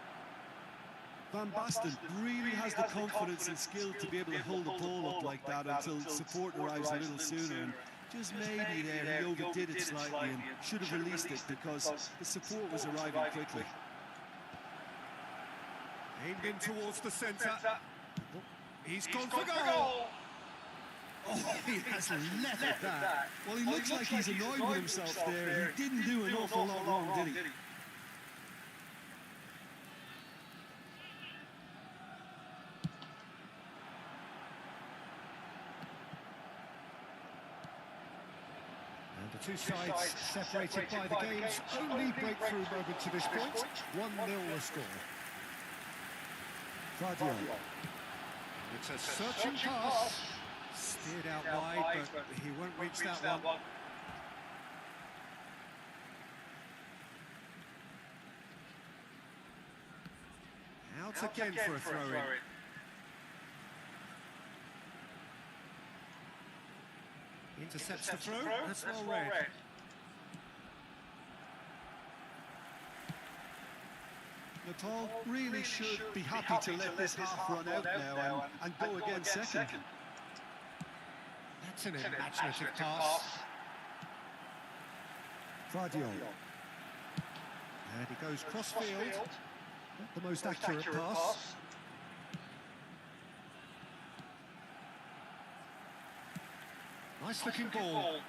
Van Basten really has the confidence and skill to be able to hold the ball up like that until support arrives a little sooner. And just maybe there he overdid it slightly and should have released it because the support was arriving quickly. Aimed in towards the centre. He's gone for goal. Oh, he has leveled that. Well, he looks like he's annoyed with himself there. He didn't do an awful lot wrong, did he? And the two sides separated by the game's only breakthrough moment to this point. 1-0 the score. Guardiola. It's a searching pass. Steered out wide, but he won't reach that one. Out again for a throw-in. Intercepts the throw. That's well read. Natal really should be happy to let this half run out now and go again second. That's an imaginative pass. Guardiola. And he goes cross-field. Not the most accurate pass. Nice-looking ball.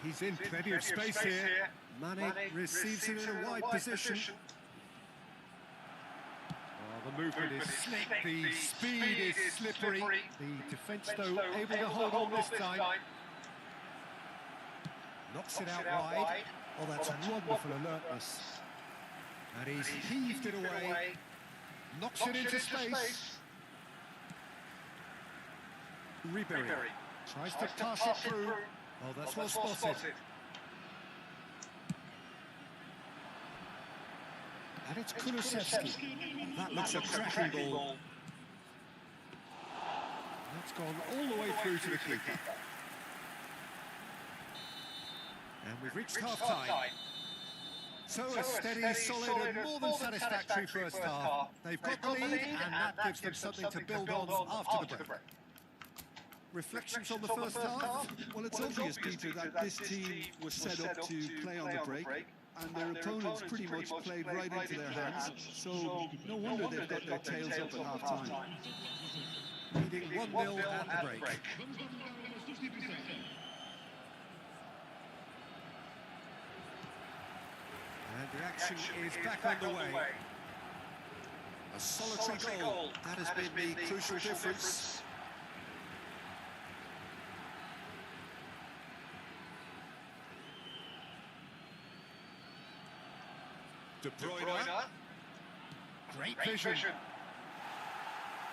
He's in plenty of space here. Mane receives it in a wide position. The movement is slick, the speed is slippery. The defence, though, able to hold on this time. Knocks it out wide. Oh, that's wonderful alertness. And he's heaved it away. Knocks it into space. Ribery tries to pass it through. Oh, that's well spotted. And it's Kulusevski. That looks a cracking ball. That's gone all the way through to the keeper. And we've reached half-time. So a steady, solid and more than satisfactory first half. They've got the lead and that gives them something to build on after the break. Reflections on the first half? Well, it's obvious, Peter, that this team was set up to play on the break, and their opponents pretty much played right into their hands, so no wonder they've got their tails up at half-time. Leading 1-0 at the break. And the action is back underway. A solitary goal. That has been the crucial difference. De Bruyne. Great vision.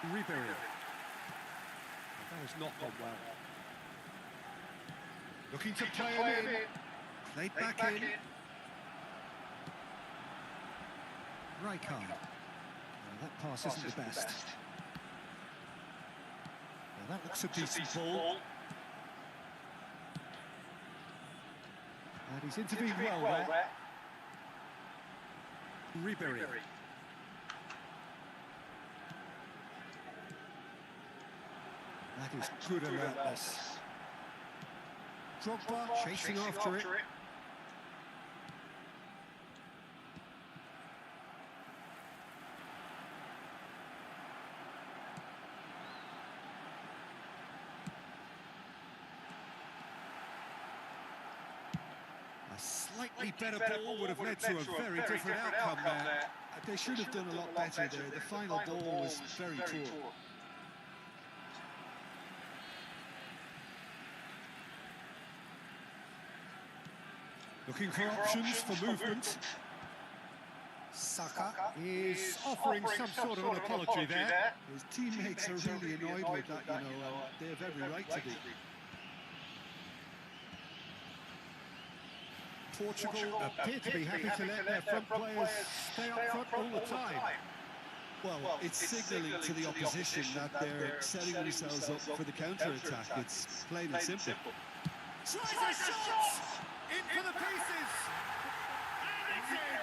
Ribery. That has not gone well. Looking to play him in. Played back in. Rijkaard. That pass isn't the best. Now that looks a decent ball. And he's intervened well there. Ribery. That is good alertness. Drogba chasing after it. A slightly better ball would have led to a very different outcome there. They should have done a lot better there. The final ball was very poor. Looking for options for movement. Saka is offering some sort of an apology there. His teammates are really annoyed with that, you know, they have every right to be. Portugal appear to be happy to let their front players stay up front all the time. Well, it's signalling to the opposition that they're setting themselves up for the counter-attack. It's plain and simple. Tries a shot! In for the pieces! And it's in!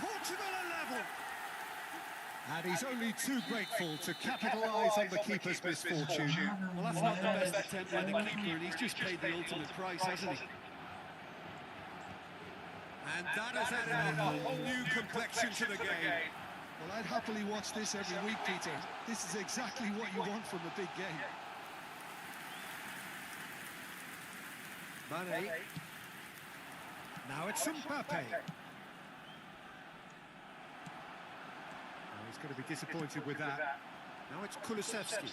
Portugal are level! And he's only too grateful to capitalise on the keeper's misfortune. Well, that's not the best attempt by the keeper, and he's just paid the ultimate price, hasn't he? And that has added a whole new complexion to the game. Well, I'd happily watch this every week, Peter. This is exactly what you want from a big game. Mane. Now it's Mbappe. Oh, he's going to be disappointed with that. Now it's Kulusevski.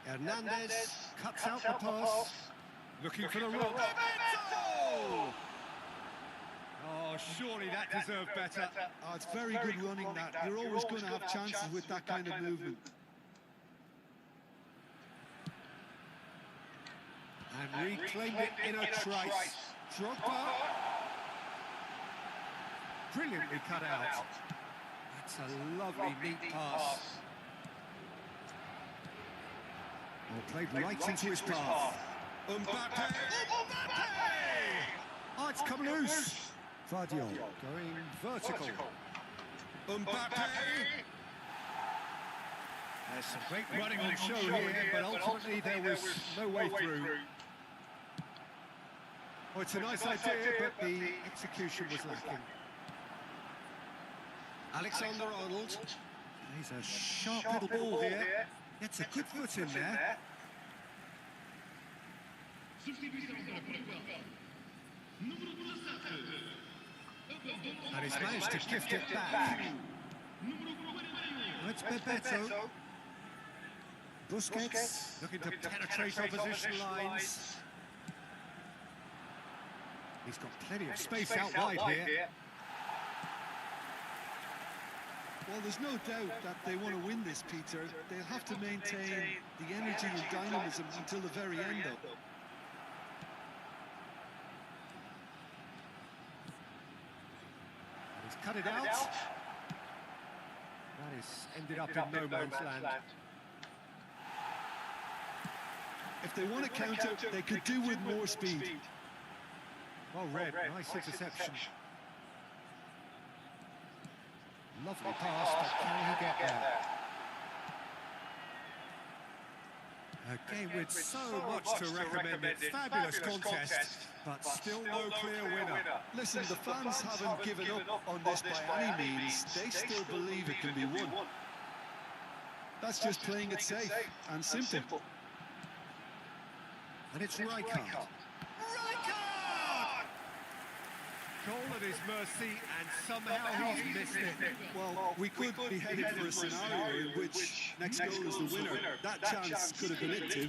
Hernandez cuts out the pass. Looking for the run. Oh, surely that deserved better. Oh, it's very good running, that. You're always going to have chances with that kind of movement. And reclaimed it in a trice. Drogba. Brilliantly cut out. That's a lovely, neat pass. Oh, played right into his path. Mbappe! Oh, it's come loose. Vardiol going vertical. Mbappe! There's some great running on show here, but ultimately there was no way through. Oh, it's a nice idea, but the execution was lacking. Alexander-Arnold. He's a sharp little ball here. Gets a good foot in there. And he's managed to gift it back. Oh, it's Bebeto. Busquets looking to penetrate opposition lines. He's got plenty of space out wide here. Well, there's no doubt that they want to win this, Peter. They'll have to maintain the energy and dynamism until the very end, though. cut it out. That is ended up in no man's land. If they want to counter, they could do with more speed. Well read, nice interception. Lovely pass, but can he get there? A game with so much to recommend it. Fabulous contest, but still no clear winner. Listen, the fans haven't given up on this by any means. They still believe it can be won. That's just playing it safe and simple. And it's Rijkaard. Goal at his mercy, and somehow he's missed it. Well, we could be headed for a scenario in which next goal is the winner. That chance could have been it too.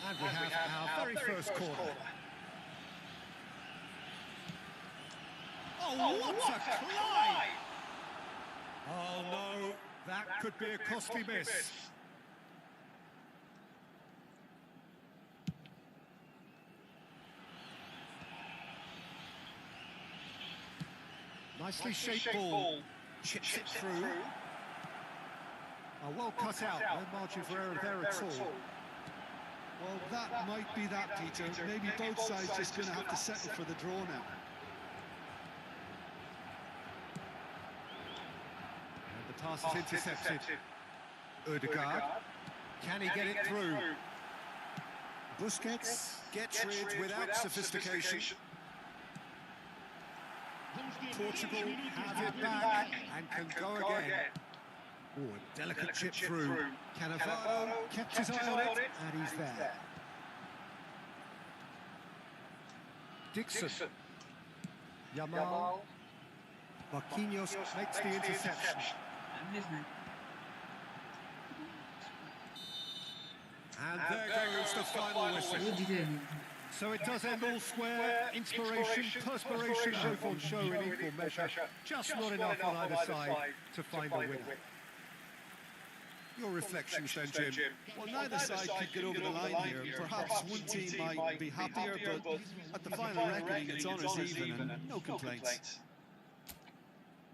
And we have our very first corner. Oh, what a climb! Oh no, that could be a costly miss. Nicely shaped ball, chips it through. Oh, well cut out, no margin for error there at all. Well, that might be that, Peter. Maybe both sides just going to have to settle for the draw now. And the pass is intercepted. Ødegaard. Can he get it through? Busquets gets rid without sophistication. Portugal have it back and can go again. Oh, a delicate chip through. Cannavaro kept his eye on it, and he's there. Dixon. Yamal. Marquinhos makes the interception. And there goes the final whistle. So it does end all square. Inspiration, perspiration, both on show in equal measure. Just not enough on either side to find the winner. Your reflections then, Jim? Well, neither side could get over the line here. Perhaps one team might be happier, but at the final reckoning, it's honours even and no complaints.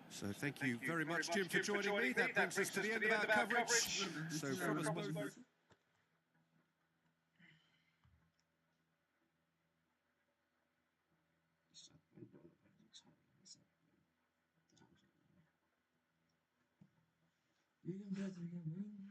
So thank you very much, Jim, for joining me. That brings us to the end of our coverage. So from us both... You can better get me.